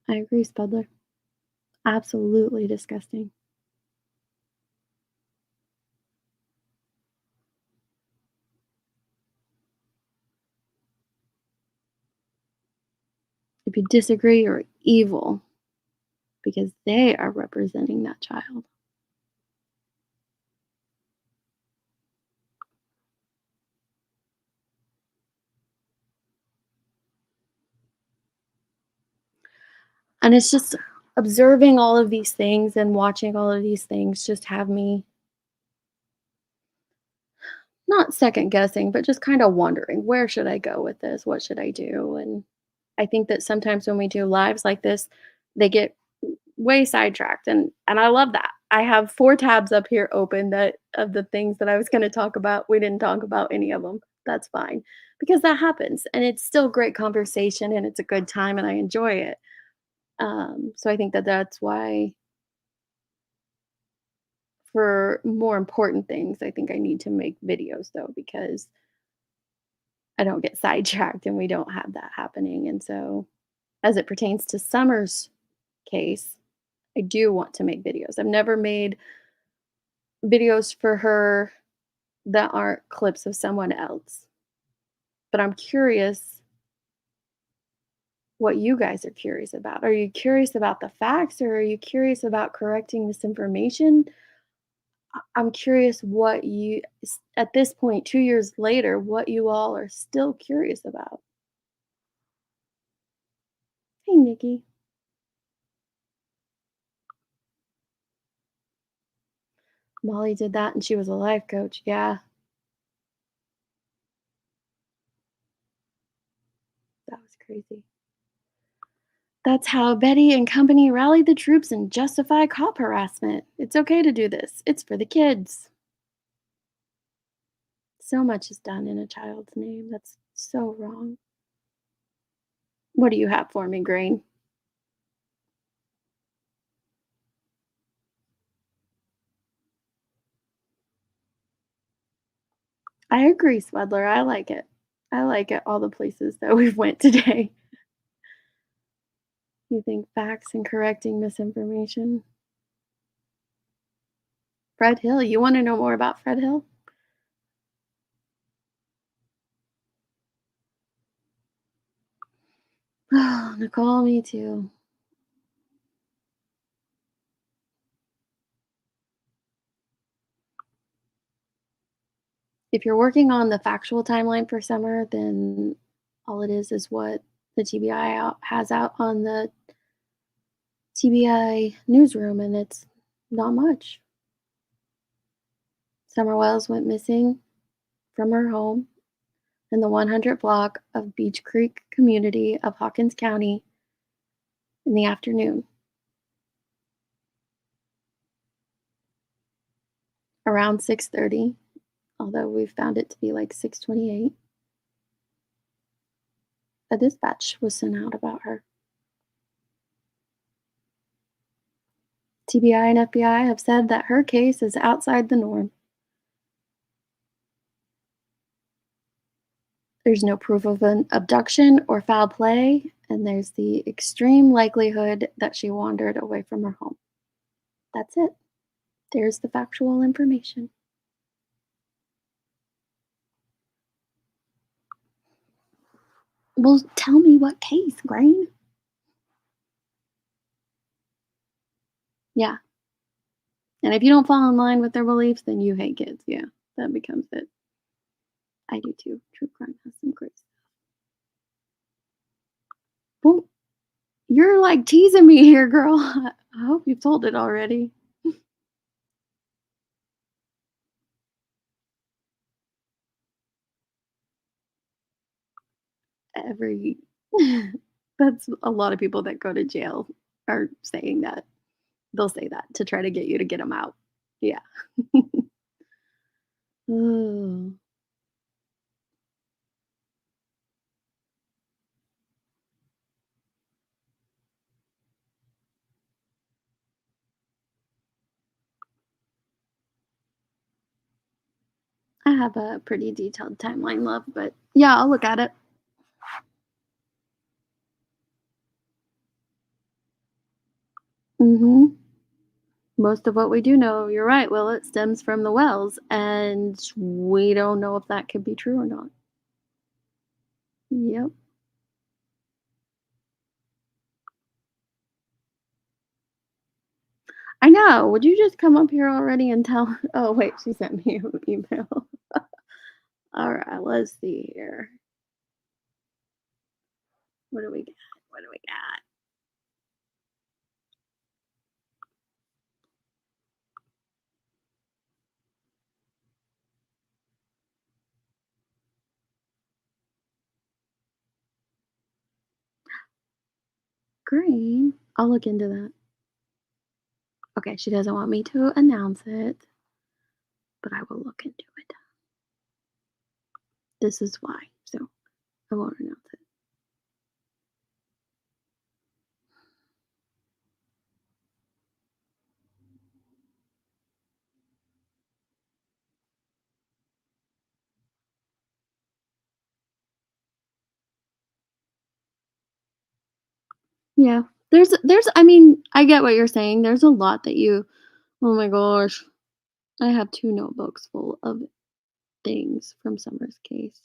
I agree, Spudler. Absolutely disgusting. If you disagree, you're evil because they are representing that child. And it's just observing all of these things and watching all of these things just have me not second guessing, but just kind of wondering, where should I go with this? What should I do? And I think that sometimes when we do lives like this, they get way sidetracked and I love that. I have 4 tabs up here open that of the things that I was going to talk about. We didn't talk about any of them. That's fine because that happens and it's still great conversation and it's a good time and I enjoy it. So I think that that's why for more important things, I think I need to make videos though because I don't get sidetracked and we don't have that happening. And so as it pertains to Summer's case, I do want to make videos. I've never made videos for her that aren't clips of someone else. But I'm curious what you guys are curious about. Are you curious about the facts or are you curious about correcting misinformation? I'm curious what at this point, 2 years later, what you all are still curious about. Hey, Nikki. Molly did that and she was a life coach. Yeah, that was crazy. That's how Betty and company rallied the troops and justify cop harassment. It's okay to do this. It's for the kids. So much is done in a child's name. That's so wrong. What do you have for me, Grain? I agree, Swedler. I like it. I like it, all the places that we've went today. You think facts and correcting misinformation? Fred Hill. You want to know more about Fred Hill? Oh, Nicole, me too. If you're working on the factual timeline for summer, then all it is what the has out on the TBI newsroom, and it's not much. Summer Wells went missing from her home in the 100 block of Beach Creek community of Hawkins County in the afternoon. Around 6:30, although we found it to be like 6:28, a dispatch was sent out about her. TBI and FBI have said that her case is outside the norm. There's no proof of an abduction or foul play, and there's the extreme likelihood that she wandered away from her home. That's it. There's the factual information. Well, tell me what case, Grain? Yeah. And if you don't fall in line with their beliefs, then you hate kids. Yeah, that becomes it. I do too. True crime has some great stuff. Well, you're like teasing me here, girl. I hope you've told it already. Every that's a lot of people that go to jail are saying that. They'll say that to try to get you to get them out. Yeah. Oh, I have a pretty detailed timeline, love, but yeah, I'll look at it. Mhm. Most of what we do know, you're right, well, it stems from the wells, and we don't know if that could be true or not. Yep. I know. Would you just come up here already and tell Oh, wait, she sent me an email. Alright, let's see here. What do we got? What do we got? Green? I'll look into that. Okay, she doesn't want me to announce it, but I will look into it. This is why, so I won't announce it. Yeah. I mean, I get what you're saying. There's a lot that you oh my gosh. I have 2 notebooks full of things from Summer's case.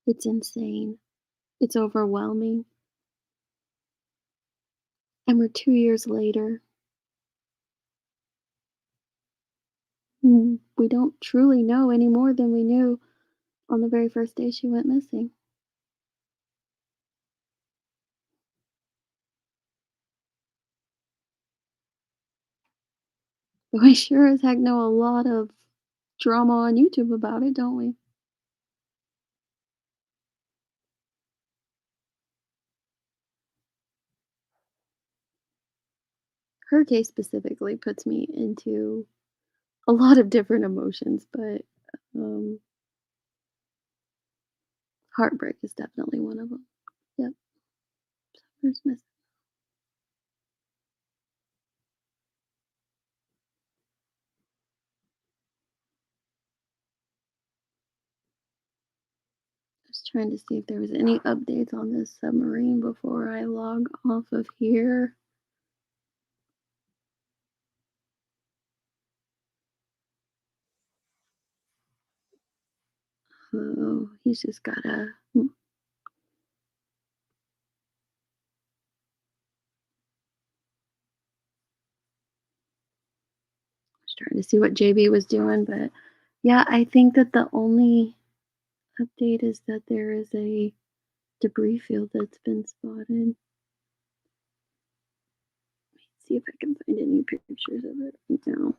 It's insane. It's overwhelming. And we're 2 years later. We don't truly know any more than we knew on the very first day she went missing. But we sure as heck know a lot of drama on YouTube about it, don't we? Her case specifically puts me into a lot of different emotions, but um, heartbreak is definitely one of them. Yep. Summer's missing. Just trying to see if there was any updates on this submarine before I log off of here. Oh, he's just got a. Just trying to see what JB was doing, but yeah, I think that the only update is that there is a debris field that's been spotted. Let me see if I can find any pictures of it right now.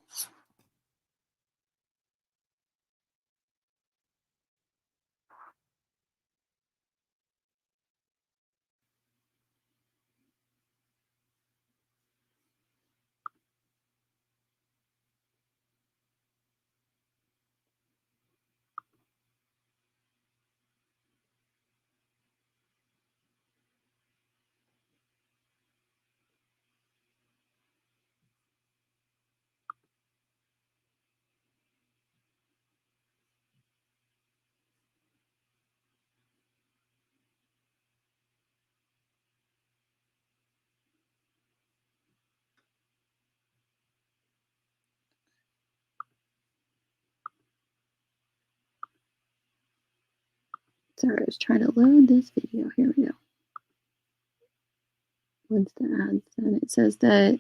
Sorry, I was trying to load this video. Here we go. Once the ad's done, it says that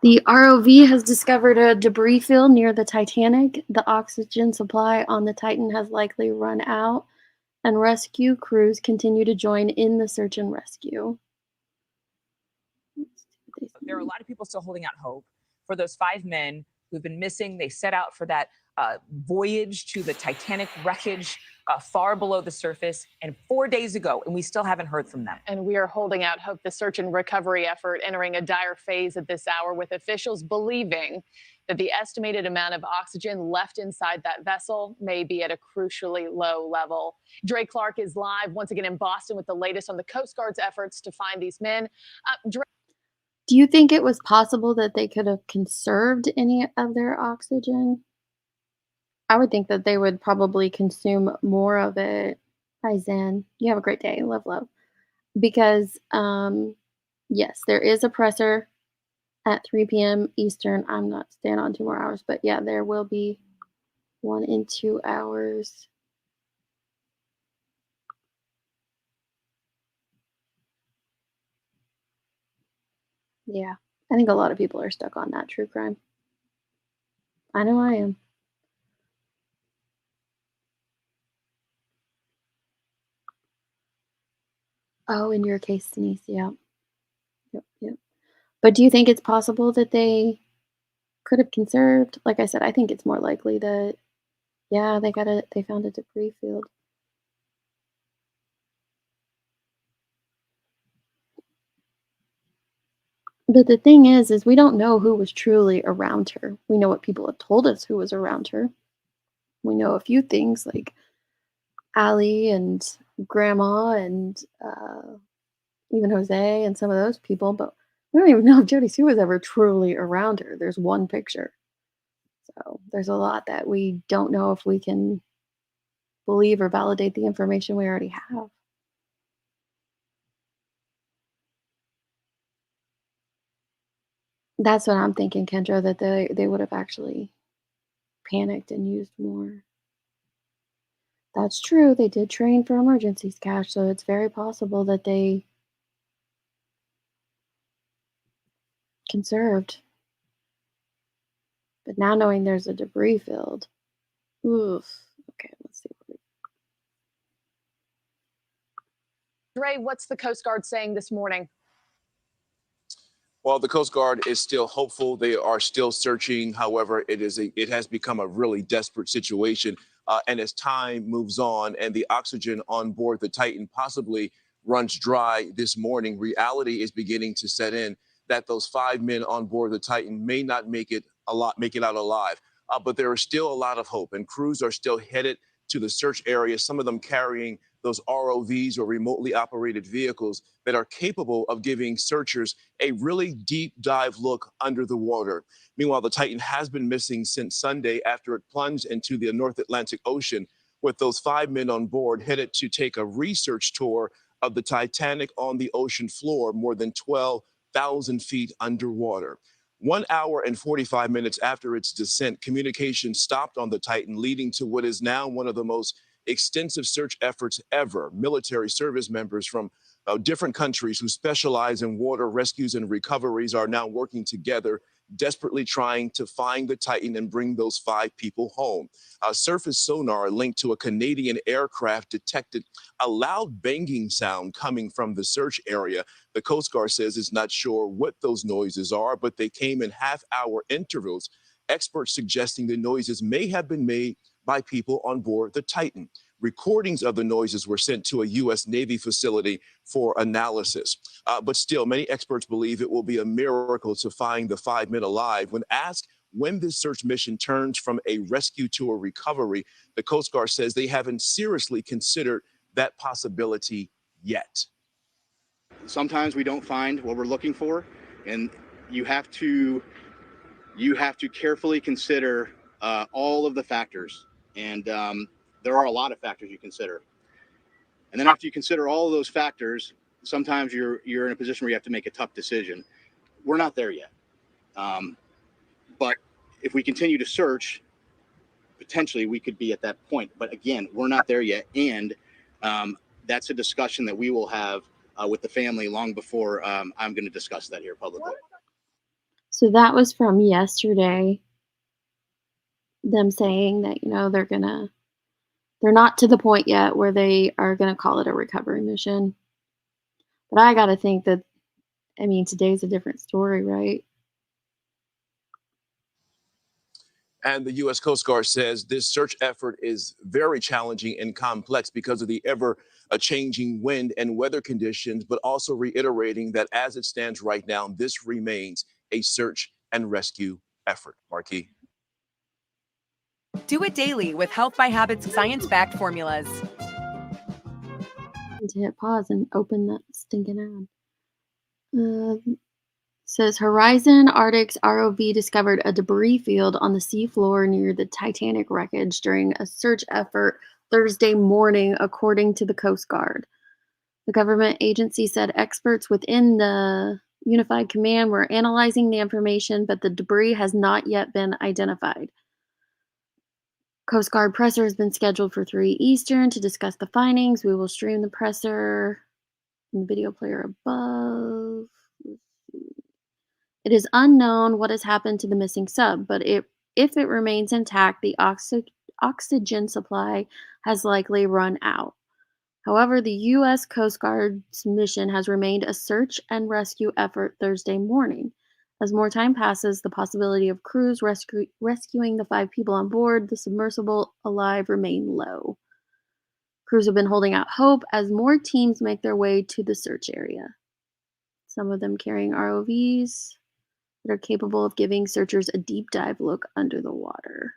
the ROV has discovered a debris field near the Titanic. The oxygen supply on the Titan has likely run out, and rescue crews continue to join in the search and rescue. There are a lot of people still holding out hope for those 5 men who've been missing. They set out for that voyage to the Titanic wreckage far below the surface, and 4 days ago, and we still haven't heard from them. And we are holding out hope the search and recovery effort entering a dire phase at this hour, with officials believing that the estimated amount of oxygen left inside that vessel may be at a crucially low level. Dre Clark is live once again in Boston with the latest on the Coast Guard's efforts to find these men. Do you think it was possible that they could have conserved any of their oxygen? I would think that they would probably consume more of it. Hi, Zen. You have a great day. Love, love. Because, yes, there is a presser at 3 p.m. Eastern. I'm not staying on 2 more hours, but yeah, there will be one in 2 hours. Yeah, I think a lot of people are stuck on that true crime. I know I am. Oh, in your case, Denise, yeah. Yep. But do you think it's possible that they could have conserved? Like I said, I think it's more likely that, yeah, they found a debris field. But the thing is we don't know who was truly around her. We know what people have told us who was around her. We know a few things like Allie and Grandma and even Jose and some of those people, but we don't even know if Jody Sue was ever truly around her. There's one picture. So there's a lot that we don't know if we can believe or validate the information we already have. That's what I'm thinking, Kendra, that they would have actually panicked and used more. That's true. They did train for emergencies, Cash, so it's very possible that they conserved. But now knowing there's a debris field, oof. Okay, let's see. Dre, what's the Coast Guard saying this morning? Well, the Coast Guard is still hopeful. They are still searching. However, it has become a really desperate situation. And as time moves on and the oxygen on board the Titan possibly runs dry this morning, reality is beginning to set in that those 5 men on board the Titan may not make it out alive. But there is still a lot of hope, and crews are still headed to the search area, some of them carrying those ROVs or remotely operated vehicles that are capable of giving searchers a really deep dive look under the water. Meanwhile, the Titan has been missing since Sunday after it plunged into the North Atlantic Ocean. with those 5 men on board headed to take a research tour of the Titanic on the ocean floor, more than 12,000 feet underwater. 1 hour and 45 minutes after its descent, communication stopped on the Titan, leading to what is now one of the most extensive search efforts ever. Military service members from different countries who specialize in water rescues and recoveries are now working together, desperately trying to find the Titan and bring those 5 people home. Surface sonar linked to a Canadian aircraft detected a loud banging sound coming from the search area. The Coast Guard says it's not sure what those noises are, but they came in half-hour intervals. Experts suggesting the noises may have been made by people on board the Titan. Recordings of the noises were sent to a U.S. Navy facility for analysis. But still, many experts believe it will be a miracle to find the 5 men alive. When asked when this search mission turns from a rescue to a recovery, the Coast Guard says they haven't seriously considered that possibility yet. Sometimes we don't find what we're looking for, and you have to carefully consider all of the factors, and there are a lot of factors you consider. And then after you consider all of those factors, sometimes you're in a position where you have to make a tough decision. We're not there yet, but if we continue to search, potentially we could be at that point. But again, we're not there yet, and that's a discussion that we will have with the family long before I'm going to discuss that here publicly. So that was from yesterday. Them saying that, they're not to the point yet where they are gonna call it a recovery mission. But I gotta think that, today's a different story, right? And the U.S. Coast Guard says this search effort is very challenging and complex because of the ever-changing wind and weather conditions, but also reiterating that as it stands right now, this remains a search and rescue effort. Marquis. Do it daily with Health by Habit's science-backed formulas. Need to hit pause and open that stinking ad. Says Horizon Arctic's ROV discovered a debris field on the seafloor near the Titanic wreckage during a search effort Thursday morning, according to the Coast Guard. The government agency said experts within the Unified Command were analyzing the information, but the debris has not yet been identified. Coast Guard presser has been scheduled for 3 Eastern to discuss the findings. We will stream the presser in the video player above. It is unknown what has happened to the missing sub, but if it remains intact, the oxygen supply has likely run out. However, the U.S. Coast Guard's mission has remained a search and rescue effort Thursday morning. As more time passes, the possibility of crews rescuing the 5 people on board the submersible alive remain low. Crews have been holding out hope as more teams make their way to the search area. Some of them carrying ROVs that are capable of giving searchers a deep dive look under the water.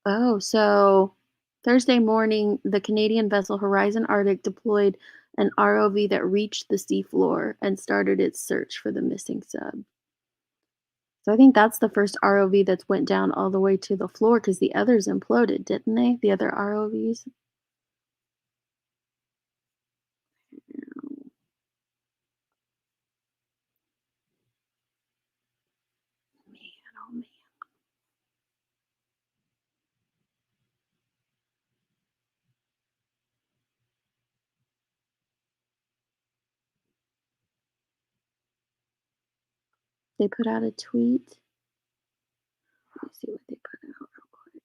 Oh, so Thursday morning, the Canadian vessel Horizon Arctic deployed an ROV that reached the seafloor and started its search for the missing sub. So I think that's the first ROV that's went down all the way to the floor because the others imploded, didn't they? The other ROVs? Man, oh man. They put out a tweet. Let me see what they put out real quick.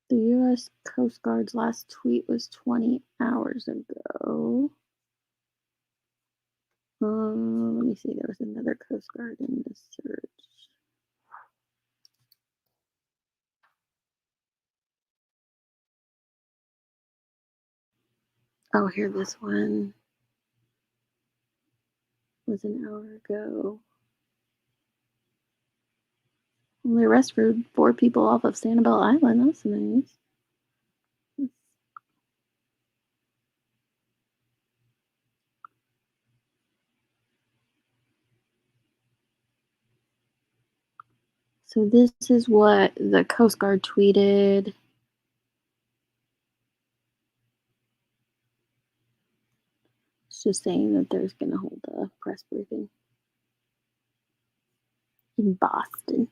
The U.S. Coast Guard's last tweet was 20 hours ago. Let me see. There was another Coast Guard in the search. Oh, here, this one was an hour ago. Only arrested 4 people off of Sanibel Island. That's nice. So this is what the Coast Guard tweeted. It's just saying that there's going to hold a press briefing in Boston.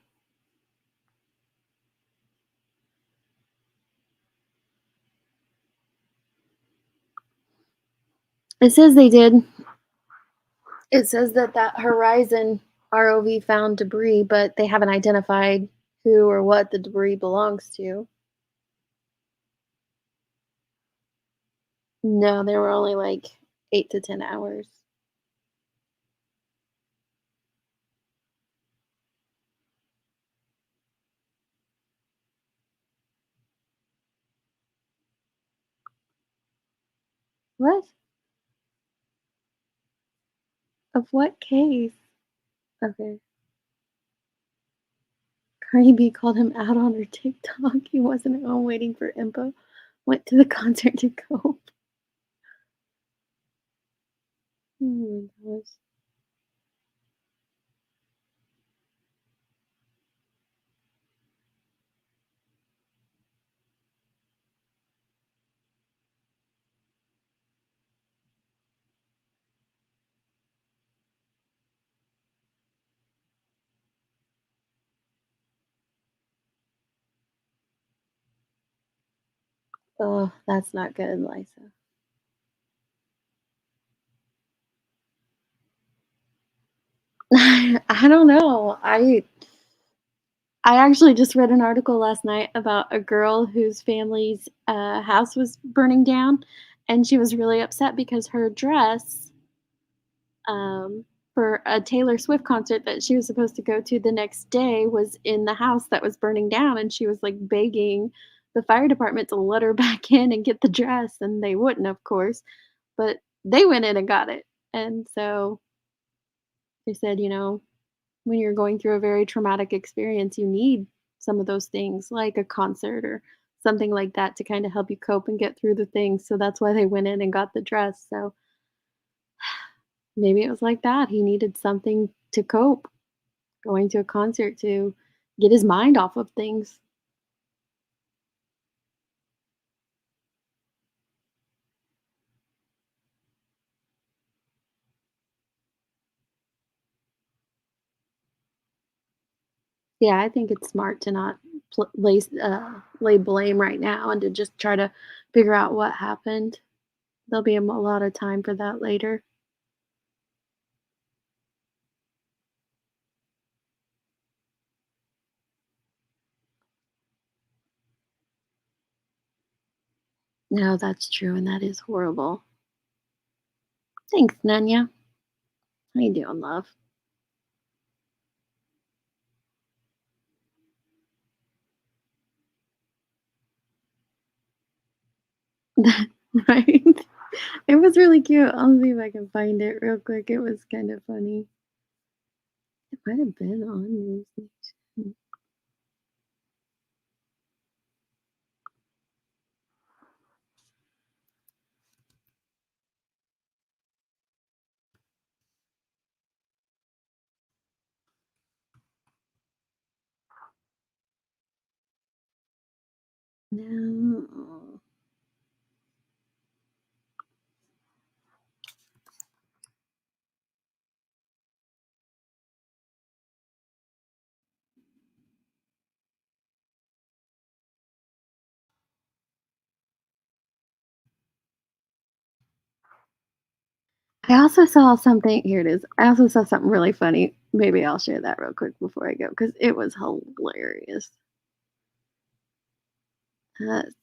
It says they did. It says that Horizon ROV found debris, but they haven't identified who or what the debris belongs to. No, they were only like 8 to 10 hours. What? Of what case? Okay. Cardi B called him out on her TikTok. He wasn't at home waiting for info. Went to the concert to cope. Oh my gosh. Oh, that's not good, Liza. I don't know. I actually just read an article last night about a girl whose family's house was burning down, and she was really upset because her dress for a Taylor Swift concert that she was supposed to go to the next day was in the house that was burning down, and she was like begging the fire department to let her back in and get the dress, and they wouldn't, of course, but they went in and got it. And so they said, when you're going through a very traumatic experience, you need some of those things like a concert or something like that to kind of help you cope and get through the things. So that's why they went in and got the dress. So maybe it was like that. He needed something to cope, going to a concert to get his mind off of things. Yeah, I think it's smart to not lay blame right now and to just try to figure out what happened. There'll be a lot of time for that later. No, that's true, and that is horrible. Thanks, Nanya. How you doing, love? Right? It was really cute. I'll see if I can find it real quick. It was kind of funny. It might have been on News Nation. No. I also saw something. Here it is. I also saw something really funny. Maybe I'll share that real quick before I go because it was hilarious.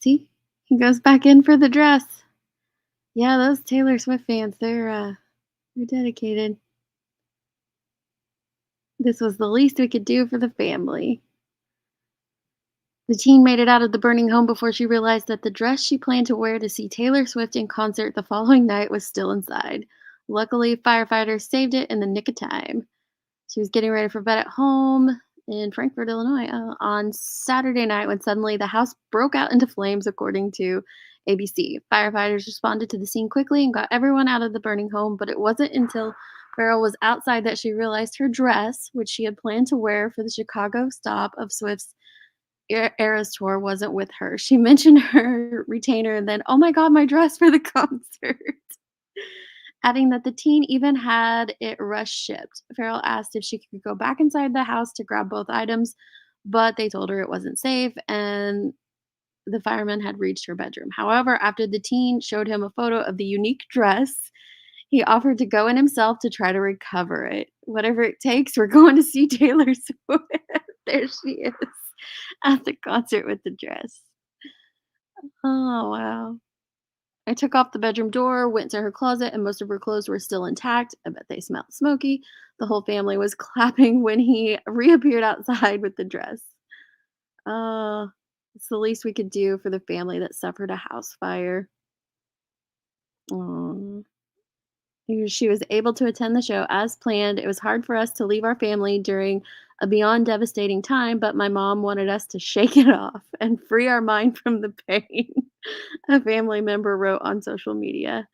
See, he goes back in for the dress. Yeah, those Taylor Swift fans, they're You're dedicated. This was the least we could do for the family. The teen made it out of the burning home before she realized that the dress she planned to wear to see Taylor Swift in concert the following night was still inside. Luckily, firefighters saved it in the nick of time. She was getting ready for bed at home in Frankfort, Illinois, on Saturday night when suddenly the house broke out into flames, according to ABC. Firefighters responded to the scene quickly and got everyone out of the burning home, but it wasn't until Farrell was outside that she realized her dress, which she had planned to wear for the Chicago stop of Swift's Eras tour, wasn't with her. She mentioned her retainer and then, "Oh my god, my dress for the concert." Adding that the teen even had it rush shipped. Farrell asked if she could go back inside the house to grab both items, but they told her it wasn't safe and the firemen had reached her bedroom. However, after the teen showed him a photo of the unique dress, he offered to go in himself to try to recover it. Whatever it takes, we're going to see Taylor Swift. There she is at the concert with the dress. Oh, wow. I took off the bedroom door, went to her closet, and most of her clothes were still intact. I bet they smelled smoky. The whole family was clapping when he reappeared outside with the dress. It's the least we could do for the family that suffered a house fire. Aw. She was able to attend the show as planned. It was hard for us to leave our family during a beyond devastating time, but my mom wanted us to shake it off and free our mind from the pain, a family member wrote on social media.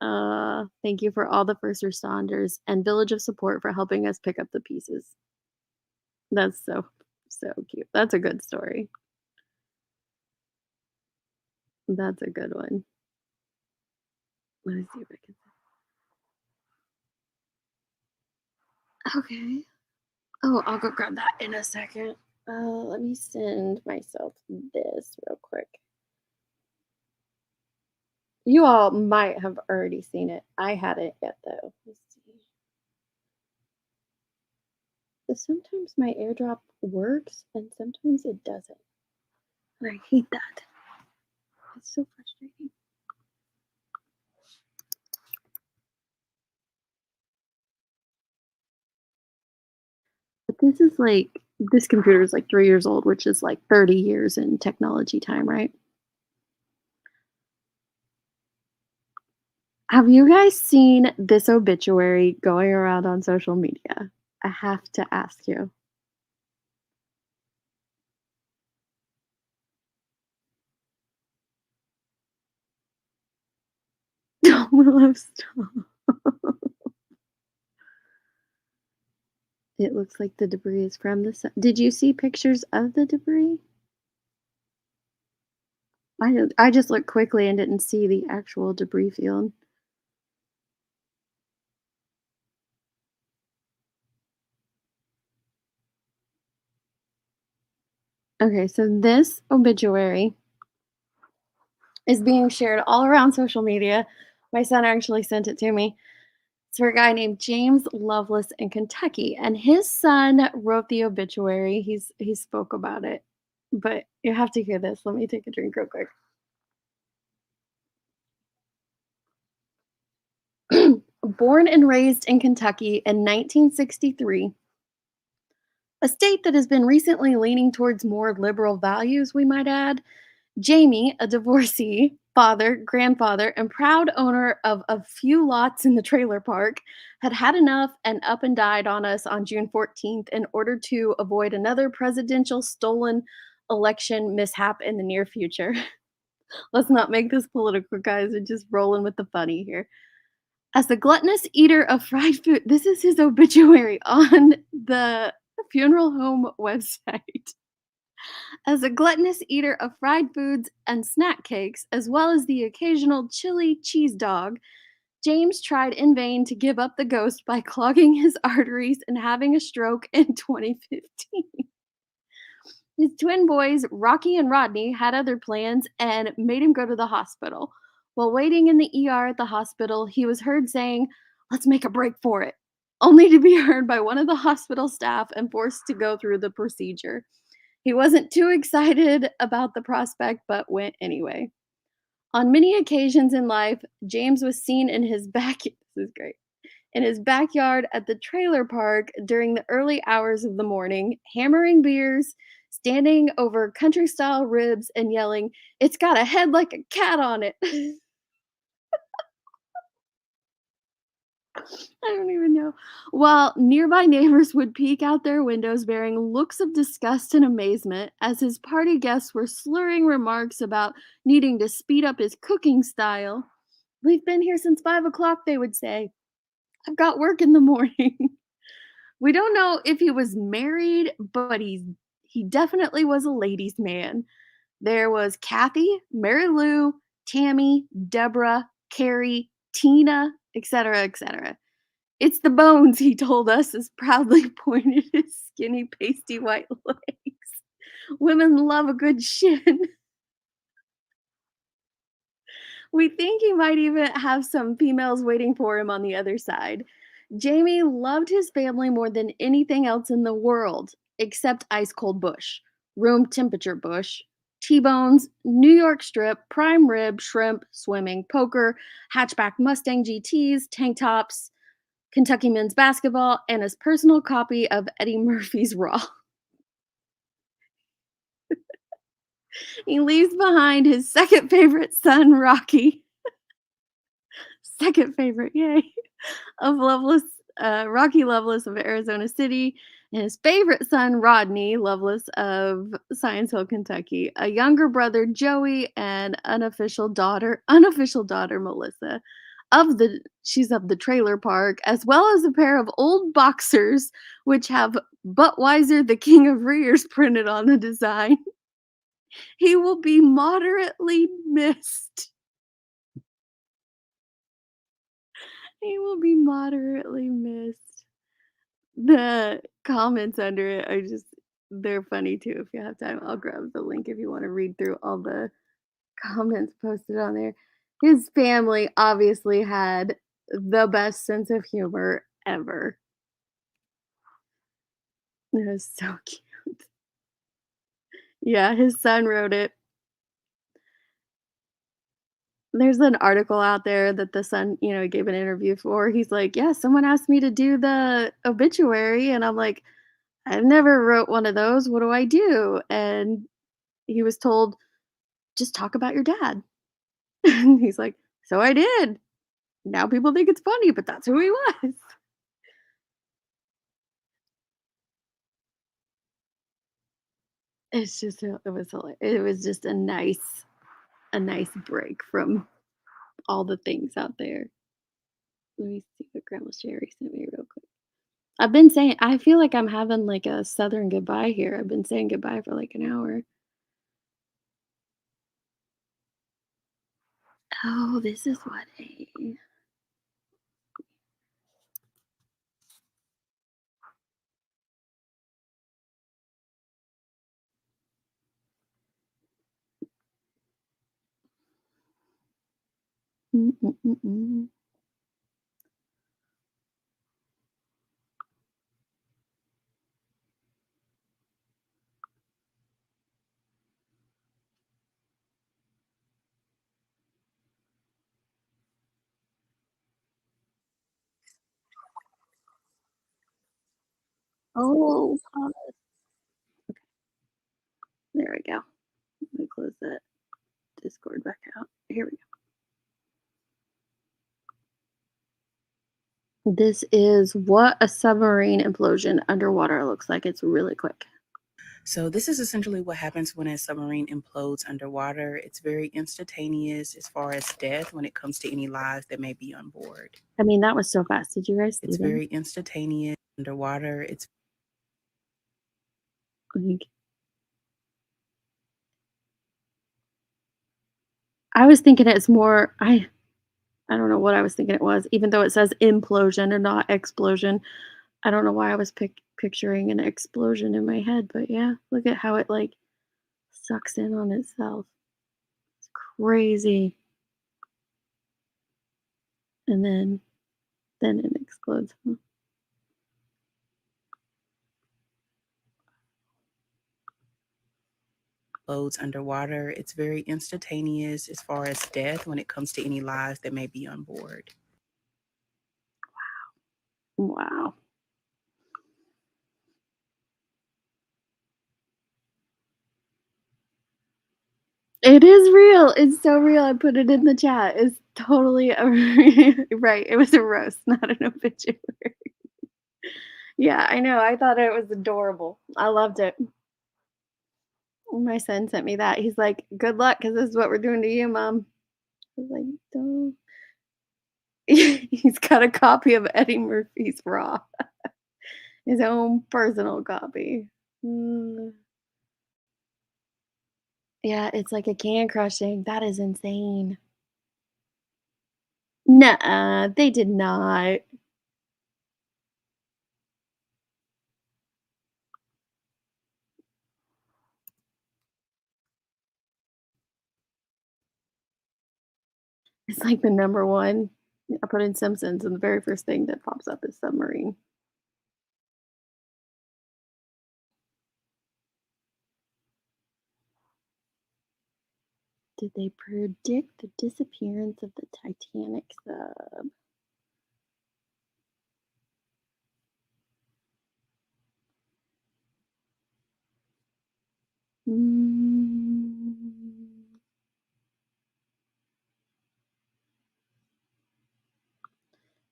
Thank you for all the first responders and Village of Support for helping us pick up the pieces. That's so cute. That's a good story. That's a good one. Let me see if I can. Okay. Oh, I'll go grab that in a second. Let me send myself this real quick. You all might have already seen it. I hadn't yet, though. Let's see. So sometimes my airdrop works and sometimes it doesn't. And I hate that. It's so frustrating. But this computer is like 3 years old, which is like 30 years in technology time, right? Have you guys seen this obituary going around on social media? I have to ask you. Willow, stop. It looks like the debris is from the sun. Did you see pictures of the debris? I just looked quickly and didn't see the actual debris field. Okay, so this obituary is being shared all around social media. My son actually sent it to me. It's for a guy named James Loveless in Kentucky, and his son wrote the obituary. He spoke about it, but you have to hear this. Let me take a drink real quick. Born and raised in Kentucky in 1963, a state that has been recently leaning towards more liberal values, we might add, Jamie, a divorcee, father, grandfather, and proud owner of a few lots in the trailer park, had had enough and up and died on us on June 14th in order to avoid another presidential stolen election mishap in the near future. Let's not make this political, guys. We're just rolling with the funny here. As a gluttonous eater of fried food, this is his obituary on the funeral home website. As a gluttonous eater of fried foods and snack cakes, as well as the occasional chili cheese dog, James tried in vain to give up the ghost by clogging his arteries and having a stroke in 2015. His twin boys, Rocky and Rodney, had other plans and made him go to the hospital. While waiting in the ER at the hospital, he was heard saying, "Let's make a break for it," only to be heard by one of the hospital staff and forced to go through the procedure. He wasn't too excited about the prospect, but went anyway. On many occasions in life, James was seen in his back. This is great. in his backyard at the trailer park during the early hours of the morning, hammering beers, standing over country-style ribs, and yelling, "It's got a head like a cat on it." I don't even know. While nearby neighbors would peek out their windows bearing looks of disgust and amazement as his party guests were slurring remarks about needing to speed up his cooking style. "We've been here since 5 o'clock," they would say. "I've got work in the morning." We don't know if he was married, but he definitely was a ladies' man. There was Kathy, Mary Lou, Tammy, Deborah, Carrie, Tina, etc., etc. "It's the bones," he told us as proudly pointed his skinny, pasty white legs. "Women love a good shin." We think he might even have some females waiting for him on the other side. Jamie loved his family more than anything else in the world, except ice cold bush, room temperature bush, T-bones, New York strip, prime rib, shrimp, swimming, poker, hatchback Mustang GTs, tank tops, Kentucky men's basketball, and his personal copy of Eddie Murphy's Raw. He leaves behind his second favorite son, Rocky. Second favorite, yay. Of Loveless, Rocky Lovelace of Arizona City, and his favorite son, Rodney Lovelace of Science Hill, Kentucky, a younger brother, Joey, and unofficial daughter, Melissa. She's of the trailer park, as well as a pair of old boxers, which have Buttweiser, the King of Rears, printed on the design. He will be moderately missed. He will be moderately missed. The comments under it are they're funny too. If you have time, I'll grab the link if you want to read through all the comments posted on there. His family obviously had the best sense of humor ever. It was so cute. Yeah, his son wrote it. There's an article out there that the son, gave an interview for. He's like, "Yeah, someone asked me to do the obituary," and I'm like, "I've never wrote one of those. What do I do?" And he was told, "Just talk about your dad." And he's like, "So I did. Now people think it's funny, but that's who he was." It was just a nice break from all the things out there. Let me see what Grandma Sherry sent me real quick. I feel like I'm having like a southern goodbye here. I've been saying goodbye for like an hour. Oh, this is what a Mm-mm-mm-mm. Oh, pause. Okay, there we go. Let me close that Discord back out. Here we go. This is what a submarine implosion underwater looks like. It's really quick. So this is essentially what happens when a submarine implodes underwater. It's very instantaneous as far as death when it comes to any lives that may be on board. I mean, that was so fast. Did you guys see It's that? very instantaneous underwater. It's I was thinking it's more I don't know what I was thinking it was, even though it says implosion and not explosion. I don't know why I was picturing an explosion in my head, but yeah, look at how it like sucks in on itself. It's crazy. And then it explodes. explodes underwater. It's very instantaneous as far as death when it comes to any lives that may be on board. Wow. It is real. It's so real. I put it in the chat. It's totally a right. It was a roast, not an obituary. Yeah, I know. I thought it was adorable. I loved it. My son sent me that. He's like, "Good luck, because this is what we're doing to you, mom." I was like, "Don't." He's got a copy of Eddie Murphy's Raw, his own personal copy. Mm. Yeah, it's like a can crushing. That is insane. Nuh-uh, they did not. It's like the number one. I put in Simpsons, and the very first thing that pops up is Submarine. Did they predict the disappearance of the Titanic sub? Mm.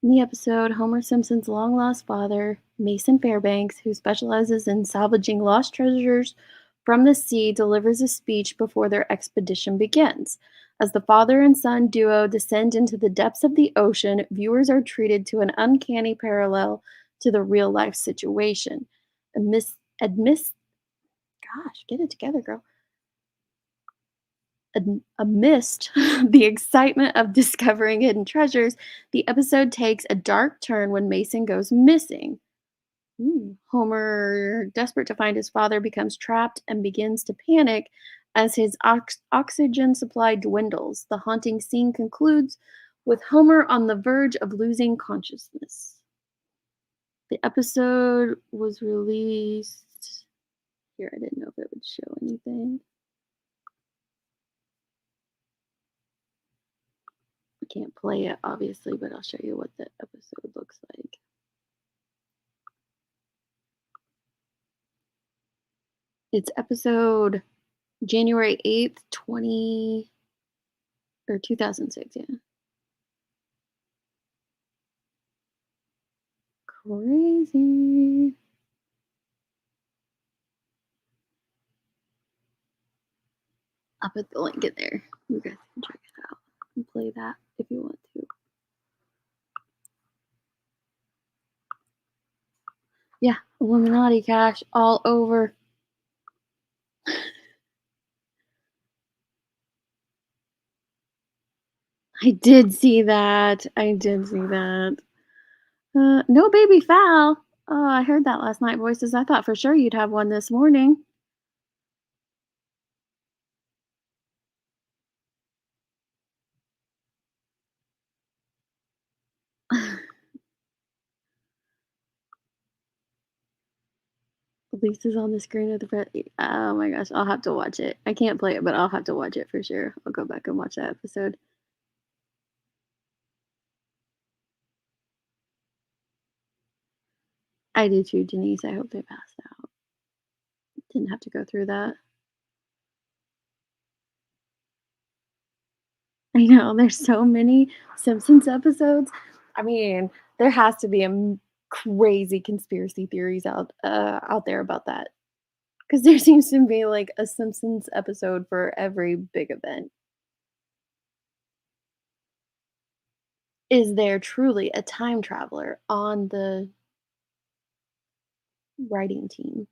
In the episode, Homer Simpson's long lost father, Mason Fairbanks, who specializes in salvaging lost treasures from the sea, delivers a speech before their expedition begins. As the father and son duo descend into the depths of the ocean, viewers are treated to an uncanny parallel to the real life situation. Gosh, get it together, girl. Amidst the excitement of discovering hidden treasures, the episode takes a dark turn when Mason goes missing. Homer, desperate to find his father, becomes trapped and begins to panic as his oxygen supply dwindles. The haunting scene concludes with Homer on the verge of losing consciousness. The episode was released. Here, I didn't know if it would show anything. I can't play it, obviously, but I'll show you what the episode looks like. It's episode January 8th, 2006, yeah. Crazy. I'll put the link in there. You guys can check it out and play that if you want to. Yeah, Illuminati cash all over. I did see that. No baby foul. Oh, I heard that last night, voices. I thought for sure you'd have one this morning. Lisa's on the screen of the front. Oh my gosh, I'll have to watch it. I can't play it, but I'll have to watch it for sure. I'll go back and watch that episode. I do too, Denise. I hope they passed out. Didn't have to go through that. I know, there's so many Simpsons episodes. I mean, there has to be crazy conspiracy theories out there about that. Because there seems to be like a Simpsons episode for every big event. Is there truly a time traveler on the writing team?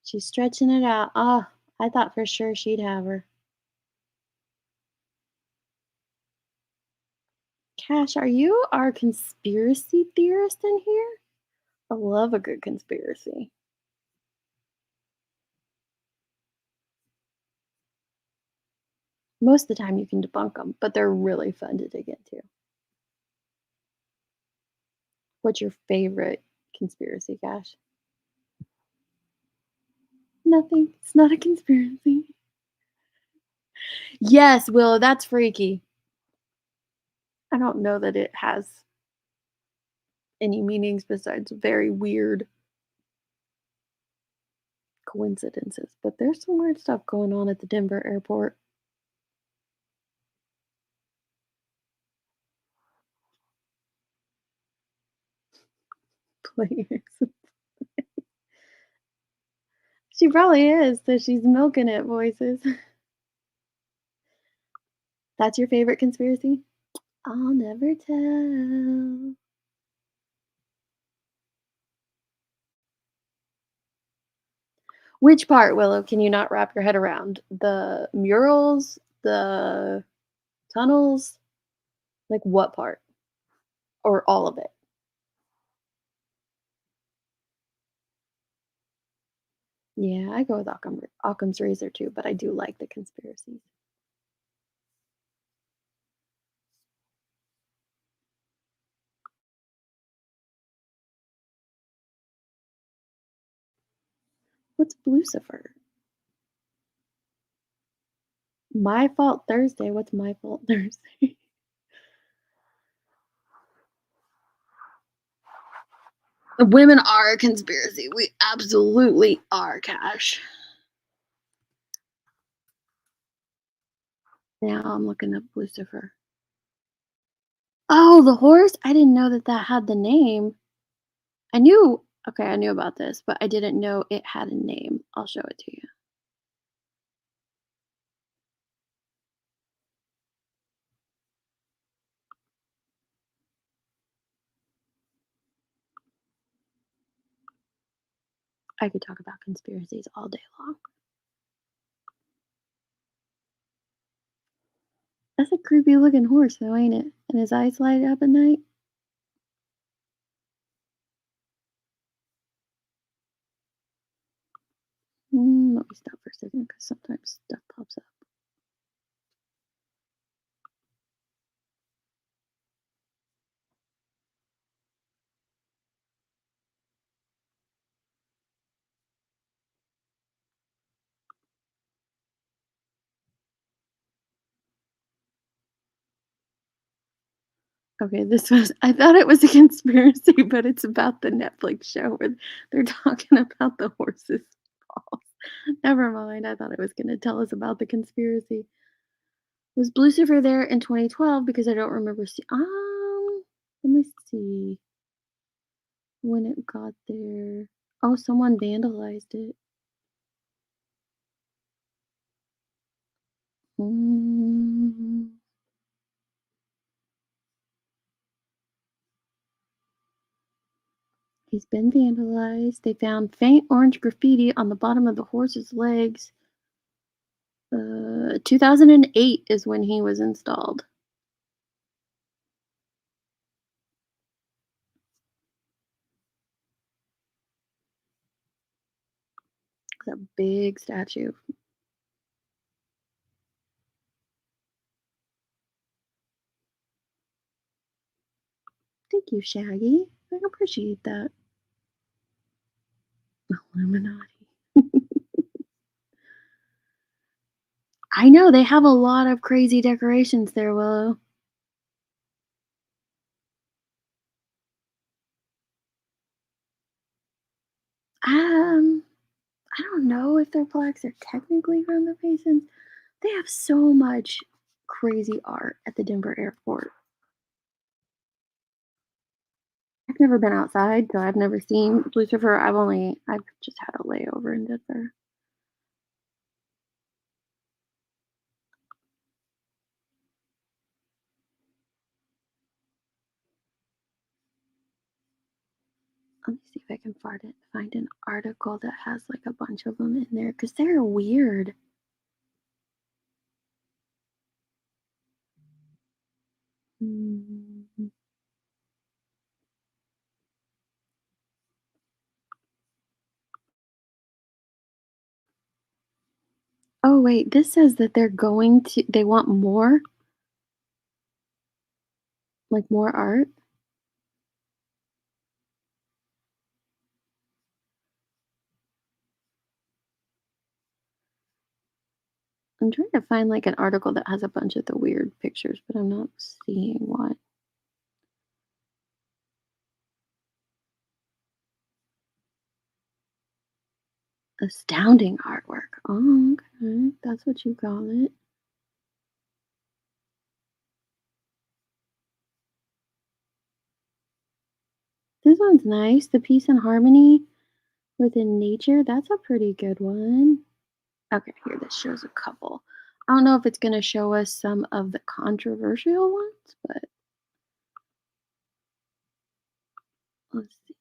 She's stretching it out. Oh, I thought for sure she'd have her. Cash, are you our conspiracy theorist in here? I love a good conspiracy. Most of the time you can debunk them, but they're really fun to dig into. What's your favorite conspiracy, Cash? Nothing. It's not a conspiracy. Yes, Willow, that's freaky. I don't know that it has any meanings besides very weird coincidences. But there's some weird stuff going on at the Denver airport. Players. She probably is, so she's milking it, voices. That's your favorite conspiracy? I'll never tell. Which part, Willow, can you not wrap your head around? The murals? The tunnels? Like, what part? Or all of it? Yeah, I go with Occam's razor too, but I do like the conspiracies. What's Lucifer? My Fault Thursday. What's My Fault Thursday? Women are a conspiracy. We absolutely are, Cash. Now I'm looking up Lucifer. Oh, the horse? I didn't know that that had the name. I knew about this, but I didn't know it had a name. I'll show it to you. I could talk about conspiracies all day long. That's a creepy looking horse, though, ain't it? And his eyes light up at night. Let me stop for a second because sometimes stuff pops up. Okay, I thought it was a conspiracy, but it's about the Netflix show where they're talking about the horse's balls. Never mind, I thought it was going to tell us about the conspiracy. Was Lucifer there in 2012? Because I don't remember let me see when it got there. Oh, someone vandalized it. He's been vandalized. They found faint orange graffiti on the bottom of the horse's legs. 2008 is when he was installed. It's a big statue. Thank you, Shaggy. I appreciate that. Illuminati. I know, they have a lot of crazy decorations there, Willow. I don't know if their plaques are technically from the Masons. They have so much crazy art at the Denver airport. I've never been outside, so I've never seen Lucifer. I've just had a layover in Denver. Let me see if I can find an article that has like a bunch of them in there because they're weird. Oh wait, this says that they want more, like more art. I'm trying to find like an article that has a bunch of the weird pictures, but I'm not seeing one. Astounding artwork. Oh, okay. That's what you call it. This one's nice. The peace and harmony within nature. That's a pretty good one. Okay, here, this shows a couple. I don't know if it's going to show us some of the controversial ones, but let's see.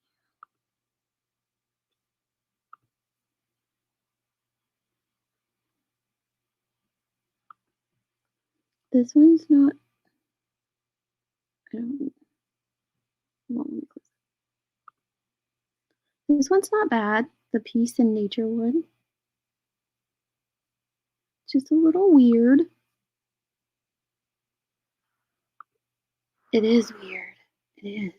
This one's not. I don't. Well, let me close. This one's not bad. The peace and nature one. Just a little weird. It is weird. It is.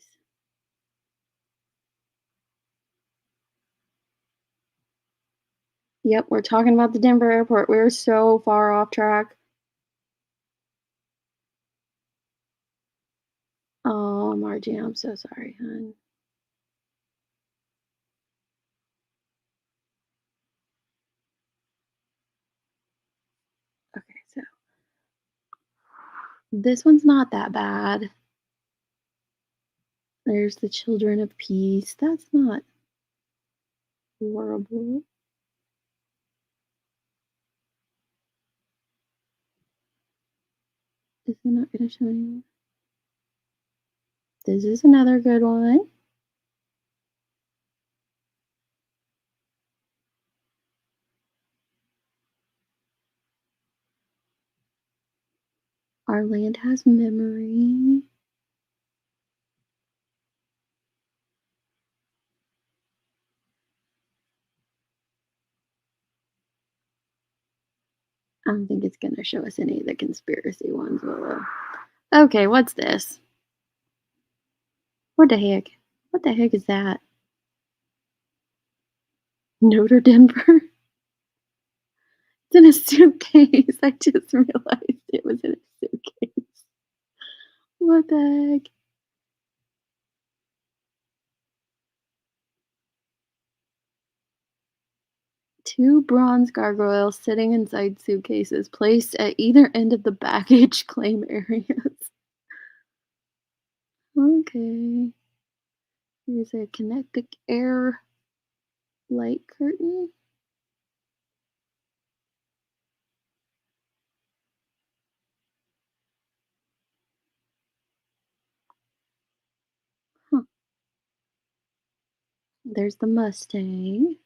Yep, we're talking about the Denver airport. We're so far off track. Oh, Margie, I'm so sorry, hon. Okay, so this one's not that bad. There's the children of peace. That's not horrible. Is it not going to show anyone? This is another good one. Our land has memory. I don't think it's going to show us any of the conspiracy ones, Willow. Okay, what's this? What the heck? What the heck is that? Notre Denver? It's in a suitcase. I just realized it was in a suitcase. What the heck? Two bronze gargoyles sitting inside suitcases placed at either end of the baggage claim areas. Okay. Here's a kinetic air light curtain. Huh. There's the Mustang.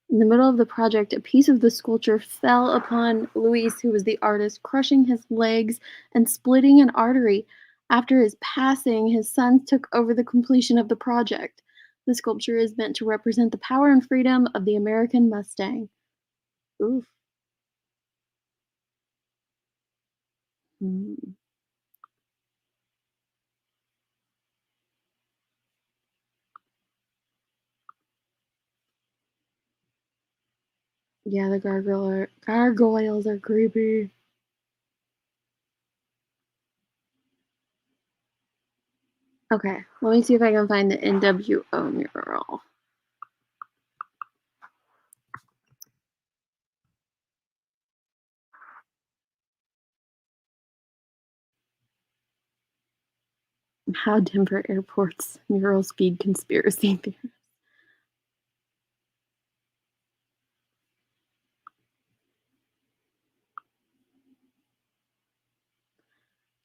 In the middle of the project, a piece of the sculpture fell upon Luis, who was the artist, crushing his legs and splitting an artery. After his passing, his sons took over the completion of the project. The sculpture is meant to represent the power and freedom of the American Mustang. Oof. Hmm. Yeah, the gargoyles are creepy. Okay, let me see if I can find the NWO mural. How Denver Airport's murals feed conspiracy theories.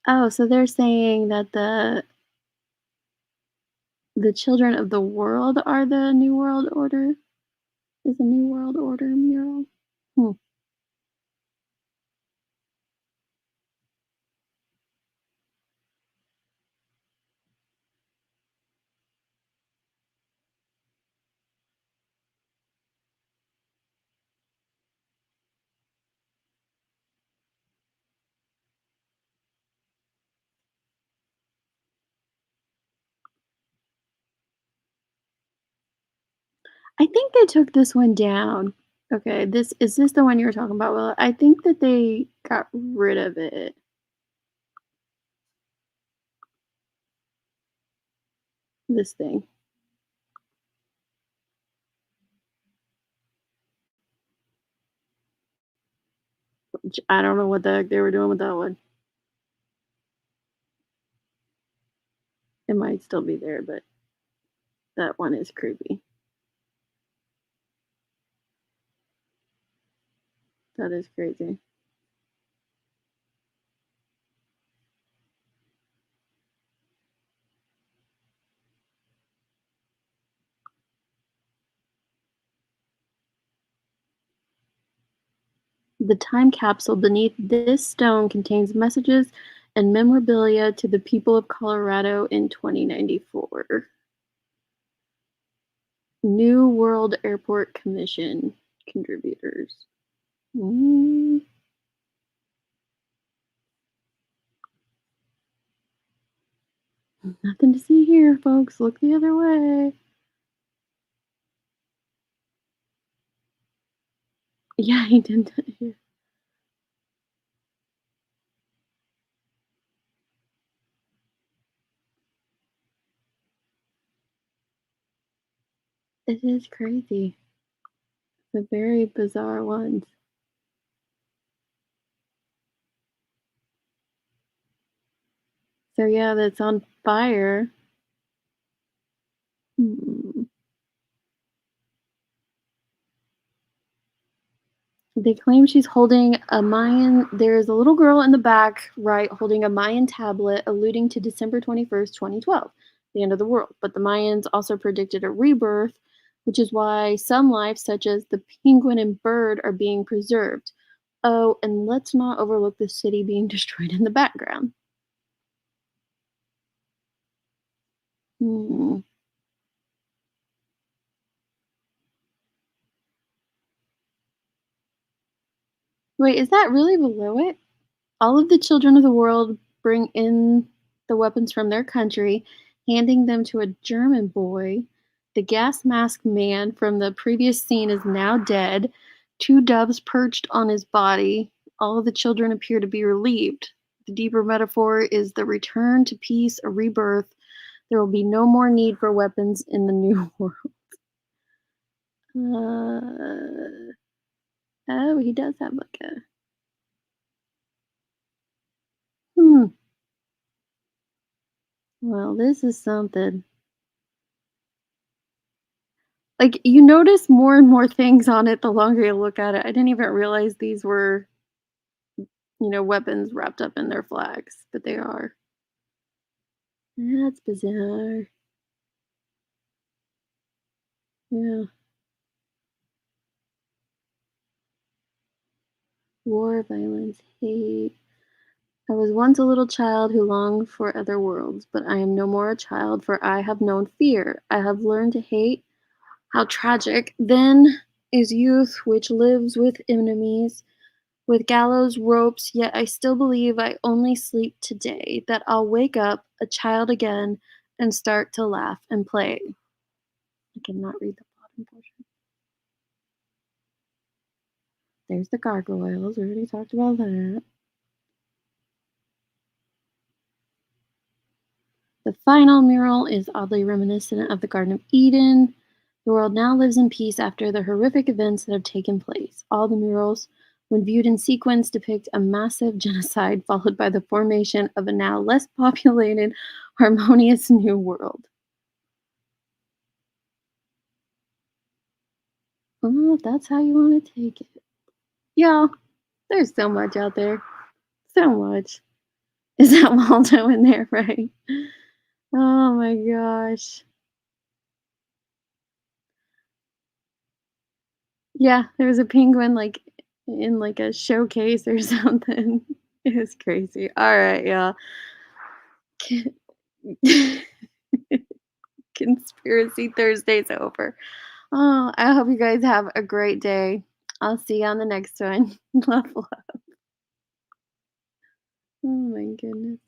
Oh, so they're saying that the children of the world are the New World Order? Is a New World Order mural? Hmm. I think they took this one down. Okay, is this the one you were talking about? Well, I think that they got rid of it. This thing. I don't know what the heck they were doing with that one. It might still be there, but that one is creepy. That is crazy. The time capsule beneath this stone contains messages and memorabilia to the people of Colorado in 2094. New World Airport Commission contributors. Mm. Nothing to see here, folks. Look the other way. Yeah, he did that here. It is crazy. The very bizarre ones. So yeah, that's on fire. Hmm. They claim she's holding a Mayan. There is a little girl in the back right holding a Mayan tablet alluding to December 21st, 2012, the end of the world. But the Mayans also predicted a rebirth, which is why some life, such as the penguin and bird, are being preserved. Oh, and let's not overlook the city being destroyed in the background. Hmm. Wait, is that really below it? All of the children of the world bring in the weapons from their country, handing them to a German boy. The gas mask man from the previous scene is now dead. Two doves perched on his body. All of the children appear to be relieved. The deeper metaphor is the return to peace, a rebirth. There will be no more need for weapons in the new world. Oh, he does have like a. Well, this is something. Like, you notice more and more things on it the longer you look at it. I didn't even realize these were, weapons wrapped up in their flags, but they are. That's bizarre. Yeah. War, violence, hate. I was once a little child who longed for other worlds, but I am no more a child, for I have known fear. I have learned to hate. How tragic, then, is youth which lives with enemies, with gallows ropes, yet I still believe I only sleep today, that I'll wake up a child again and start to laugh and play. I cannot read the bottom portion. There's the gargoyles. We already talked about that. The final mural is oddly reminiscent of the Garden of Eden. The world now lives in peace after the horrific events that have taken place. All the murals, when viewed in sequence, depict a massive genocide followed by the formation of a now less populated, harmonious new world. Oh, if that's how you want to take it. Y'all, there's so much out there. So much. Is that Waldo in there, right? Oh my gosh. Yeah, there was a penguin like in like a showcase or something. It was crazy. All right, y'all. Conspiracy Thursday's over. Oh, I hope you guys have a great day. I'll see you on the next one. Love, love. Oh my goodness.